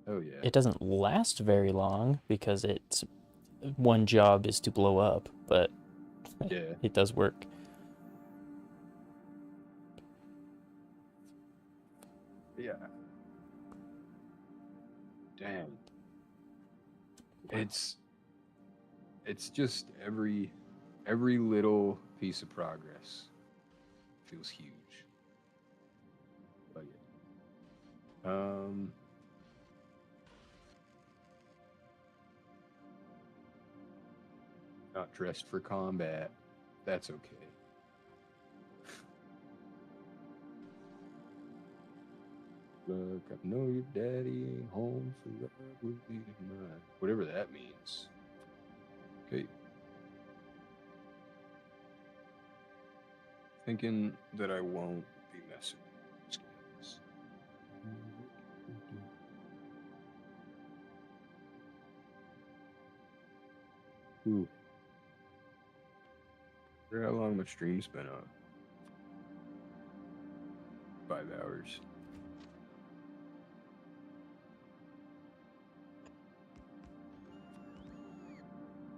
Speaker 2: Oh yeah.
Speaker 1: It doesn't last very long because its one job is to blow up, but
Speaker 2: Yeah.
Speaker 1: it does work.
Speaker 2: Yeah. Damn. It's just every little piece of progress feels huge. Like it. Not dressed for combat. That's okay. Look, I know your daddy ain't home forever with me tonight. Whatever that means. Okay. Thinking that I won't be messing with these guys. Ooh. I wonder how long my stream's been up. 5 hours.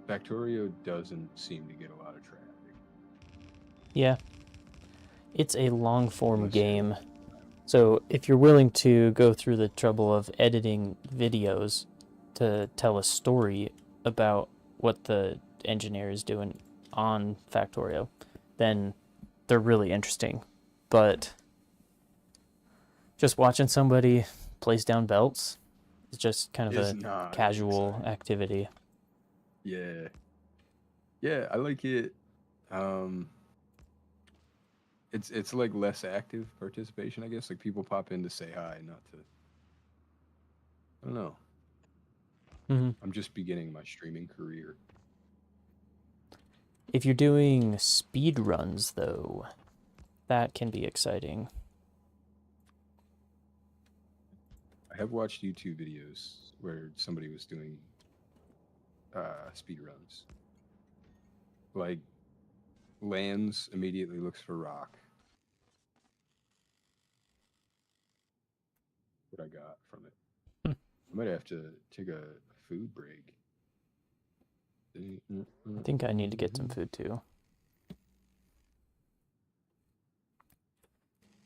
Speaker 2: Factorio doesn't seem to get a lot of traffic.
Speaker 1: Yeah. It's a long form
Speaker 2: Unless
Speaker 1: game. So if you're willing to go through the trouble of editing videos to tell a story about what the engineer is doing on Factorio, then they're really interesting. But just watching somebody plays down belts. It's just kind of
Speaker 2: It's
Speaker 1: a
Speaker 2: not
Speaker 1: casual
Speaker 2: exciting.
Speaker 1: activity.
Speaker 2: Yeah. Yeah, I like it. Um, it's like less active participation, I guess. Like people pop in to say hi, not to. I don't know.
Speaker 1: Hmm.
Speaker 2: I'm just beginning my streaming career.
Speaker 1: If you're doing speed runs, though, that can be exciting.
Speaker 2: I have watched YouTube videos where somebody was doing speed runs. Like lands immediately looks for rock. What I got from it.
Speaker 1: Hmm.
Speaker 2: I might have to take a food break.
Speaker 1: I think I need to get some food too.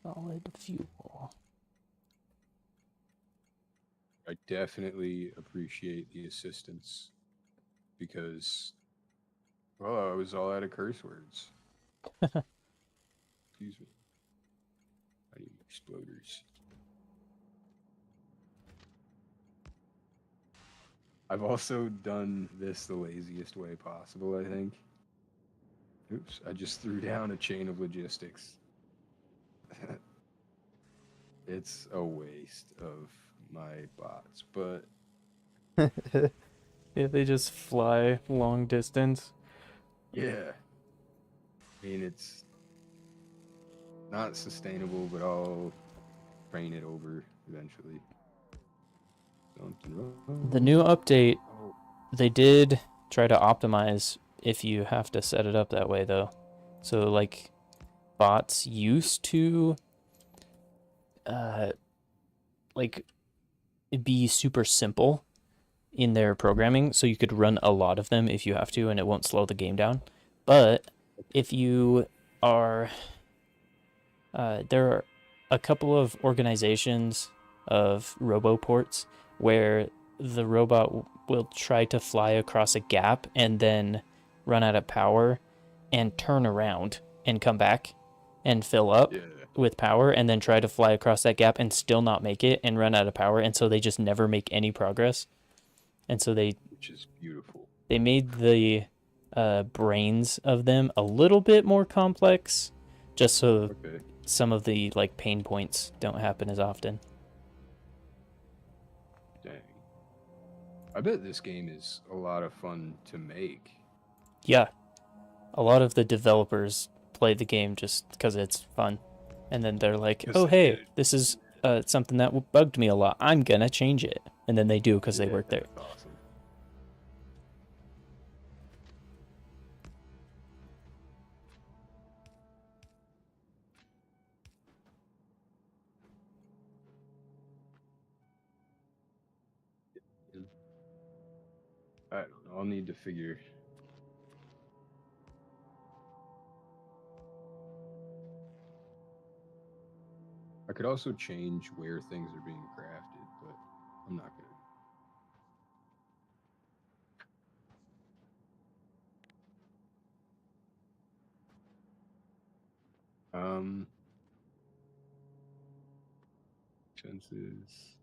Speaker 1: Solid fuel.
Speaker 2: I definitely appreciate the assistance because, well, I was all out of curse words. Excuse me. I need exploders. I've also done this the laziest way possible, I think. Oops, I just threw down a chain of logistics. It's a waste of my bots, but
Speaker 1: Yeah, they just fly long distance.
Speaker 2: yeah. I mean, it's not sustainable, but I'll train it over eventually. Something
Speaker 1: The new
Speaker 2: wrong.
Speaker 1: update,
Speaker 2: Oh,
Speaker 1: they did try to optimize if you have to set it up that way, though. So, like, bots used to, uh, like, be super simple in their programming, so you could run a lot of them if you have to, and it won't slow the game down. But if you are, there are a couple of organizations of roboports where the robot will try to fly across a gap and then run out of power and turn around and come back and fill up
Speaker 2: yeah,
Speaker 1: with power and then try to fly across that gap and still not make it and run out of power, and so they just never make any progress. And so
Speaker 2: which is beautiful.
Speaker 1: they made the brains of them a little bit more complex, just so
Speaker 2: Okay,
Speaker 1: some of the like pain points don't happen as often.
Speaker 2: dang. I bet this game is a lot of fun to make.
Speaker 1: Yeah, a lot of the developers play the game just because it's fun, and then they're like,
Speaker 2: Because
Speaker 1: "Oh,
Speaker 2: they get
Speaker 1: hey,
Speaker 2: it.
Speaker 1: this is something that bugged me a lot. I'm gonna change it," and then they do because they
Speaker 2: Yeah,
Speaker 1: work there.
Speaker 2: that's awesome. Yeah. I don't know. I'll need to figure. I could also change where things are being crafted, but I'm not gonna. Expenses.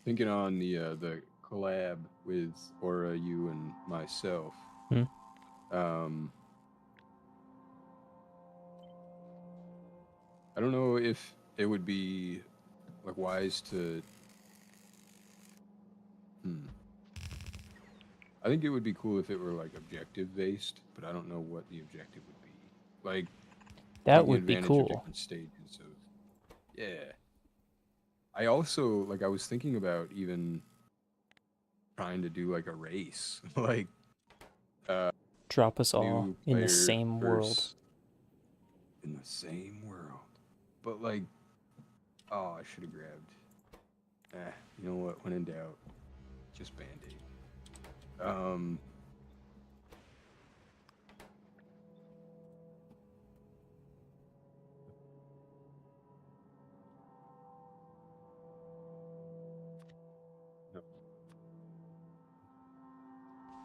Speaker 2: Thinking on the collab with Aura, you and myself.
Speaker 1: Hmm?
Speaker 2: Um, I don't know if it would be like wise to. Hmm. I think it would be cool if it were like objective based, but I don't know what the objective would be. Like
Speaker 1: That
Speaker 2: taking
Speaker 1: would be
Speaker 2: advantage of
Speaker 1: cool.
Speaker 2: different stages of. Yeah. I also like. I was thinking about even trying to do like a race, like uh,
Speaker 1: Drop us all
Speaker 2: new
Speaker 1: in the
Speaker 2: player
Speaker 1: same world.
Speaker 2: versus in the same world. But like, oh, I should have grabbed. You know what? When in doubt, just band-aid. Um, no.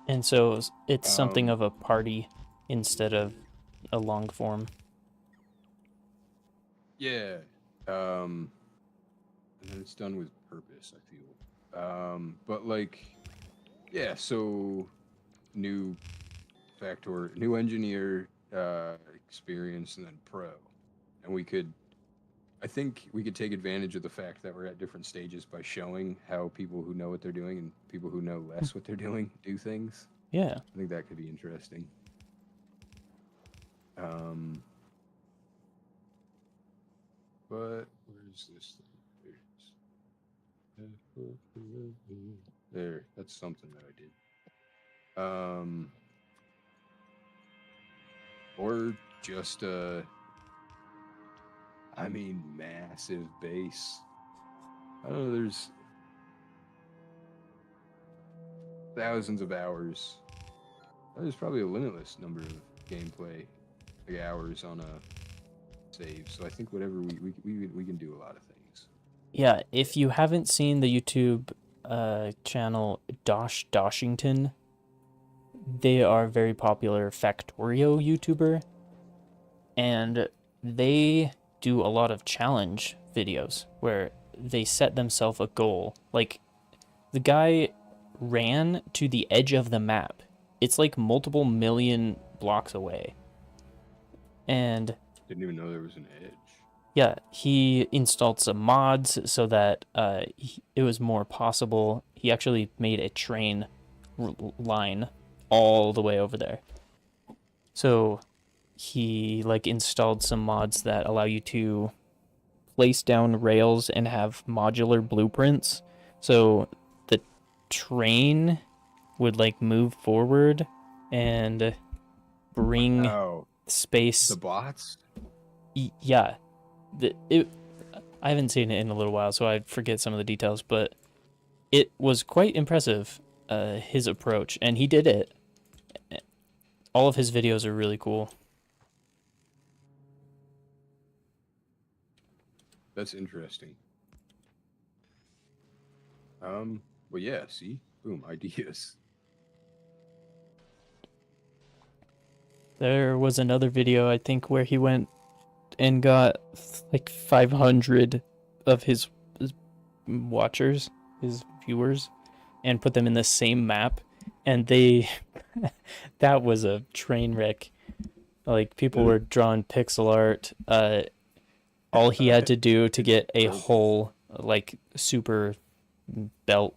Speaker 1: And so it's something
Speaker 2: Um,
Speaker 1: of a party instead of a long form.
Speaker 2: yeah. Um, and then it's done with purpose, I feel. But like, yeah, so new new engineer, experience, and then pro. And I think we could take advantage of the fact that we're at different stages by showing how people who know what they're doing and people who know less what they're doing do things.
Speaker 1: Yeah.
Speaker 2: I think that could be interesting. Um, but where's this thing? There, that's something that I did. Or just I mean, massive base. I don't know. There's thousands of hours. There's probably a limitless number of gameplay like hours on a save. So I think whatever we can do a lot of things.
Speaker 1: Yeah, if you haven't seen the YouTube channel Doshington, they are a very popular Factorio YouTuber, and they do a lot of challenge videos where they set themselves a goal. Like, the guy ran to the edge of the map. It's like multiple million blocks away. And
Speaker 2: Didn't even know there was an edge.
Speaker 1: yeah, he installed some mods so that it was more possible. He actually made a train line all the way over there. So he like installed some mods that allow you to place down rails and have modular blueprints. So the train would like move forward and bring
Speaker 2: Wow, the
Speaker 1: space.
Speaker 2: bots.
Speaker 1: Yeah, it I haven't seen it in a little while, so I forget some of the details, but it was quite impressive, his approach, and he did it. All of his videos are really cool.
Speaker 2: That's interesting. Well, yeah. See, boom, ideas.
Speaker 1: There was another video, I think, where he went and got like 500 of his watchers, his viewers, and put them in the same map, and they that was a train wreck. Like, people were drawing pixel art. All he had to do to get a whole like super belt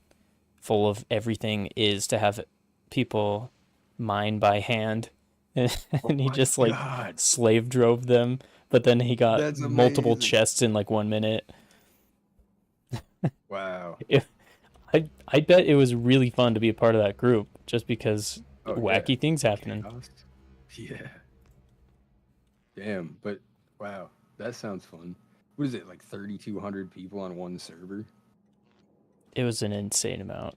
Speaker 1: full of everything is to have people mine by hand, and
Speaker 2: Oh
Speaker 1: he
Speaker 2: my
Speaker 1: just like
Speaker 2: god,
Speaker 1: slave drove them, but then he got
Speaker 2: that's
Speaker 1: multiple
Speaker 2: amazing!
Speaker 1: chests in like 1 minute.
Speaker 2: Wow.
Speaker 1: If I bet it was really fun to be a part of that group just because
Speaker 2: Oh yeah,
Speaker 1: wacky things happening.
Speaker 2: chaos. Yeah. Damn, but wow, that sounds fun. What is it, like 3,200 people on one server?
Speaker 1: It was an insane amount.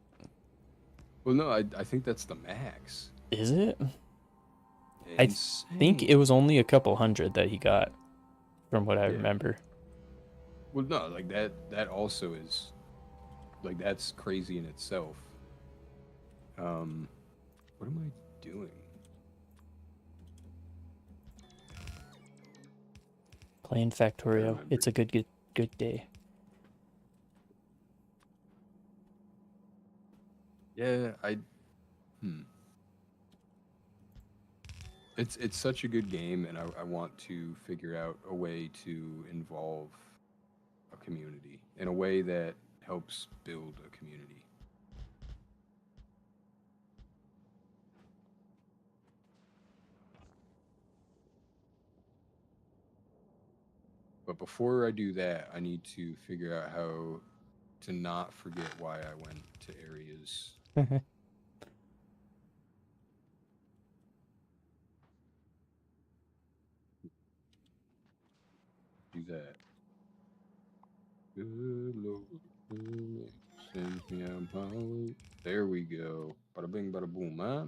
Speaker 2: Well, no, I think that's the max.
Speaker 1: Is it? I think
Speaker 2: Insane.
Speaker 1: it was only a couple hundred that he got, from what I
Speaker 2: Yeah.
Speaker 1: remember.
Speaker 2: Well, no, like that also is like that's crazy in itself. What am I doing?
Speaker 1: Playing
Speaker 2: I
Speaker 1: Factorio,
Speaker 2: remember.
Speaker 1: it's a good day.
Speaker 2: Yeah, hmm. It's such a good game, and I want to figure out a way to involve a community in a way that helps build a community. But before I do that, I need to figure out how to not forget why I went to areas. Do that. Good Lord, send me out my way. There we go. Bada bing, bada boom, huh?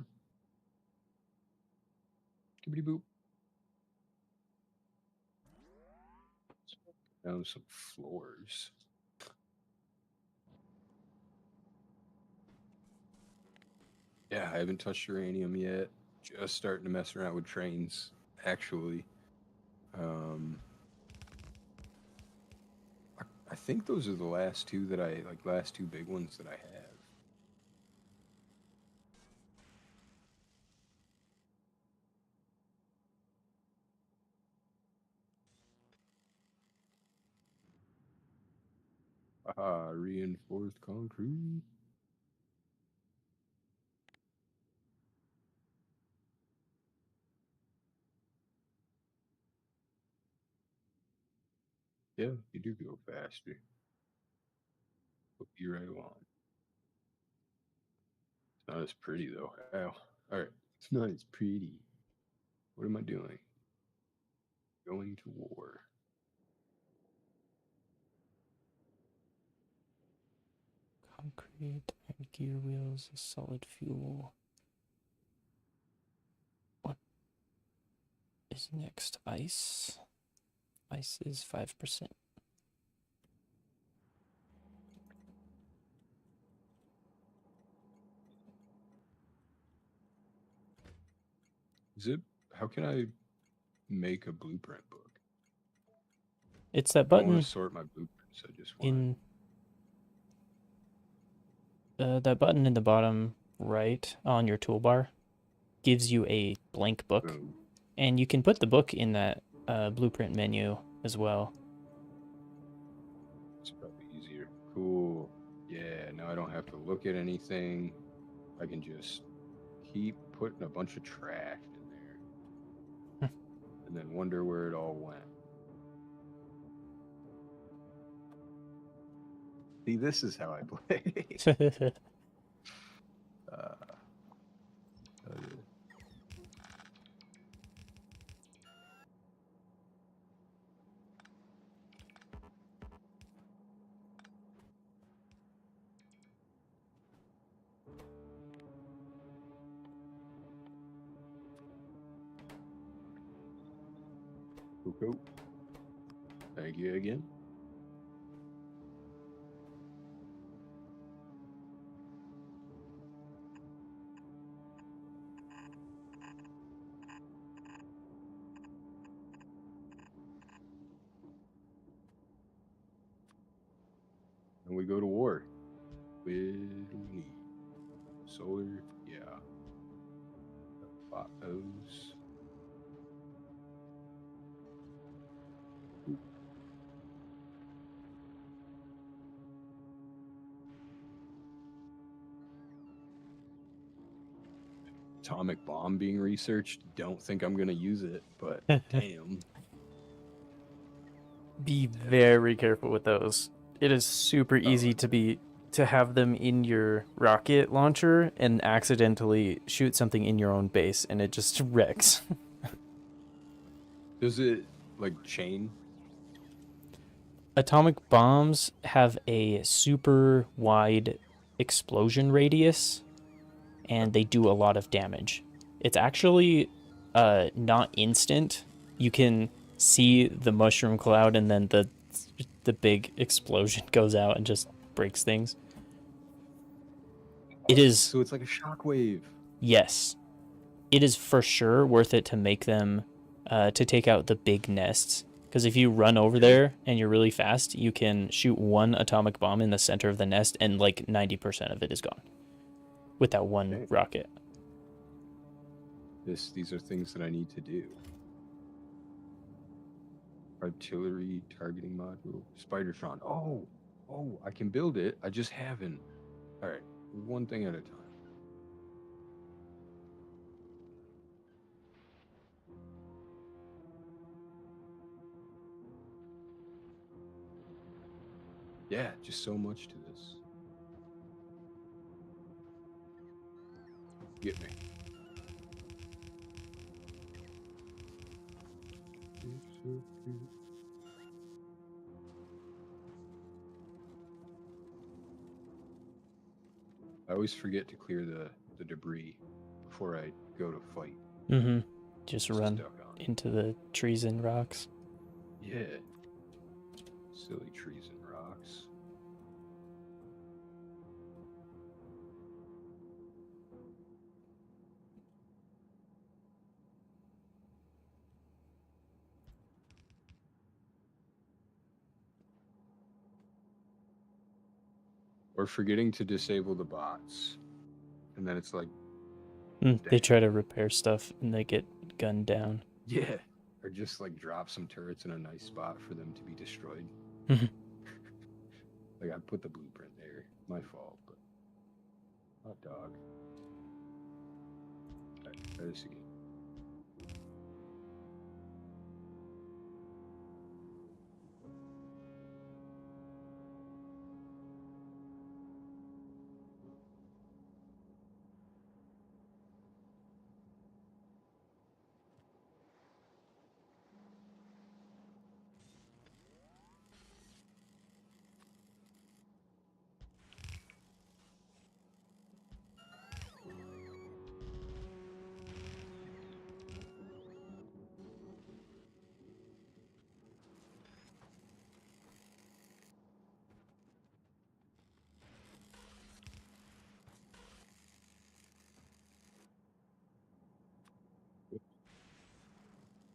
Speaker 2: Kibbity boop. Down some floors. Yeah, I haven't touched uranium yet. Just starting to mess around with trains, actually. Um, I think those are the last two that I like. Last two big ones that I have. Reinforced concrete. Yeah, you do go faster. Hook you right along. It's not as pretty though. Ow. Alright. It's not as pretty. What am I doing? Going to war.
Speaker 1: Concrete and gear wheels, solid fuel. What is next? Ice. Ice is 5%.
Speaker 2: Is it how can I make a blueprint book?
Speaker 1: It's that
Speaker 2: I don't want
Speaker 1: button
Speaker 2: to sort my blueprints, I just want
Speaker 1: in that button in the bottom right on your toolbar gives you a blank book,
Speaker 2: boom.
Speaker 1: and you can put the book in that blueprint menu as well.
Speaker 2: It's probably easier. Cool. Yeah, now I don't have to look at anything. I can just keep putting a bunch of trash in there and then wonder where it all went. See, this is how I play. uh, cool. Thank you again. And we go to war. What do we need? Solar? Yeah. Photos. Atomic bomb being researched. Don't think I'm gonna use it, but damn.
Speaker 1: Be very careful with those. It is super
Speaker 2: Oh,
Speaker 1: easy to have them in your rocket launcher and accidentally shoot something in your own base, and it just wrecks.
Speaker 2: does it like chain?
Speaker 1: Atomic bombs have a super wide explosion radius, and they do a lot of damage. It's actually not instant. You can see the mushroom cloud, and then the big explosion goes out and just breaks things. It is,
Speaker 2: So it's like a shockwave.
Speaker 1: yes, it is for sure worth it to make them to take out the big nests. Because if you run over there and you're really fast, you can shoot one atomic bomb in the center of the nest, and like 90% of it is gone with that one
Speaker 2: Okay.
Speaker 1: rocket.
Speaker 2: These are things that I need to do. Artillery targeting module. Spidertron. Oh, I can build it. I just haven't. All right, one thing at a time. Yeah, just so much to this. Get me. I always forget to clear the debris before I go to fight.
Speaker 1: Mm-hmm. Just
Speaker 2: It's
Speaker 1: run
Speaker 2: stuck on.
Speaker 1: into the trees and rocks.
Speaker 2: Yeah. Silly trees and rocks. Or forgetting to disable the bots. And then it's like,
Speaker 1: They try to repair stuff and they get gunned down.
Speaker 2: yeah. Or just like drop some turrets in a nice spot for them to be destroyed. Like I put the blueprint there. My fault, but hot dog. Alright, try this again.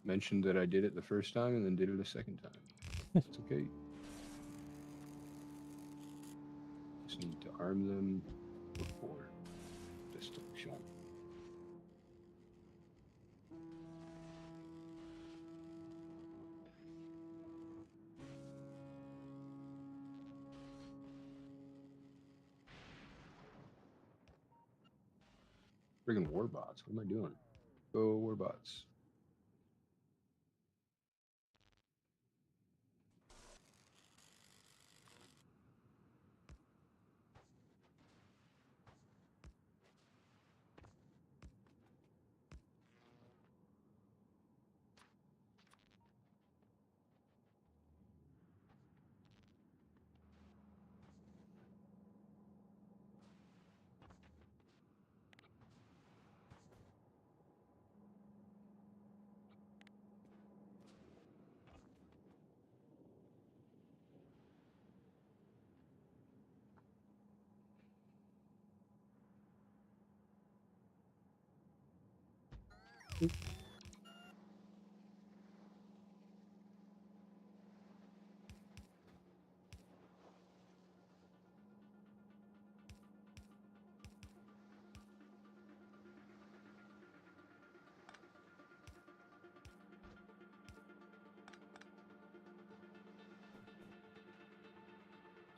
Speaker 2: Mentioned that I did it the first time and then did it a second time. It's okay. Just need to arm them before destruction. Friggin' warbots. What am I doing? Go warbots.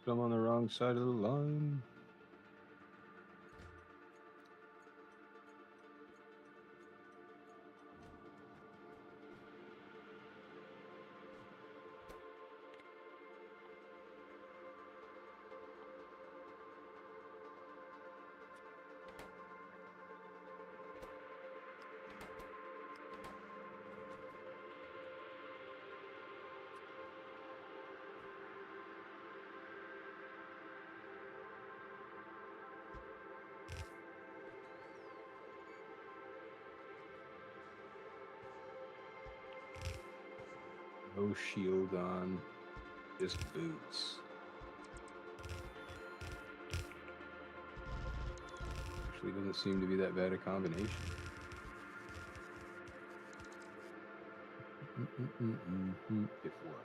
Speaker 2: I'm on the wrong side of the line. No shield on, just boots. Actually, doesn't seem to be that bad a combination. If what?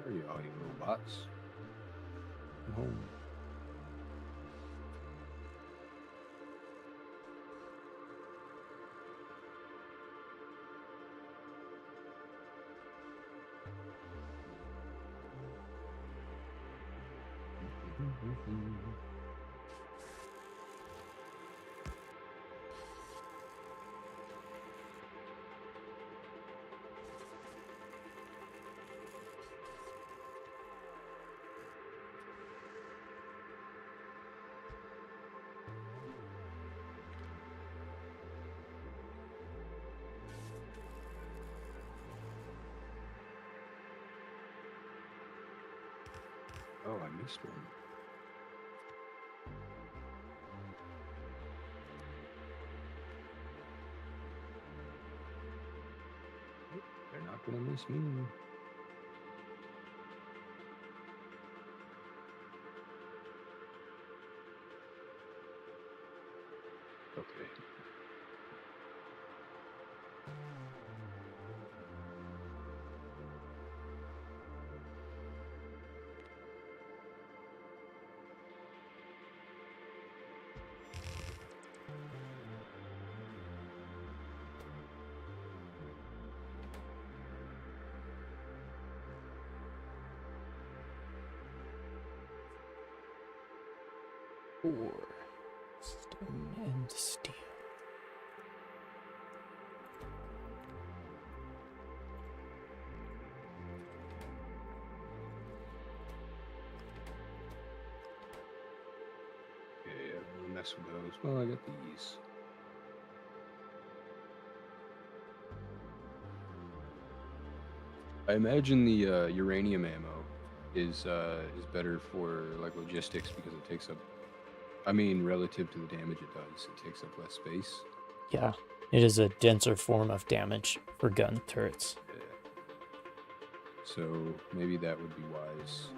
Speaker 2: There you are, you little bots. Come home. Oh, I missed one. Not gonna miss me. Okay.
Speaker 1: Ore, stone, and steel.
Speaker 2: Okay, I don't really mess with those. Well, I got these. I imagine the uranium ammo is better for like logistics because it takes up. I mean, relative to the damage it does, it takes up less space.
Speaker 1: Yeah, it is a denser form of damage for gun turrets.
Speaker 2: Yeah. So maybe that would be wise.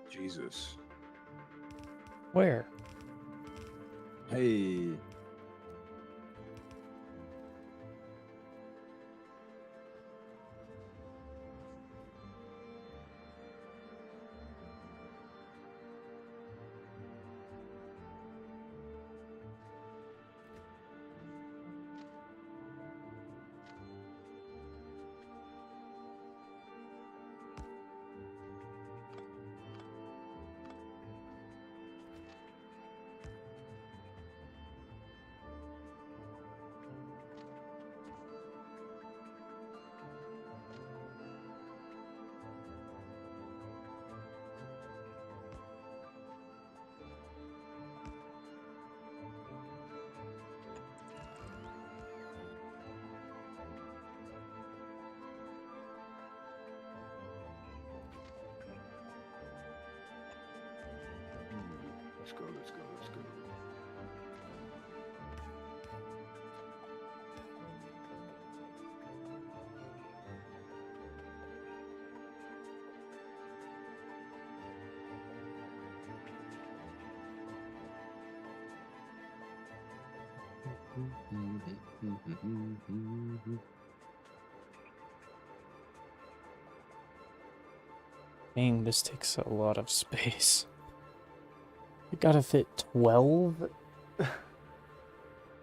Speaker 2: Jesus.
Speaker 1: Where?
Speaker 2: Hey. Let's go, let's go, let's go.
Speaker 1: Dang, this takes a lot of space. You gotta fit 12?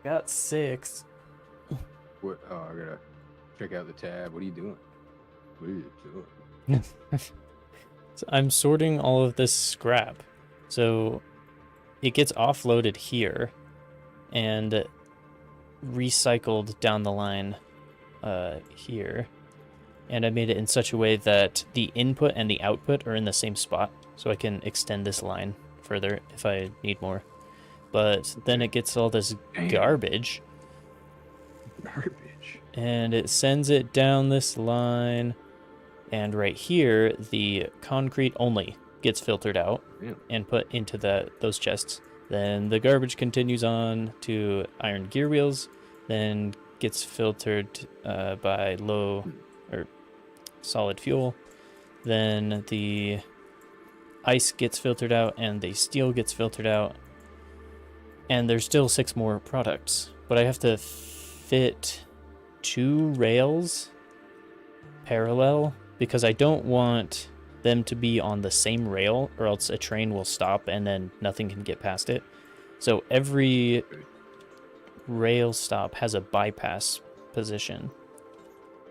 Speaker 1: Got 6.
Speaker 2: What? Oh, I gotta check out the tab. What are you doing? What are you doing?
Speaker 1: So I'm sorting all of this scrap. So it gets offloaded here and recycled down the line here. And I made it in such a way that the input and the output are in the same spot, so I can extend this line further if I need more. But then it gets all this garbage.
Speaker 2: Garbage.
Speaker 1: And it sends it down this line. And right here, the concrete only gets filtered out
Speaker 2: Yeah.
Speaker 1: and put into those chests. Then the garbage continues on to iron gear wheels, then gets filtered by low or solid fuel. Then the ice gets filtered out and the steel gets filtered out. And there's still 6 more products, but I have to fit 2 rails parallel because I don't want them to be on the same rail or else a train will stop and then nothing can get past it. So every rail stop has a bypass position.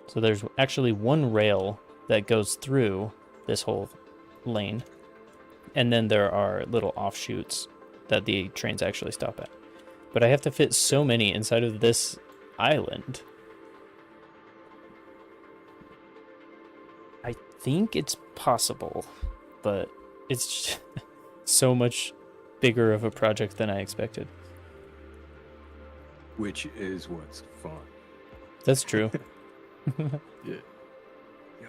Speaker 1: So there's actually 1 rail that goes through this whole lane. And then there are little offshoots that the trains actually stop at. But I have to fit so many inside of this island. I think it's possible, but it's so much bigger of a project than I expected.
Speaker 2: Which is what's fun.
Speaker 1: That's true.
Speaker 2: Yeah. Yo.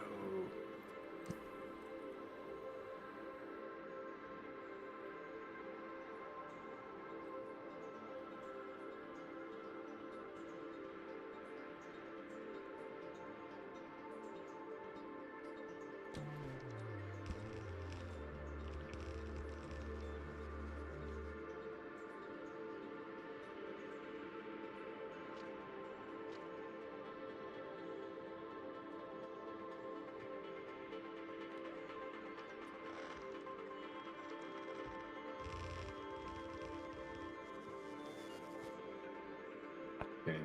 Speaker 2: Damn.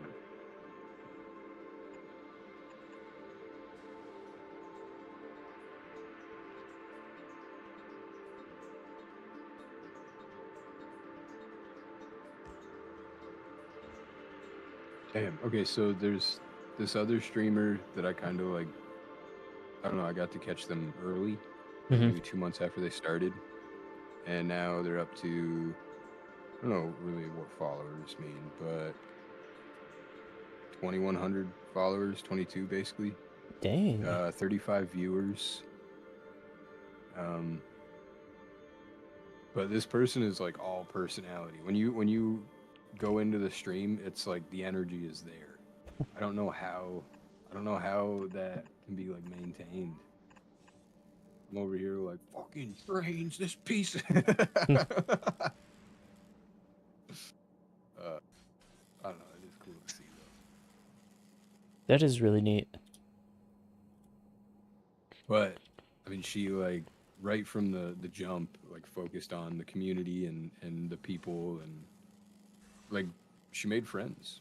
Speaker 2: Damn. Okay, so there's this other streamer that I kind of like. I don't know. I got to catch them early, like maybe 2 months after they started, and now they're up to. I don't know really what followers mean, but 2,100 followers, 22 basically.
Speaker 1: Dang.
Speaker 2: 35 viewers. But this person is like all personality. When you go into the stream, it's like the energy is there. I don't know how that can be like maintained. I'm over here like fucking trains, this piece. I don't know. It is cool to see though.
Speaker 1: That is really neat.
Speaker 2: But I mean, she like right from the jump, like focused on the community and the people and like she made friends,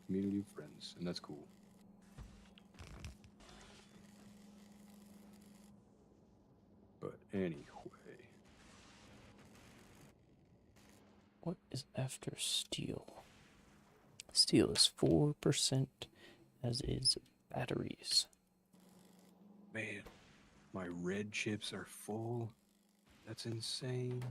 Speaker 2: community of friends, and that's cool. But anyway,
Speaker 1: What is after steel? Steel is 4%, as is batteries.
Speaker 2: man, my red chips are full. That's insane.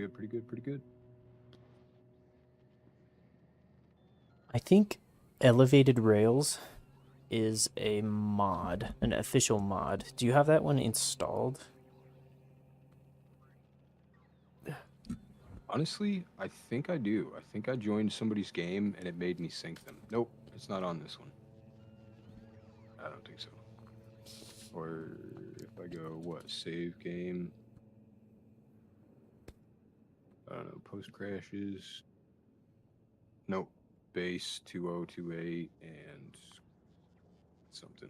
Speaker 2: good, pretty good, pretty good.
Speaker 1: I think Elevated Rails is a mod, an official mod. Do you have that one installed?
Speaker 2: Honestly, I think I do. I think I joined somebody's game and it made me sync them. Nope, it's not on this one. I don't think so. Or if I go, what, save game? I don't know, post crashes. Nope, base 2028 and something.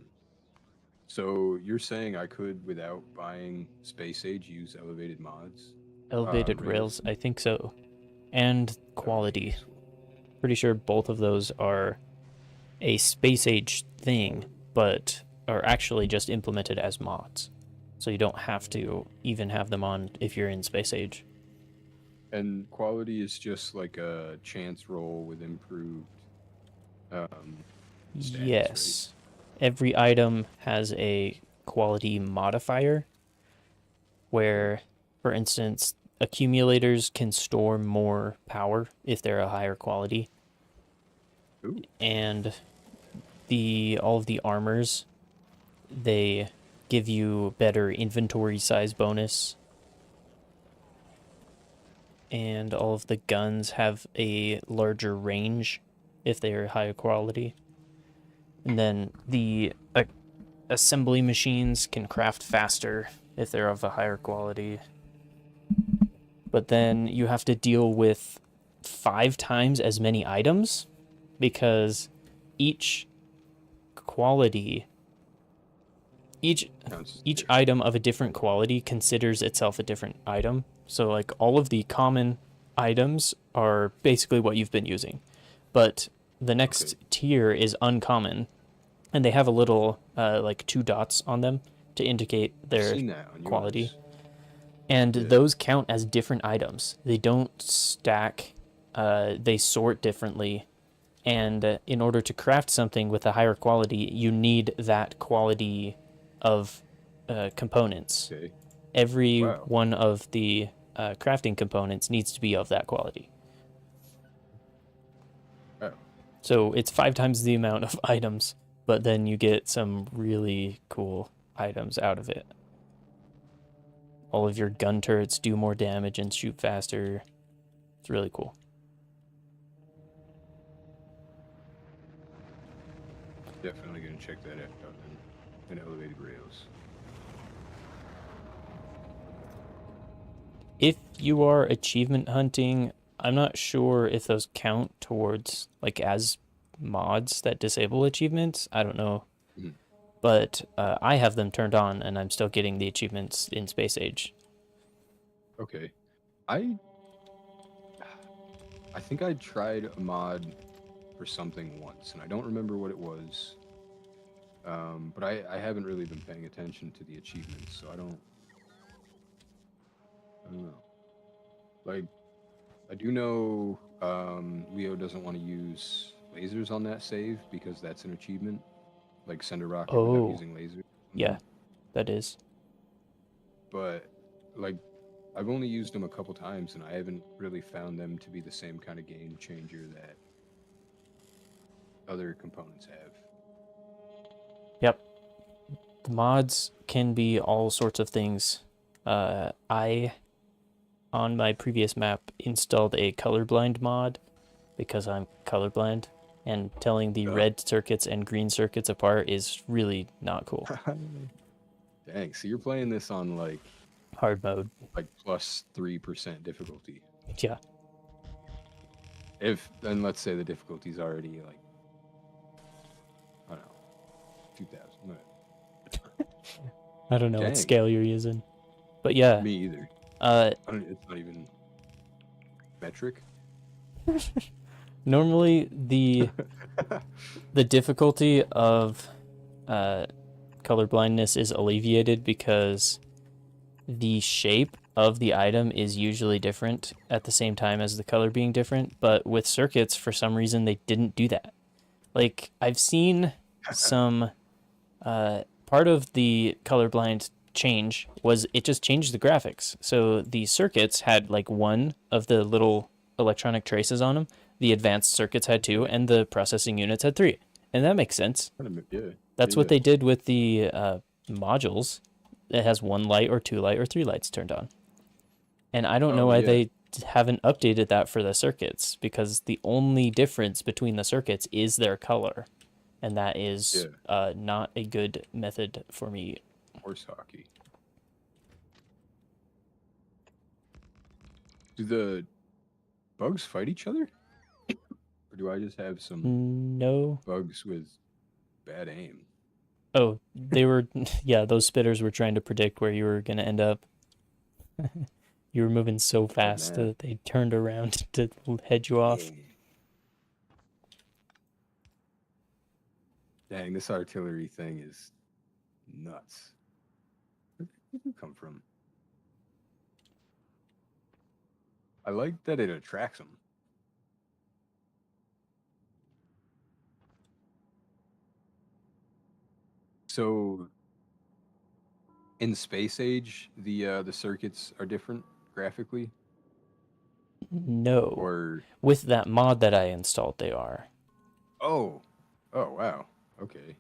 Speaker 2: So you're saying I could, without buying Space Age, use elevated mods?
Speaker 1: Elevated Rails, I think so. And
Speaker 2: That would be
Speaker 1: quality.
Speaker 2: useful.
Speaker 1: Pretty sure both of those are a space age thing, but are actually just implemented as mods. So you don't have to even have them on if you're in space age.
Speaker 2: And quality is just like a chance roll with improved stats,
Speaker 1: Yes. Every item has a quality modifier where, for instance, accumulators can store more power if they're a higher quality.
Speaker 2: right? Ooh,
Speaker 1: And all of the armors, they give you better inventory size bonus. And all of the guns have a larger range if they are higher quality. And then the assembly machines can craft faster if they're of a higher quality. But then you have to deal with 5 times as many items because each quality
Speaker 2: counts as
Speaker 1: each
Speaker 2: different.
Speaker 1: item of a different quality considers itself a different item. So like all of the common items are basically what you've been using. But the next
Speaker 2: Okay,
Speaker 1: tier is uncommon, and they have a little like 2 dots on them to indicate
Speaker 2: I've
Speaker 1: their
Speaker 2: seen that on
Speaker 1: quality.
Speaker 2: yours.
Speaker 1: And
Speaker 2: Yeah.
Speaker 1: those count as different items. They don't stack, they sort differently. And in order to craft something with a higher quality, you need that quality of components.
Speaker 2: Okay.
Speaker 1: Every
Speaker 2: Wow.
Speaker 1: one of the crafting components needs to be of that quality.
Speaker 2: Wow.
Speaker 1: So it's 5 times the amount of items, but then you get some really cool items out of it. All of your gun turrets do more damage and shoot faster. It's really cool.
Speaker 2: Definitely gonna check that out in elevated rails.
Speaker 1: If you are achievement hunting, I'm not sure if those count towards like as mods that disable achievements. I don't know,
Speaker 2: Mhm.
Speaker 1: but I have them turned on, and I'm still getting the achievements in Space Age.
Speaker 2: Okay. I I think I tried a mod for something once, and I don't remember what it was. But I haven't really been paying attention to the achievements, so I don't know. Like I do know Leo doesn't want to use lasers on that save because that's an achievement. Like send a rocket without
Speaker 1: Oh,
Speaker 2: using lasers.
Speaker 1: yeah, that is.
Speaker 2: But like I've only used them a couple times, and I haven't really found them to be the same kind of game changer that other components have.
Speaker 1: Yep. The mods can be all sorts of things. I, on my previous map, installed a colorblind mod because I'm colorblind, and telling the
Speaker 2: Oh.
Speaker 1: red circuits and green circuits apart is really not cool.
Speaker 2: Dang, so you're playing this on
Speaker 1: Hard mode.
Speaker 2: like plus 3% difficulty.
Speaker 1: Yeah.
Speaker 2: If then let's say the difficulty's already like I don't know, 2000.
Speaker 1: I don't know what
Speaker 2: Dang,
Speaker 1: scale you're using. But yeah,
Speaker 2: me either.
Speaker 1: uh,
Speaker 2: It's not even metric.
Speaker 1: normally the difficulty of color blindness is alleviated because the shape of the item is usually different at the same time as the color being different. But with circuits, for some reason, they didn't do that. Like I've seen some part of the colorblind change was it just changed the graphics. So the circuits had like one of the little electronic traces on them. The advanced circuits had two, and the processing units had three. And that makes sense.
Speaker 2: Yeah.
Speaker 1: That's what
Speaker 2: Yeah.
Speaker 1: they did with the modules. It has one light or two light or three lights turned on. And I don't know
Speaker 2: Oh
Speaker 1: why
Speaker 2: yeah.
Speaker 1: they haven't updated that for the circuits, because the only difference between the circuits is their color. And that is
Speaker 2: Yeah.
Speaker 1: not a good method for me.
Speaker 2: Horse hockey. Do the bugs fight each other? Or do I just have some
Speaker 1: No.
Speaker 2: bugs with bad aim?
Speaker 1: Oh, they were, yeah, those spitters were trying to predict where you were going to end up. You were moving so
Speaker 2: Bad
Speaker 1: fast
Speaker 2: math.
Speaker 1: that they turned around to head you off.
Speaker 2: Yeah. Dang, this artillery thing is nuts. Where did you come from? I like that it attracts them. So in Space Age, the circuits are different graphically,
Speaker 1: No.
Speaker 2: or
Speaker 1: With that mod that I installed, they are.
Speaker 2: oh, oh wow, okay,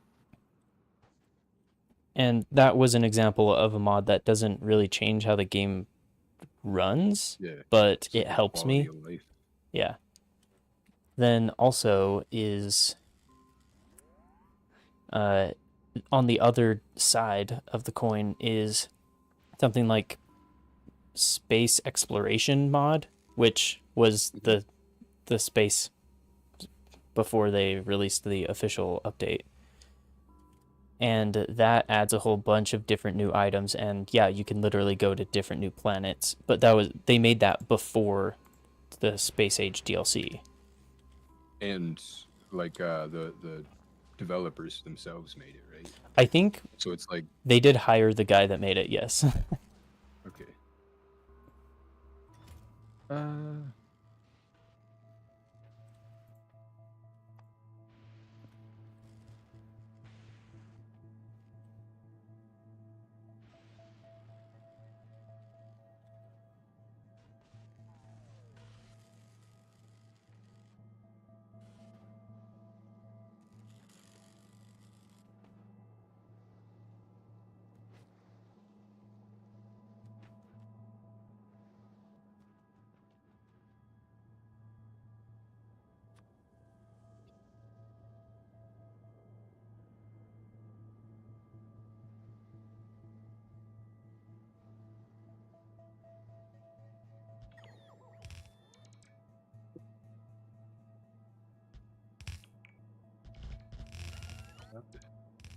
Speaker 1: And that was an example of a mod that doesn't really change how the game runs,
Speaker 2: yeah,
Speaker 1: but
Speaker 2: it's
Speaker 1: it
Speaker 2: like
Speaker 1: helps
Speaker 2: quality
Speaker 1: me.
Speaker 2: of life.
Speaker 1: Yeah. Then also is uh, on the other side of the coin is something like space exploration mod, which was
Speaker 2: Mhm.
Speaker 1: the space before they released the official update. And that adds a whole bunch of different new items, and yeah, you can literally go to different new planets. But that was they made that before the Space Age DLC.
Speaker 2: And like the developers themselves made it, right?
Speaker 1: I think
Speaker 2: So it's like
Speaker 1: they did hire the guy that made it, yes.
Speaker 2: okay. Uh,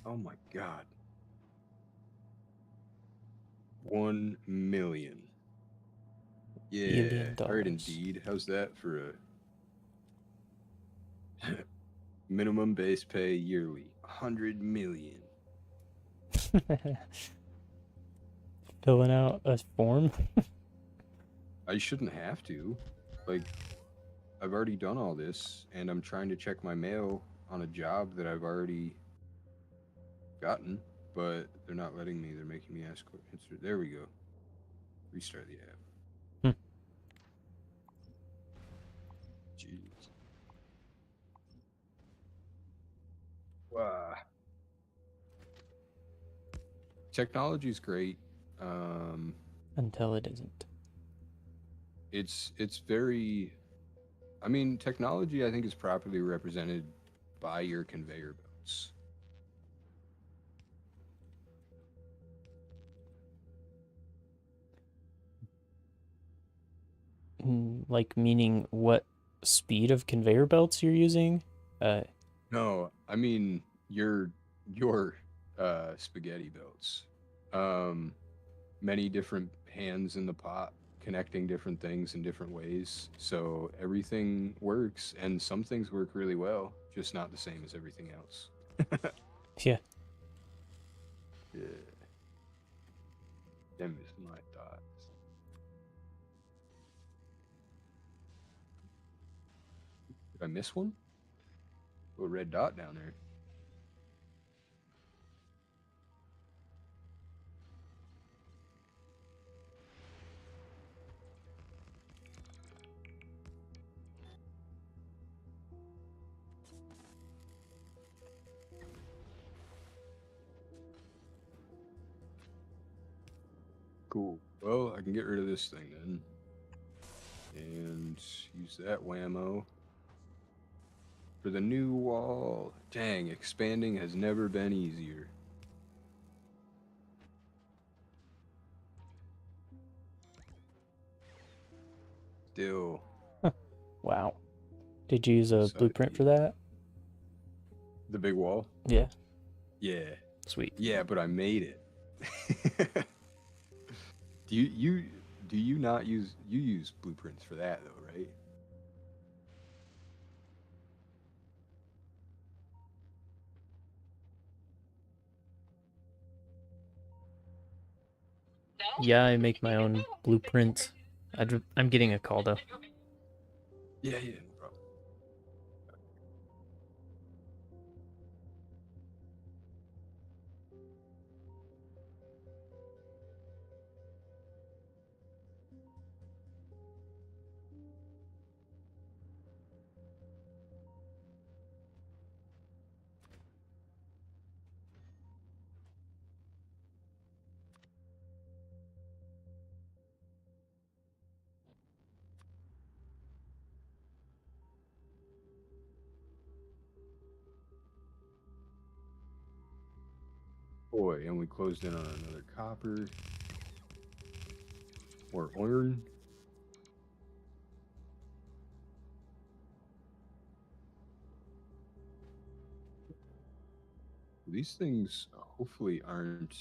Speaker 2: oh my God, 1 million. Yeah,
Speaker 1: Billion
Speaker 2: heard
Speaker 1: dollars.
Speaker 2: indeed. How's that for a minimum base pay yearly? 100 million.
Speaker 1: Filling out a form.
Speaker 2: I shouldn't have to. Like, I've already done all this, and I'm trying to check my mail on a job that I've already gotten, but they're not letting me. They're making me ask. Answer. There we go. Restart the app. Jeez. Wow. Technology's great. Um,
Speaker 1: Until it isn't.
Speaker 2: it's very. I mean, technology I think is properly represented by your conveyor belts.
Speaker 1: Like, meaning what speed of conveyor belts you're using? Uh,
Speaker 2: No, I mean your spaghetti belts. Um, many different hands in the pot connecting different things in different ways. So everything works, and some things work really well, just not the same as everything else.
Speaker 1: yeah.
Speaker 2: Yeah, them is my thoughts. Did I miss one? Little red dot down there. Cool. Well, I can get rid of this thing then. And use that whammo for the new wall. Dang, expanding has never been easier. Still.
Speaker 1: Wow. Did you use a
Speaker 2: Side
Speaker 1: blueprint for that?
Speaker 2: the big wall?
Speaker 1: Yeah.
Speaker 2: Yeah.
Speaker 1: Sweet.
Speaker 2: Yeah, but I made it. Do you not use you use blueprints for that though, right?
Speaker 1: Yeah, I make my own blueprints. I'm getting a call though.
Speaker 2: Yeah, yeah, no problem. Boy, and we closed in on another copper or iron. These things hopefully aren't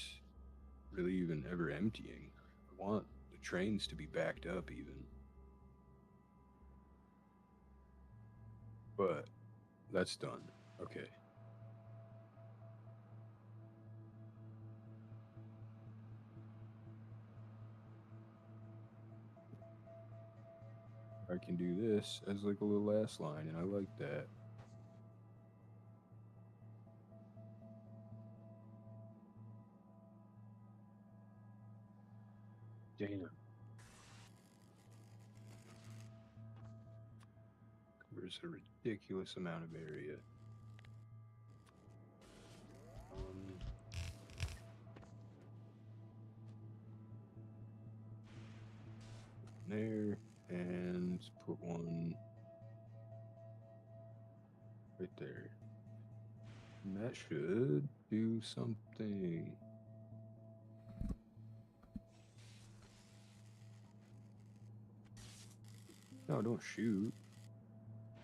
Speaker 2: really even ever emptying. I want the trains to be backed up even. But that's done. Okay. I can do this as like a little last line, and I like that. Damn. Covers a ridiculous amount of area. Um, there, and put one right there. And that should do something. No, don't shoot.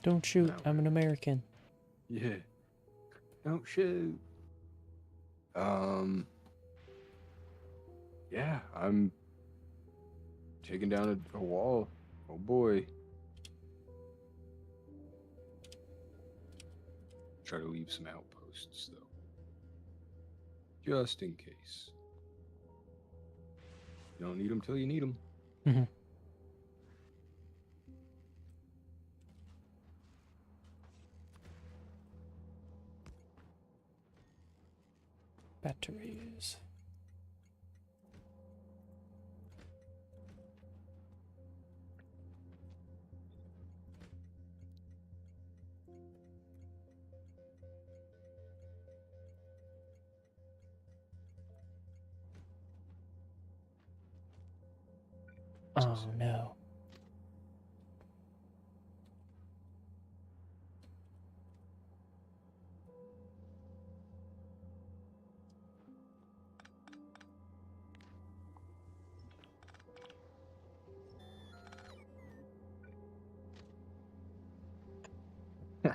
Speaker 1: Don't shoot.
Speaker 2: Now
Speaker 1: I'm an
Speaker 2: we're
Speaker 1: American.
Speaker 2: yeah. Don't shoot. Um. Yeah, I'm taking down a wall. Oh boy. Try to leave some outposts though, just in case. You don't need them till you need them.
Speaker 1: Mm-hmm. Batteries. Oh no.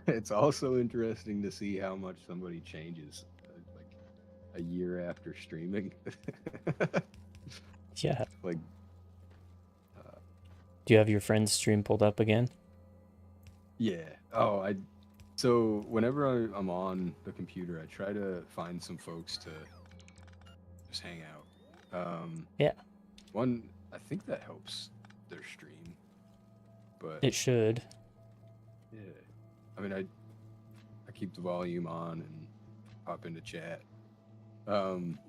Speaker 2: It's also interesting to see how much somebody changes, like a year after streaming.
Speaker 1: Yeah.
Speaker 2: Like, uh,
Speaker 1: Do you have your friend's stream pulled up again?
Speaker 2: yeah. Oh, So whenever I'm on the computer, I try to find some folks to just hang out.
Speaker 1: Yeah.
Speaker 2: One, I think that helps their stream, but
Speaker 1: It should.
Speaker 2: yeah. I mean, I keep the volume on and hop into chat.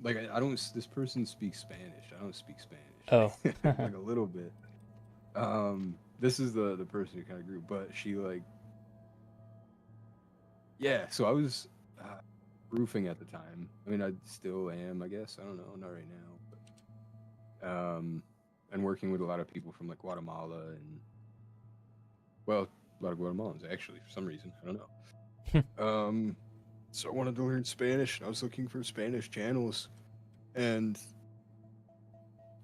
Speaker 2: Like I don't. This person speaks Spanish. I don't speak Spanish.
Speaker 1: Oh.
Speaker 2: Like a little bit. This is the person who kind of grew, but she like, yeah. So I was roofing at the time. I mean, I still am, I guess. I don't know, not right now. and working with a lot of people from like Guatemala and, well, a lot of Guatemalans actually for some reason. I don't know. So I wanted to learn Spanish, and I was looking for Spanish channels, and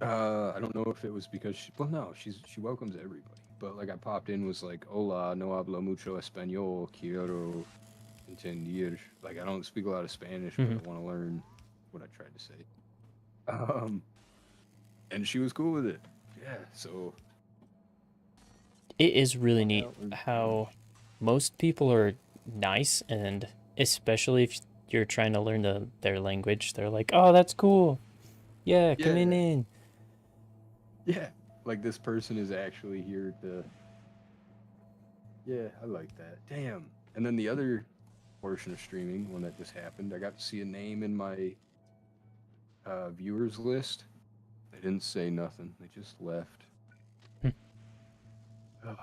Speaker 2: I don't know if it was because she welcomes everybody, but like I popped in was like, "Hola, no hablo mucho español, quiero entender." Like I don't speak a lot of Spanish, but I want to learn what I tried to say. And she was cool with it. Yeah, so
Speaker 1: It is really neat
Speaker 2: out learn
Speaker 1: how
Speaker 2: Spanish.
Speaker 1: most people are nice, and especially if you're trying to learn their language, they're like, "Oh, that's cool. Yeah, come
Speaker 2: Yeah,
Speaker 1: in."
Speaker 2: yeah. Like this person is actually here to. Yeah, I like that. Damn. And then the other portion of streaming, when that just happened, I got to see a name in my viewers list. They didn't say nothing. They just left. Ugh.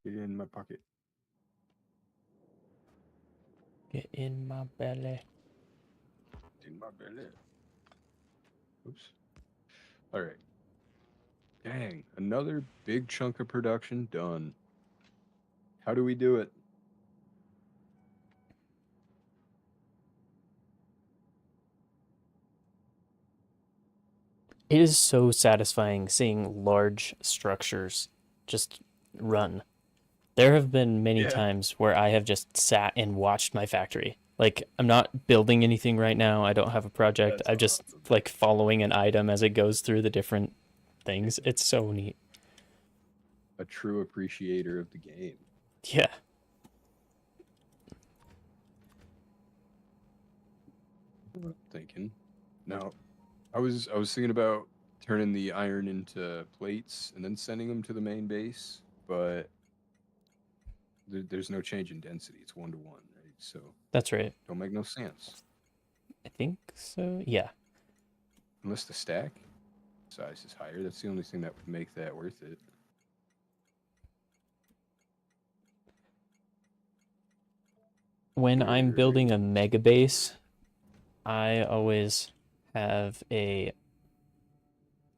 Speaker 2: Get it in my pocket.
Speaker 1: Get in my belly.
Speaker 2: In my belly. Oops. All right. Dang. Another big chunk of production done. How do we do it?
Speaker 1: It is so satisfying seeing large structures just run. There have been many
Speaker 2: Yeah.
Speaker 1: times where I have just sat and watched my factory. Like, I'm not building anything right now. I don't have a project.
Speaker 2: That's
Speaker 1: I'm just
Speaker 2: awesome.
Speaker 1: like following an item as it goes through the different things. It's so neat.
Speaker 2: A true appreciator of the game.
Speaker 1: Yeah.
Speaker 2: What I'm thinking. No, I was thinking about turning the iron into plates and then sending them to the main base, but there's no change in density. It's 1-to-1, right? So
Speaker 1: That's right.
Speaker 2: don't make no sense
Speaker 1: I think so. Yeah.
Speaker 2: unless the stack size is higher. That's the only thing that would make that worth it.
Speaker 1: When I'm building a mega base, I always have a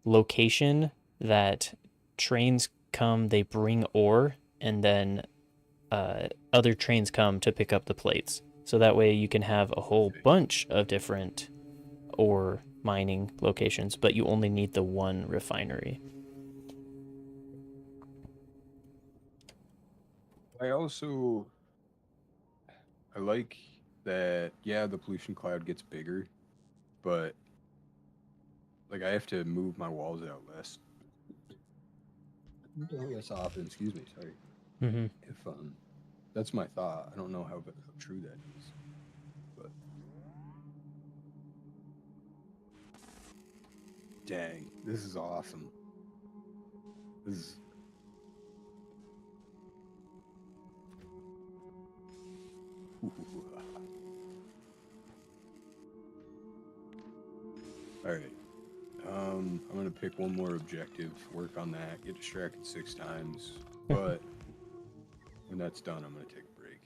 Speaker 1: location that trains come, they bring ore, and then other trains come to pick up the plates. So that way you can have a whole bunch of different ore mining locations, but you only need the one refinery.
Speaker 2: I also I like that. Yeah, the pollution cloud gets bigger, but like I have to move my walls out less often. Excuse me. Sorry.
Speaker 1: Mm-hmm.
Speaker 2: If that's my thought. I don't know how true that is, but dang, this is awesome. This is all right. I'm gonna pick one more objective, work on that, get distracted 6 times, but when that's done, I'm gonna take a break.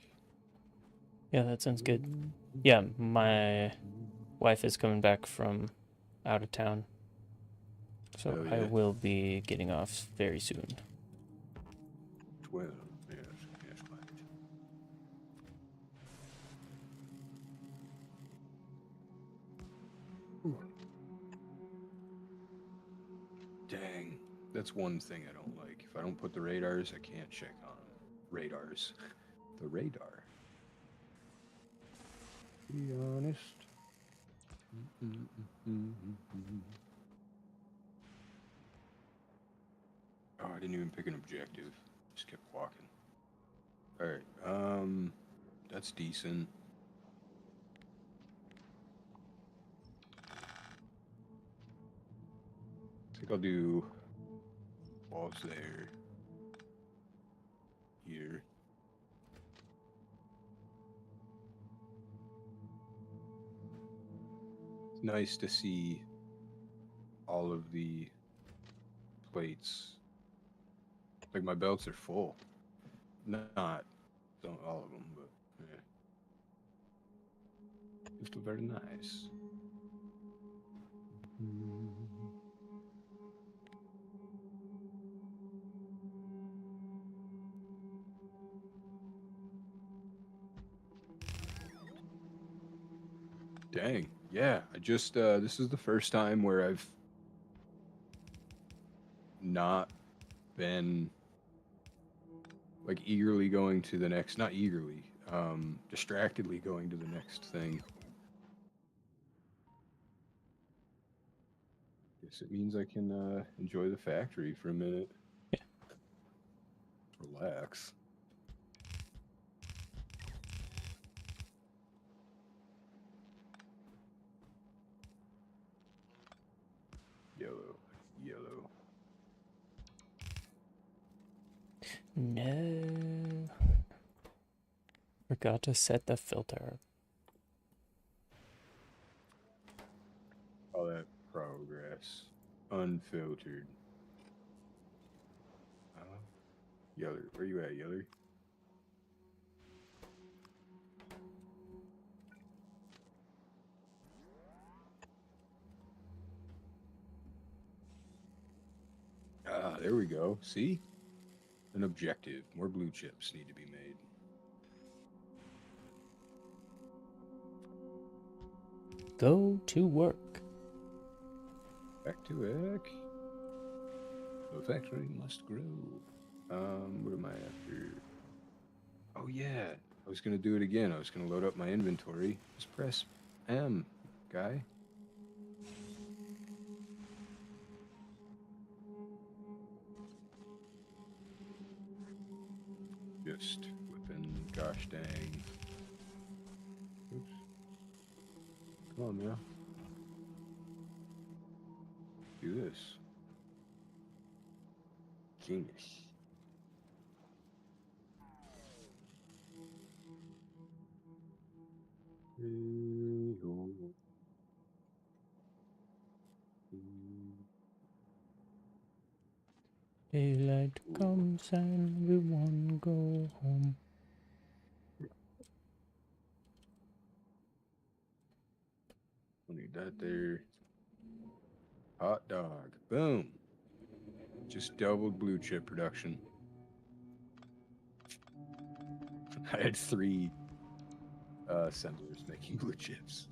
Speaker 1: Yeah, that sounds good. Yeah, my wife is coming back from out of town, so
Speaker 2: Oh
Speaker 1: I
Speaker 2: yeah,
Speaker 1: will be getting off very soon.
Speaker 2: 12. Yes, yes, right. Ooh. Dang, that's one thing I don't like. If I don't put the radars, I can't check on them. Radars. The radar. Be honest. Oh, I didn't even pick an objective. Just kept walking. All right. That's decent. I think I'll do walls there, here. nice to see all of the plates. Like my belts are full. Not don't all of them, but yeah. Just very nice. Dang. Yeah, I just this is the first time where I've not been like eagerly going to the next, not eagerly, distractedly going to the next thing. Guess it means I can enjoy the factory for a minute.
Speaker 1: Yeah.
Speaker 2: Relax. Yellow, yellow.
Speaker 1: No. Forgot to set the filter.
Speaker 2: All that progress. Unfiltered. Yeller, where you at, Yeller? Ah, there we go. See? An objective. More blue chips need to be made.
Speaker 1: Go to work.
Speaker 2: Back to work. The factory must grow. What am I after? Oh yeah, I was gonna do it again. I was gonna load up my inventory. Just press M, guy. Just whipping. Gosh dang. Oops. Come on now. Do this. Genius.
Speaker 1: Daylight comes and we won't go home.
Speaker 2: Don't need that there. Hot dog. Boom. Just doubled blue chip production. I had 3 assemblers making blue chips.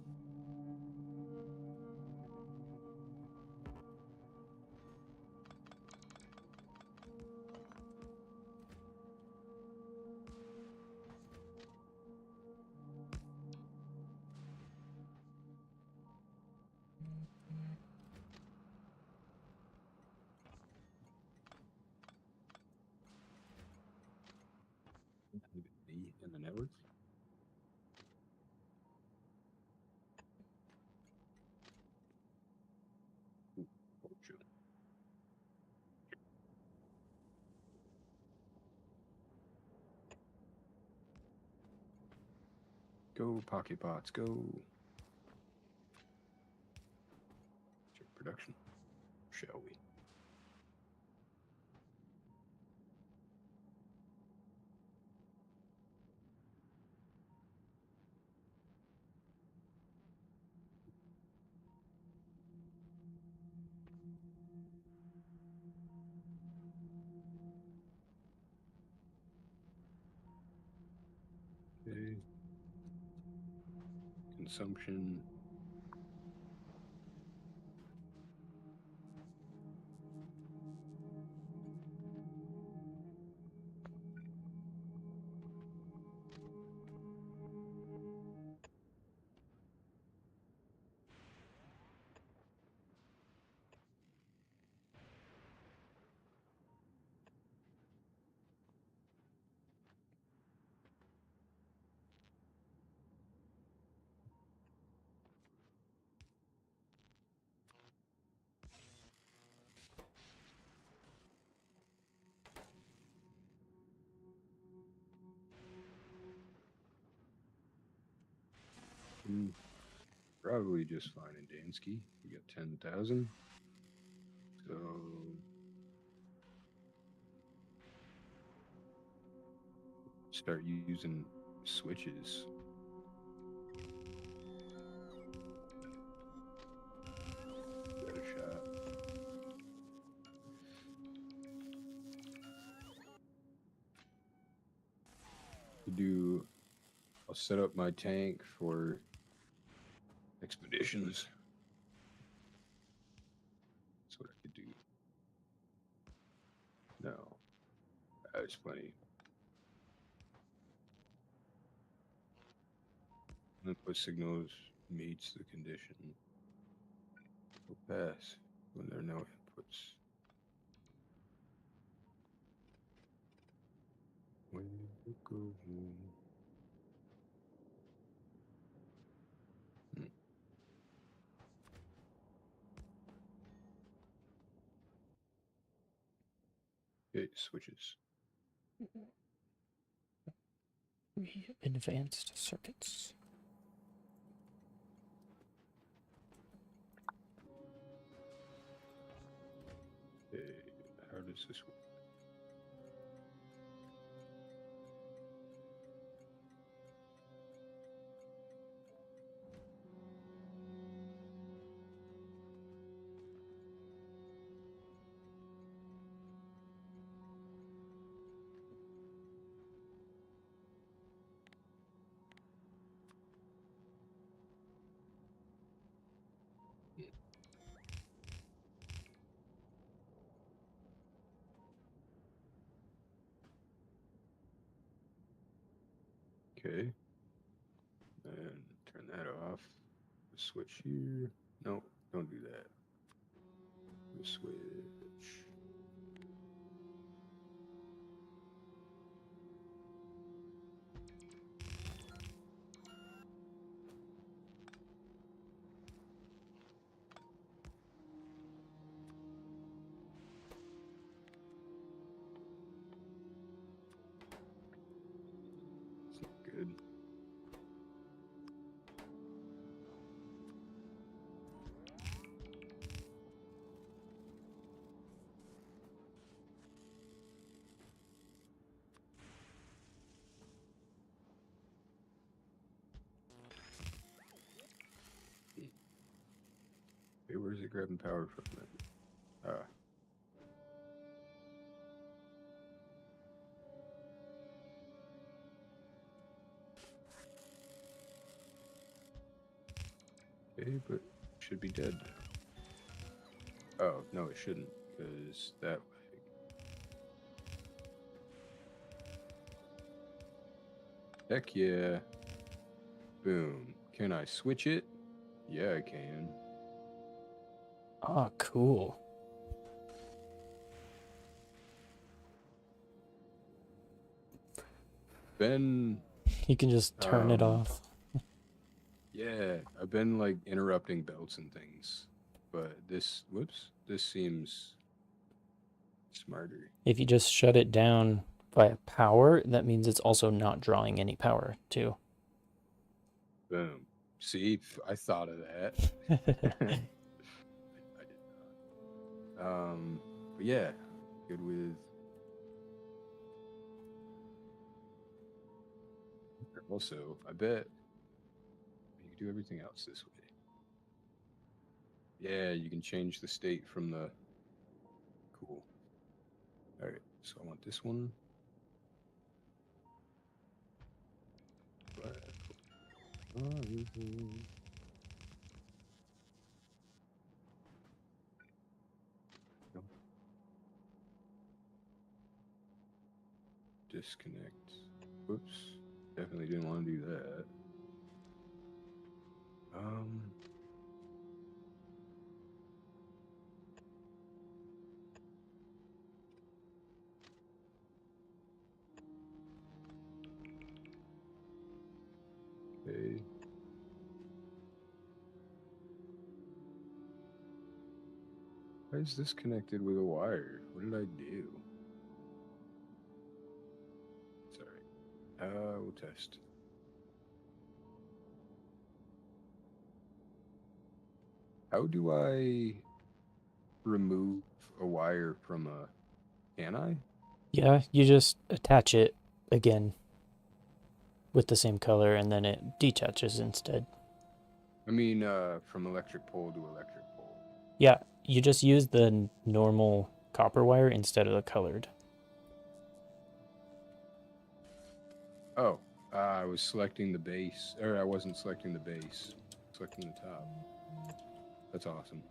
Speaker 2: E in the network. Ooh, gotcha. Go pocket pots, go. Check production, shall we? Okay. Consumption. Mm. Probably just fine in Dansky. We got 10,000. So start using switches. Got a shot. I'll set up my tank for expeditions. That's what I could do. No, there's plenty. Input signals meets the condition. Will pass when there are no inputs. When we go home. Okay, switches.
Speaker 1: Advanced circuits.
Speaker 2: Okay, how does this work? Okay, and turn that off. Switch here. No, don't do that. Switch. It's not good. Hey, where's it grabbing power from then? Ah. Okay, but it should be dead now. Oh, no, it shouldn't, because that way. Heck yeah. Boom. Can I switch it? Yeah, I can.
Speaker 1: Ah, cool.
Speaker 2: Been
Speaker 1: You can just turn it off.
Speaker 2: Yeah, I've been like interrupting belts and things, but this seems smarter.
Speaker 1: If you just shut it down via power, that means it's also not drawing any power, too.
Speaker 2: Boom. See, I thought of that. I did not. But yeah, good with. Also, I bet you can do everything else this way. Yeah, you can change the state from the. Cool. All right, so I want this one. No. Disconnect. Whoops. Definitely didn't want to do that. Okay. Why is this connected with a wire? What did I do? Sorry. We'll test. How do I remove a wire from a... Can I?
Speaker 1: Yeah, you just attach it again with the same color and then it detaches instead.
Speaker 2: I mean, from electric pole to electric pole.
Speaker 1: Yeah, you just use the normal copper wire instead of the colored.
Speaker 2: Oh, I was selecting the base, or I wasn't selecting the base, selecting the top. That's awesome.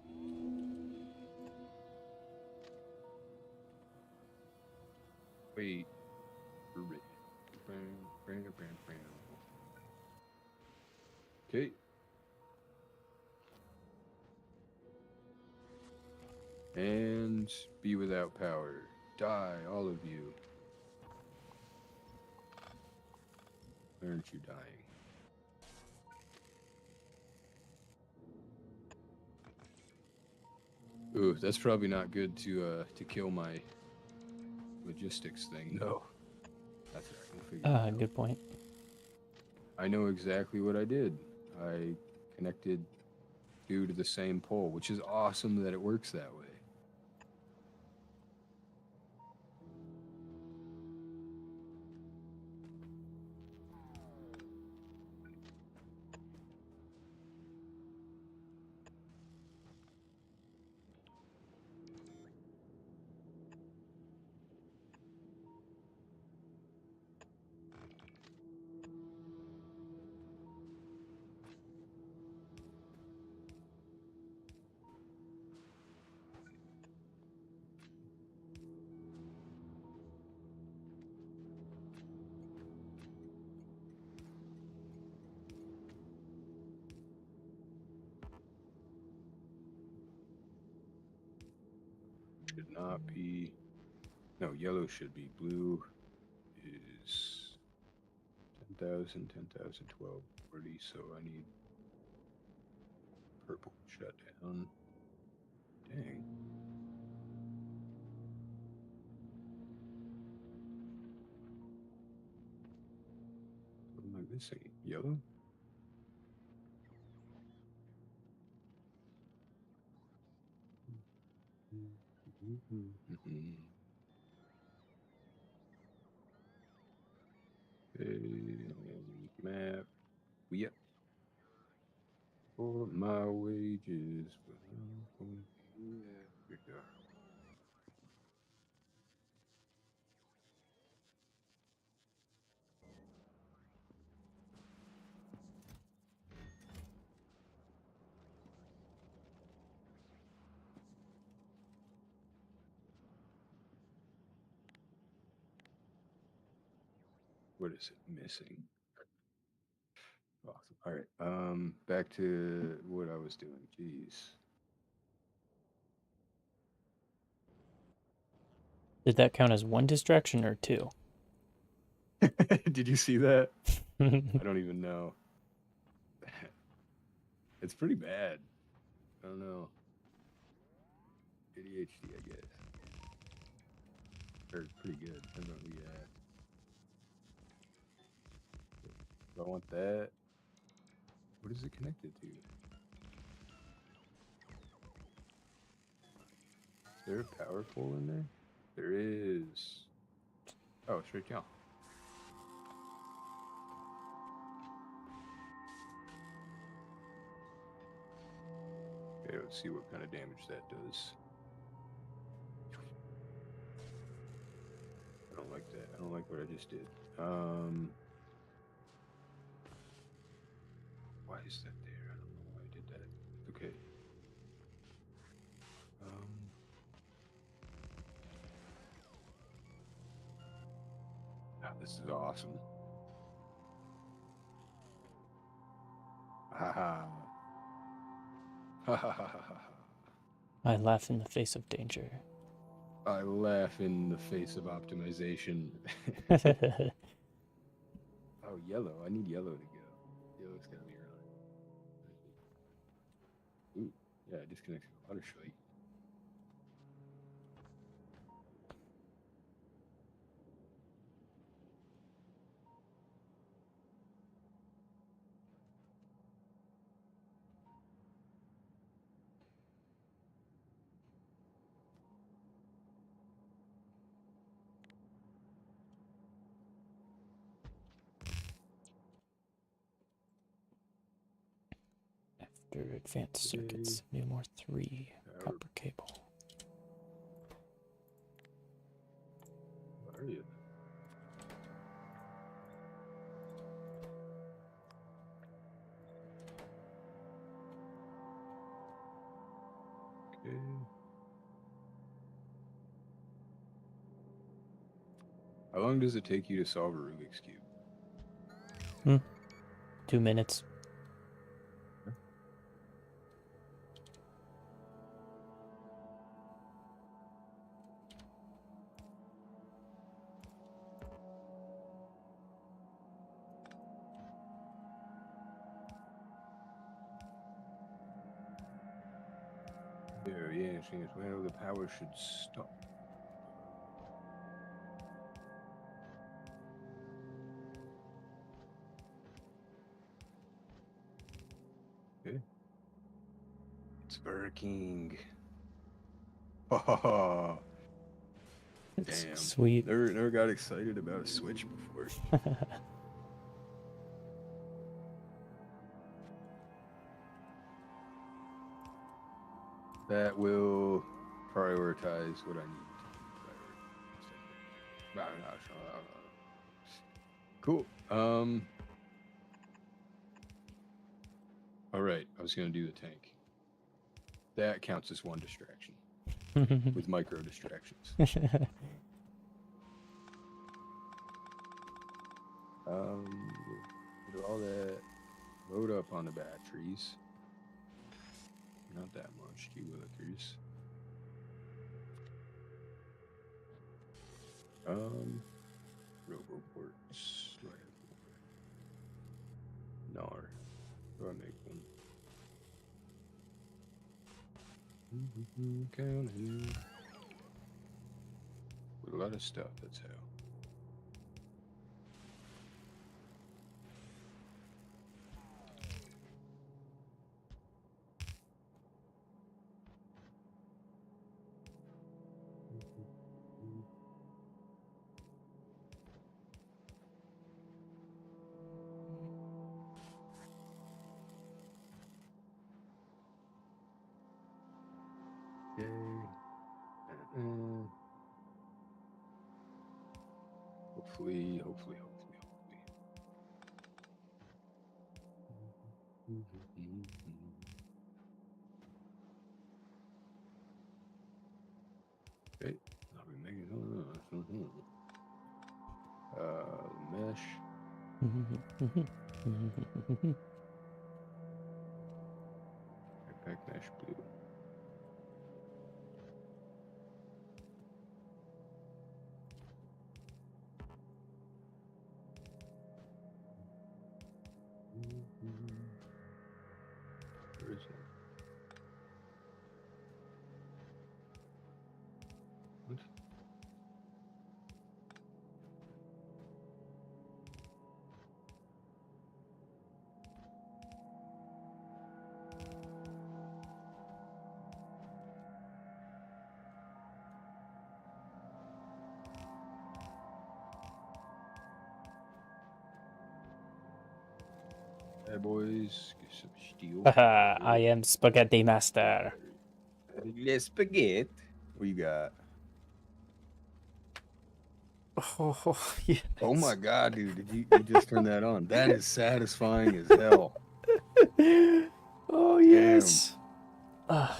Speaker 2: Wait. Okay. And be without power. Die, all of you. Aren't you dying? Ooh, that's probably not good to kill my logistics thing. No, that's all right. We'll figure it out.
Speaker 1: Good point.
Speaker 2: I know exactly what I did. I connected two to the same pole, which is awesome that it works that way. Should not be. No, yellow should be. Blue is 10,000, 10,000, 12, 40. So I need purple shut down. Dang. What am I missing? Yellow? Map. Yep. For my wages. Africa. What is it missing? Awesome. All right. Back to what I was doing. Jeez.
Speaker 1: Did that count as one distraction or two?
Speaker 2: Did you see that? I don't even know. It's pretty bad. I don't know. ADHD, I guess. Or pretty good. Depends on who you ask. Do I want that? What is it connected to? Is there a power pole in there? There is. Oh, straight down. Okay, let's see what kind of damage that does. I don't like that. I don't like what I just did. Why is that there? I don't know why I did that. Okay. This is awesome. Ha ha. Ha ha ha ha ha.
Speaker 1: I laugh in the face of danger.
Speaker 2: I laugh in the face of optimization. Oh, yellow. I need yellow to go. Yellow's gotta be around. Ooh, yeah, I disconnected the water strike.
Speaker 1: Connector, advanced circuits, new more 3, copper cable.
Speaker 2: Where are you? Okay. How long does it take you to solve a Rubik's Cube?
Speaker 1: 2 minutes.
Speaker 2: There, yes. Well, the power should stop. Okay. It's working. Oh,
Speaker 1: It's
Speaker 2: damn.
Speaker 1: sweet.
Speaker 2: Never got excited about a Switch before. That will prioritize what I need to prioritize. Cool. All right. I was gonna do the tank. That counts as one distraction with micro distractions. Do all that. Load up on the batteries. Not that much, you willikers. Roboports. Do I have more? Nar. Do I make one? Counting. With a lot of stuff, that's how. Okay. Hopefully. Okay. I'll be making mesh. Backpack mesh blue. Where is it? What? Hey boys, get some steel.
Speaker 1: Haha, I am Spaghetti Master.
Speaker 2: Let's spaghetti. What you got?
Speaker 1: Oh, yes.
Speaker 2: Oh my god, dude! Did you just turn that on? That is satisfying as hell.
Speaker 1: Oh, yes. I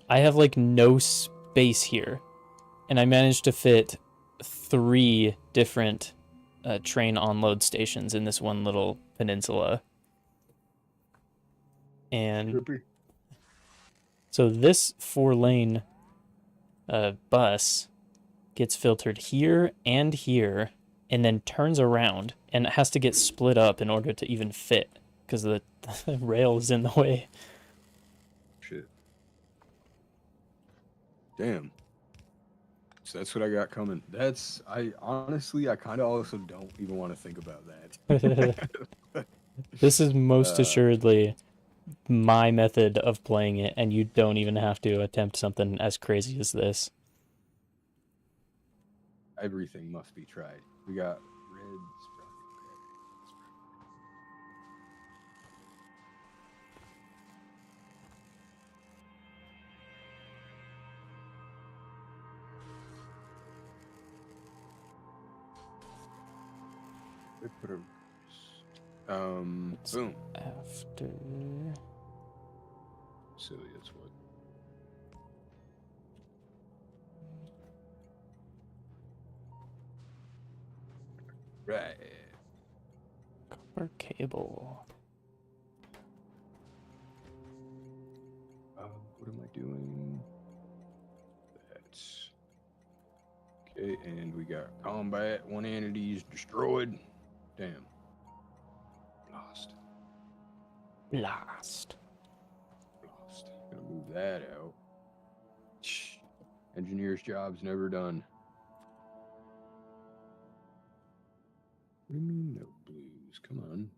Speaker 1: have like no space here, and I managed to fit 3 different train unload stations in this one little peninsula. And
Speaker 2: Trippy.
Speaker 1: so this 4-lane bus gets filtered here and here, and then turns around, and it has to get split up in order to even fit, because the rail is in the way.
Speaker 2: Shit. Damn. So that's what I got coming. I honestly kind of also don't even want to think about that.
Speaker 1: This is most assuredly my method of playing it, and you don't even have to attempt something as crazy as this.
Speaker 2: Everything must be tried. We got red sprocket. They put a
Speaker 1: It's
Speaker 2: boom.
Speaker 1: after.
Speaker 2: Silly, that's what. Right.
Speaker 1: Copper cable.
Speaker 2: What am I doing? That's okay. And we got combat. One entity's destroyed. Damn. Lost.
Speaker 1: Blast.
Speaker 2: Lost. Gonna move that out. Shh. Engineer's job's never done. What do you mean no blues? Come on.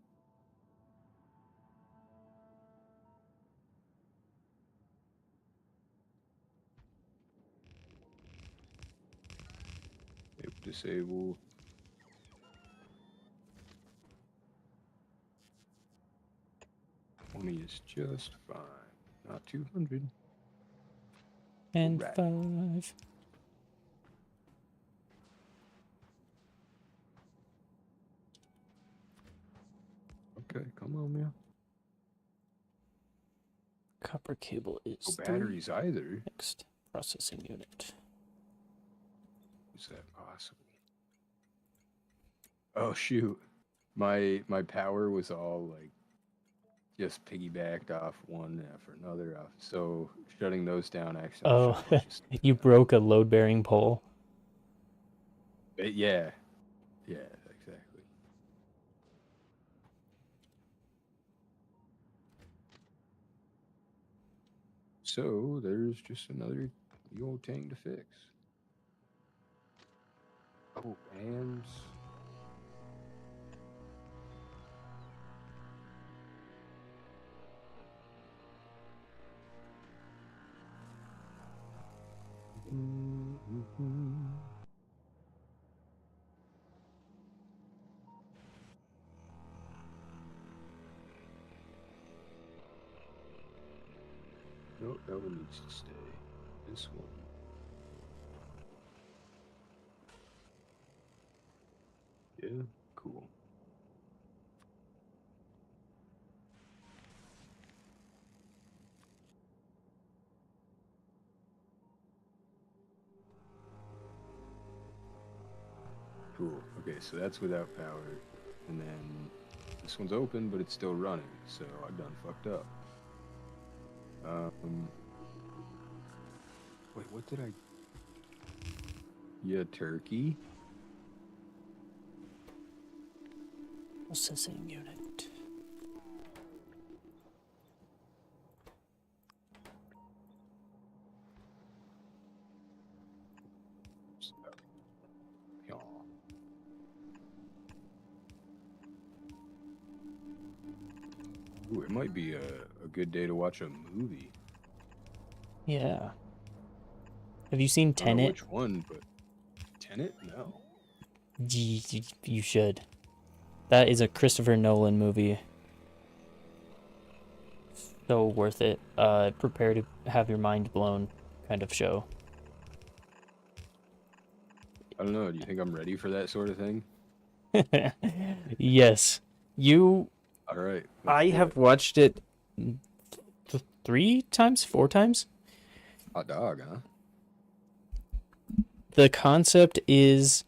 Speaker 2: Disable. Money is just fine. Not 200.
Speaker 1: And
Speaker 2: Right.
Speaker 1: 5.
Speaker 2: Okay, come on, man.
Speaker 1: Copper cable is
Speaker 2: No
Speaker 1: 3.
Speaker 2: batteries either.
Speaker 1: Next processing unit.
Speaker 2: Is that possible? Oh shoot. My power was all like just piggybacked off one after another off. So shutting those down actually
Speaker 1: Oh,
Speaker 2: shut a bunch of stuff
Speaker 1: you
Speaker 2: down.
Speaker 1: broke a load bearing pole.
Speaker 2: Yeah. Yeah, exactly. So there's just another the old tank to fix. Oh, and no, that one needs to stay. This one. Yeah, cool. Cool. Okay, so that's without power. And then this one's open, but it's still running. So I done fucked up. Wait, what did I... Yeah, turkey.
Speaker 1: Processing unit.
Speaker 2: Ooh, it might be a good day to watch a movie.
Speaker 1: Yeah. Have you seen
Speaker 2: I don't know
Speaker 1: Tenet?
Speaker 2: which one, but Tenet? No.
Speaker 1: You should. That is a Christopher Nolan movie. So worth it. Prepare to have your mind blown kind of show.
Speaker 2: I don't know. Do you think I'm ready for that sort of thing?
Speaker 1: Yes. You.
Speaker 2: All right.
Speaker 1: I have watched it 3 times, 4 times.
Speaker 2: Hot dog, huh?
Speaker 1: The concept is,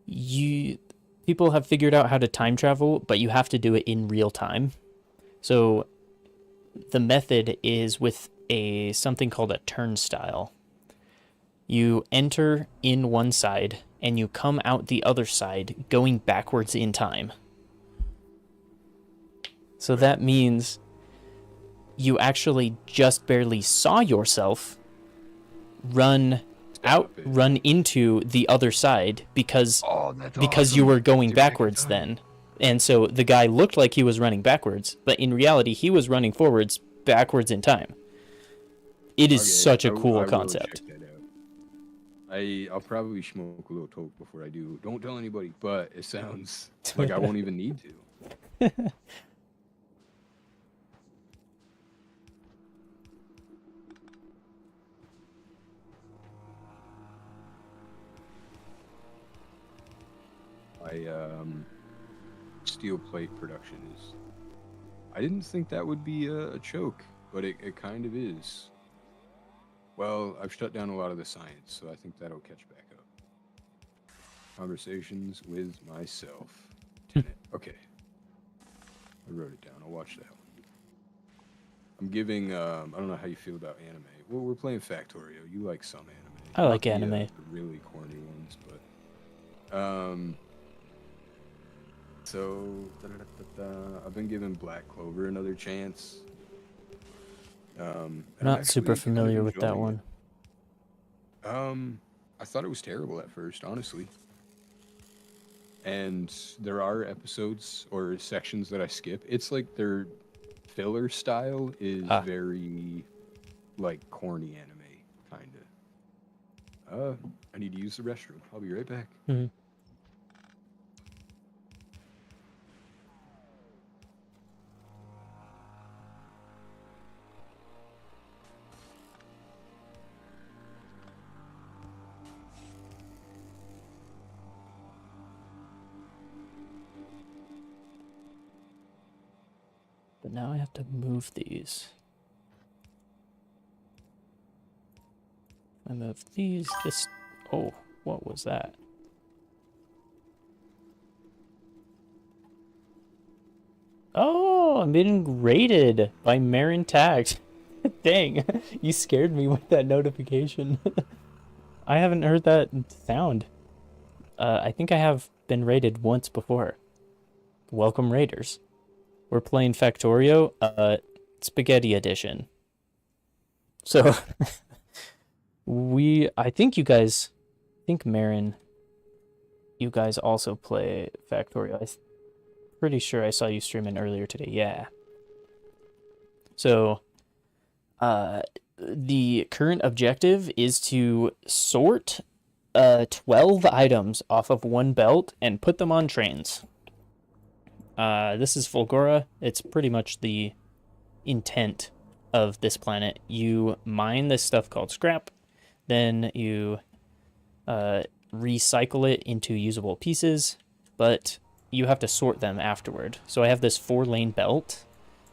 Speaker 1: you people have figured out how to time travel, but you have to do it in real time. So the method is with something called a turnstile. You enter in one side and you come out the other side going backwards in time. So that means you actually just barely saw yourself run into the other side because you were going backwards then. And so the guy looked like he was running backwards, but in reality he was running backwards in time. It is such a cool concept.
Speaker 2: Check that out. I'll probably smoke a little toke before I do. Don't tell anybody, but it sounds like I won't even need to. my steel plate production is. I didn't think that would be a choke, but it kind of is. Well, I've shut down a lot of the science, so I think that'll catch back up. Conversations with myself. Tenet. Okay. I wrote it down. I'll watch that one. I'm giving, I don't know how you feel about anime. Well, we're playing Factorio. You like some anime.
Speaker 1: I
Speaker 2: Not
Speaker 1: like
Speaker 2: the,
Speaker 1: anime.
Speaker 2: the really corny ones, but, so, I've been giving Black Clover another chance. And I'm
Speaker 1: Not super
Speaker 2: actually kind of
Speaker 1: familiar with that
Speaker 2: enjoying
Speaker 1: one.
Speaker 2: I thought it was terrible at first, honestly. And there are episodes or sections that I skip. It's like their filler style is very, like, corny anime, kind of. I need to use the restroom. I'll be right back.
Speaker 1: Mhm. But now I have to move these. I move these. This. Oh, what was that? Oh, I'm being raided by Marin Tagged. Dang, you scared me with that notification. I haven't heard that sound. I think I have been raided once before. Welcome, Raiders. We're playing Factorio, Spaghetti Edition. So, I think Marin, you guys also play Factorio. I'm pretty sure I saw you streaming earlier today. Yeah. So, the current objective is to sort 12 items off of one belt and put them on trains. This is Fulgora. It's pretty much the intent of this planet. You mine this stuff called scrap, then you recycle it into usable pieces, but you have to sort them afterward. So I have this 4-lane belt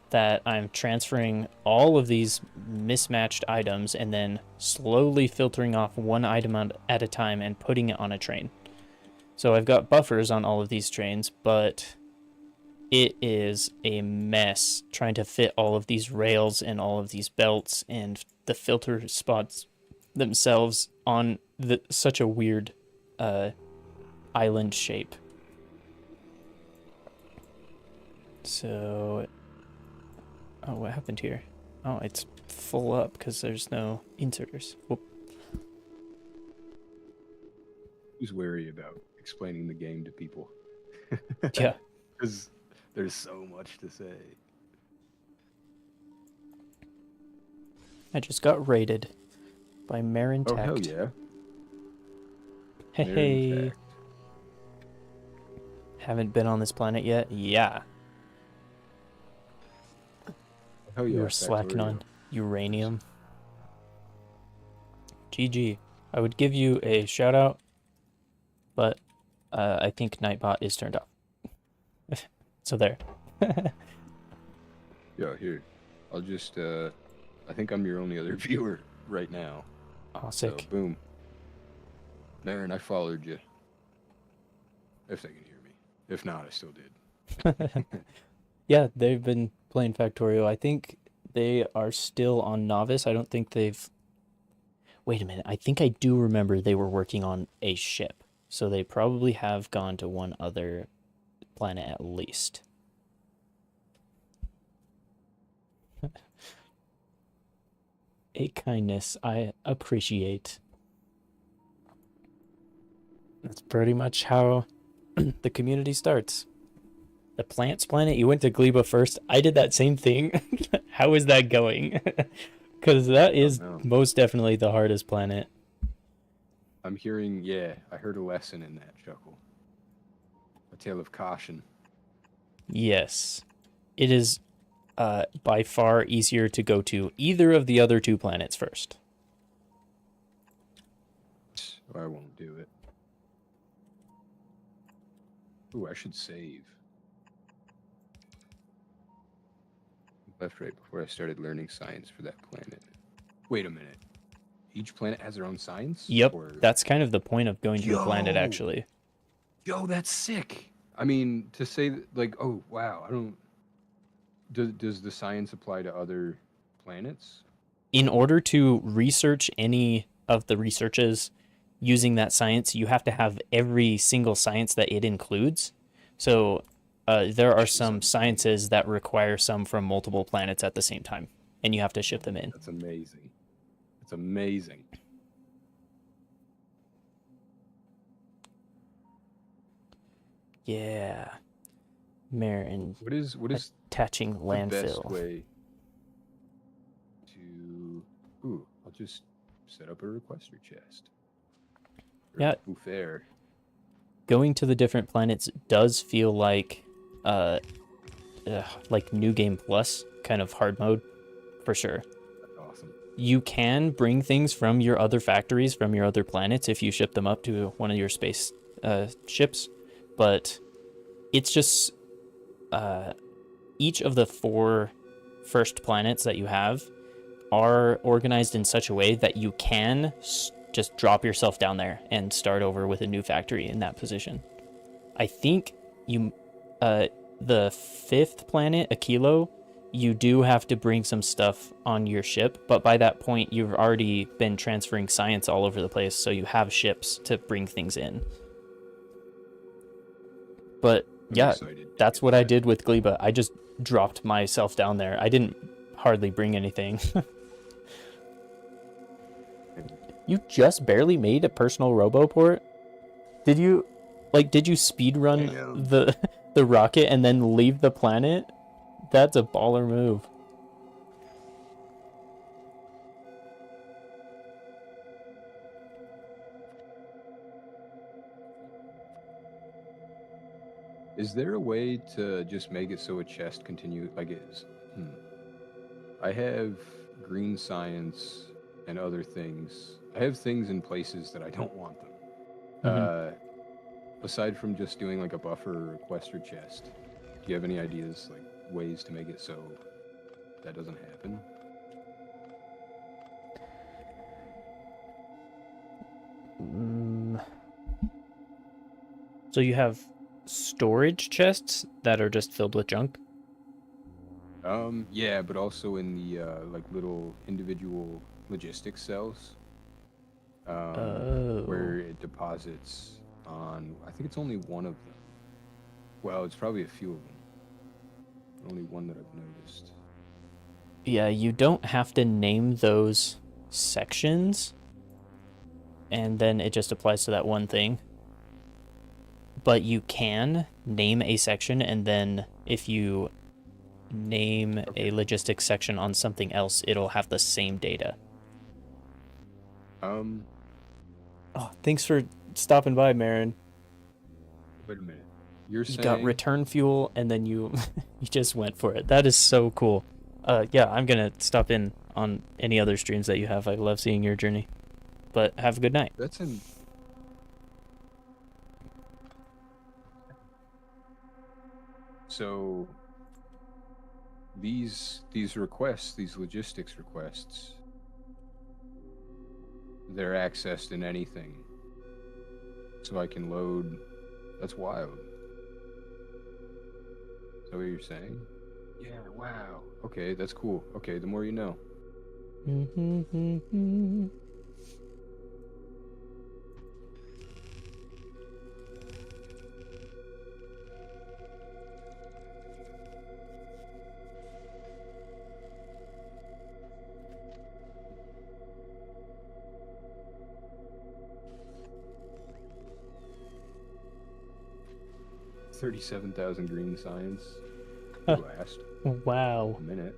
Speaker 1: that I'm transferring all of these mismatched items and then slowly filtering off one item at a time and putting it on a train. So I've got buffers on all of these trains, but it is a mess trying to fit all of these rails and all of these belts and the filter spots themselves on such a weird island shape. So, oh, what happened here? Oh, it's full up because there's no inserters. Whoop.
Speaker 2: Who's wary about explaining the game to people?
Speaker 1: Yeah.
Speaker 2: Because there's so much to say.
Speaker 1: I just got raided by Marin
Speaker 2: Oh,
Speaker 1: Tagged.
Speaker 2: hell yeah.
Speaker 1: Hey.
Speaker 2: Marin Tagged.
Speaker 1: Haven't been on this planet yet? Yeah.
Speaker 2: Hell yeah.
Speaker 1: You were slacking
Speaker 2: Factorio.
Speaker 1: on uranium. GG. I would give you a shout out, but I think Nightbot is turned off. So there.
Speaker 2: Yeah, here. I'll just, I think I'm your only other viewer right now.
Speaker 1: Oh, sick.
Speaker 2: So, boom. Marin, I followed you. If they can hear me. If not, I still did.
Speaker 1: Yeah, they've been playing Factorio. I think they are still on Novice. I don't think they've... Wait a minute. I think I do remember they were working on a ship. So they probably have gone to one other planet at least. A kindness I appreciate. That's pretty much how the community starts. The Plants Planet, you went to Gleba first. I did that same thing. How is that going? Because that is most definitely the hardest planet.
Speaker 2: I'm hearing, yeah, I heard a lesson in that chuckle. A tale of caution.
Speaker 1: Yes. It is by far easier to go to either of the other 2 planets first.
Speaker 2: I won't do it. Ooh, I should save. Left right before I started learning science for that planet. Wait a minute. Each planet has their own science?
Speaker 1: Yep,
Speaker 2: Or
Speaker 1: that's kind of the point of going to a planet,
Speaker 2: yo,
Speaker 1: actually.
Speaker 2: yo, that's sick. I mean, to say that, like, oh wow, I don't. Does the science apply to other planets?
Speaker 1: In order to research any of the researches using that science, you have to have every single science that it includes. So there are
Speaker 2: Which is
Speaker 1: some
Speaker 2: amazing.
Speaker 1: sciences that require some from multiple planets at the same time, and you have to ship them in.
Speaker 2: That's amazing. That's amazing.
Speaker 1: Yeah. Marin
Speaker 2: What is
Speaker 1: attaching
Speaker 2: the best
Speaker 1: landfill.
Speaker 2: way to? Ooh, I'll just set up a requester chest.
Speaker 1: Yeah,
Speaker 2: Ooh, fair.
Speaker 1: going to the different planets does feel like New Game Plus kind of hard mode for sure.
Speaker 2: That's awesome.
Speaker 1: You can bring things from your other factories, from your other planets, if you ship them up to one of your space ships, but it's just each of the 4 first planets that you have are organized in such a way that you can just drop yourself down there and start over with a new factory in that position. I think you, the 5th planet, Aquilo, you do have to bring some stuff on your ship, but by that point you've already been transferring science all over the place, so you have ships to bring things in. But
Speaker 2: I'm
Speaker 1: yeah,
Speaker 2: excited to
Speaker 1: that's
Speaker 2: get
Speaker 1: what I
Speaker 2: that.
Speaker 1: did with Gleba. I just dropped myself down there. I didn't hardly bring anything. You just barely made a personal roboport? Did you speed run
Speaker 2: Damn.
Speaker 1: the rocket and then leave the planet? That's a baller move.
Speaker 2: Is there a way to just make it so a chest continue like it is? I have green science and other things. I have things in places that I don't want them.
Speaker 1: Hmm.
Speaker 2: Aside from just doing like a buffer or requester chest, do you have any ideas, like ways to make it so that doesn't happen?
Speaker 1: So you have storage chests that are just filled with junk?
Speaker 2: Yeah, but also in the like little individual logistics cells,
Speaker 1: Oh.
Speaker 2: where it deposits on. I think it's only one of them. Well, it's probably a few of them. Only one that I've noticed.
Speaker 1: Yeah, you don't have to name those sections, and then it just applies to that one thing. But you can name a section, and then if you name
Speaker 2: Okay.
Speaker 1: a logistics section on something else, it'll have the same data.
Speaker 2: Um,
Speaker 1: Oh, thanks for stopping by, Marin.
Speaker 2: Wait a minute. You're
Speaker 1: You got
Speaker 2: saying
Speaker 1: return fuel, and then you you just went for it. That is so cool. Yeah, I'm gonna stop in on any other streams that you have. I love seeing your journey. But have a good night.
Speaker 2: that's in. So these requests, these logistics requests, they're accessed in anything. So I can load. That's wild. Is that what you're saying? Yeah, wow. Okay, that's cool. Okay, the more you know.
Speaker 1: Mm-hmm.
Speaker 2: 37,000 green science. Could last
Speaker 1: Wow.
Speaker 2: a minute.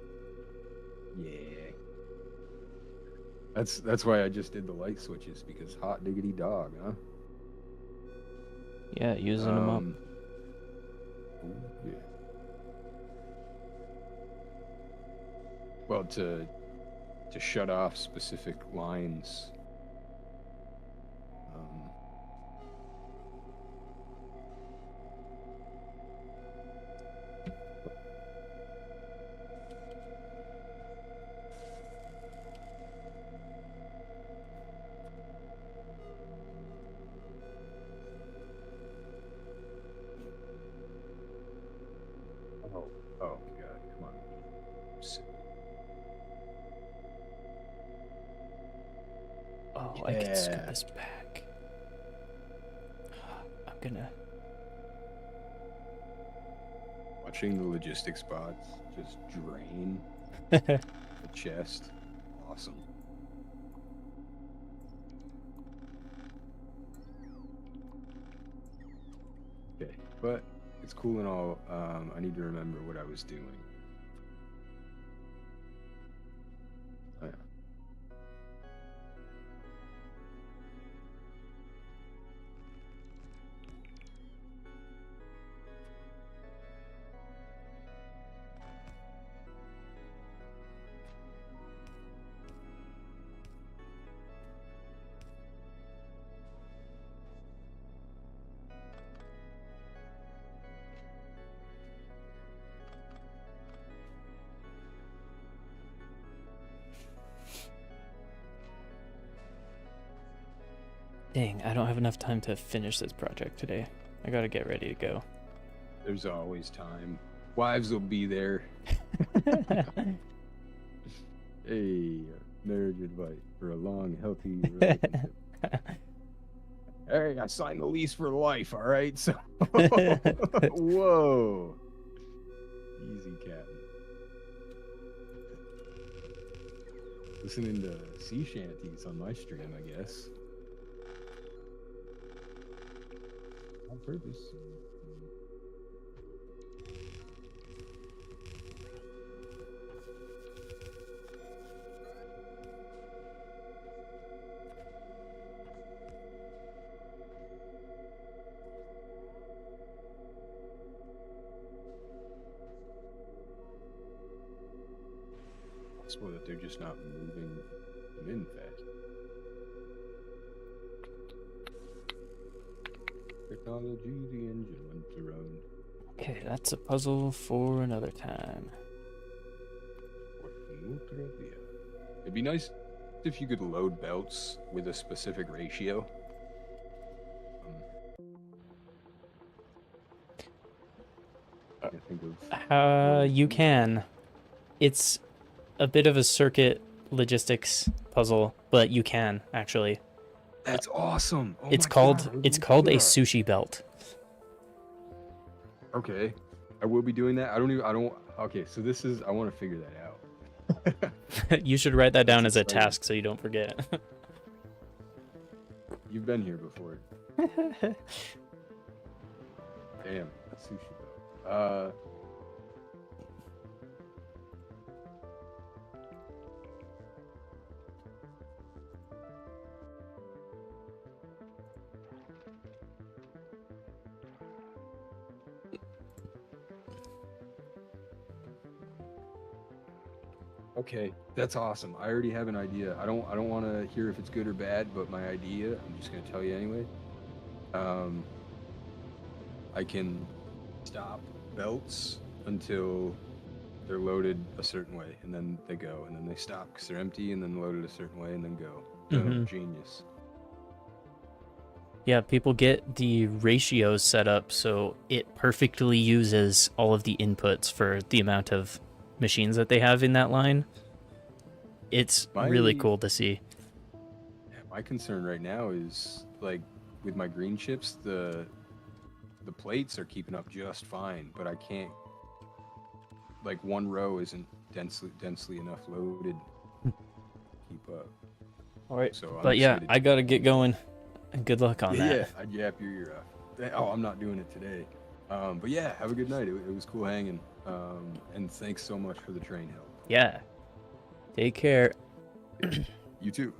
Speaker 2: Yeah. That's why I just did the light switches, because hot diggity dog, huh?
Speaker 1: Yeah, using them up.
Speaker 2: Ooh, yeah. Well, to shut off specific lines. Um, Oh god, come on.
Speaker 1: Oh, I can scoot
Speaker 2: Yeah.
Speaker 1: this back. I'm gonna.
Speaker 2: Watching the logistics bots just drain the chest. Awesome. Okay, but it's cool and all. I need to remember what I was doing. Oh, yeah.
Speaker 1: Dang, I don't have enough time to finish this project today. I gotta get ready to go.
Speaker 2: There's always time. Wives will be there. Hey, marriage advice for a long, healthy relationship. Hey, I signed the lease for life, all right? So, whoa. Easy, Captain. Listening to sea shanties on my stream, I guess. On purpose. Possible that they're just not moving them in fast. Technology, the engine went around.
Speaker 1: Okay, that's a puzzle for another time.
Speaker 2: It'd be nice if you could load belts with a specific ratio. I can't think of.
Speaker 1: You can. It's a bit of a circuit logistics puzzle, but you can actually.
Speaker 2: That's awesome. Oh
Speaker 1: It's
Speaker 2: my
Speaker 1: called
Speaker 2: God,
Speaker 1: it's called a sushi belt.
Speaker 2: Okay, I will be doing that. I don't. Okay, so this is. I want to figure that out.
Speaker 1: You should write that down
Speaker 2: That's
Speaker 1: as a
Speaker 2: exciting.
Speaker 1: task so you don't forget.
Speaker 2: You've been here before. Damn, a sushi belt. Okay, that's awesome. I already have an idea. I don't want to hear if it's good or bad, but my idea, I'm just gonna tell you anyway. I can stop belts until they're loaded a certain way, and then they go, and then they stop because they're empty, and then loaded a certain way, and then go. Boom, genius.
Speaker 1: Yeah, people get the ratios set up so it perfectly uses all of the inputs for the amount of machines that they have in that line. It's really cool to see.
Speaker 2: My concern right now is like with my green chips, the plates are keeping up just fine, but I can't, like, one row isn't densely enough loaded to keep up.
Speaker 1: All right,
Speaker 2: So
Speaker 1: but yeah, I gotta get going. Good luck on that.
Speaker 2: Yeah, I'd yap your ear off. Oh, I'm not doing it today. But yeah, have a good night. It was cool hanging. And thanks so much for the train help.
Speaker 1: Yeah. Take care.
Speaker 2: You too.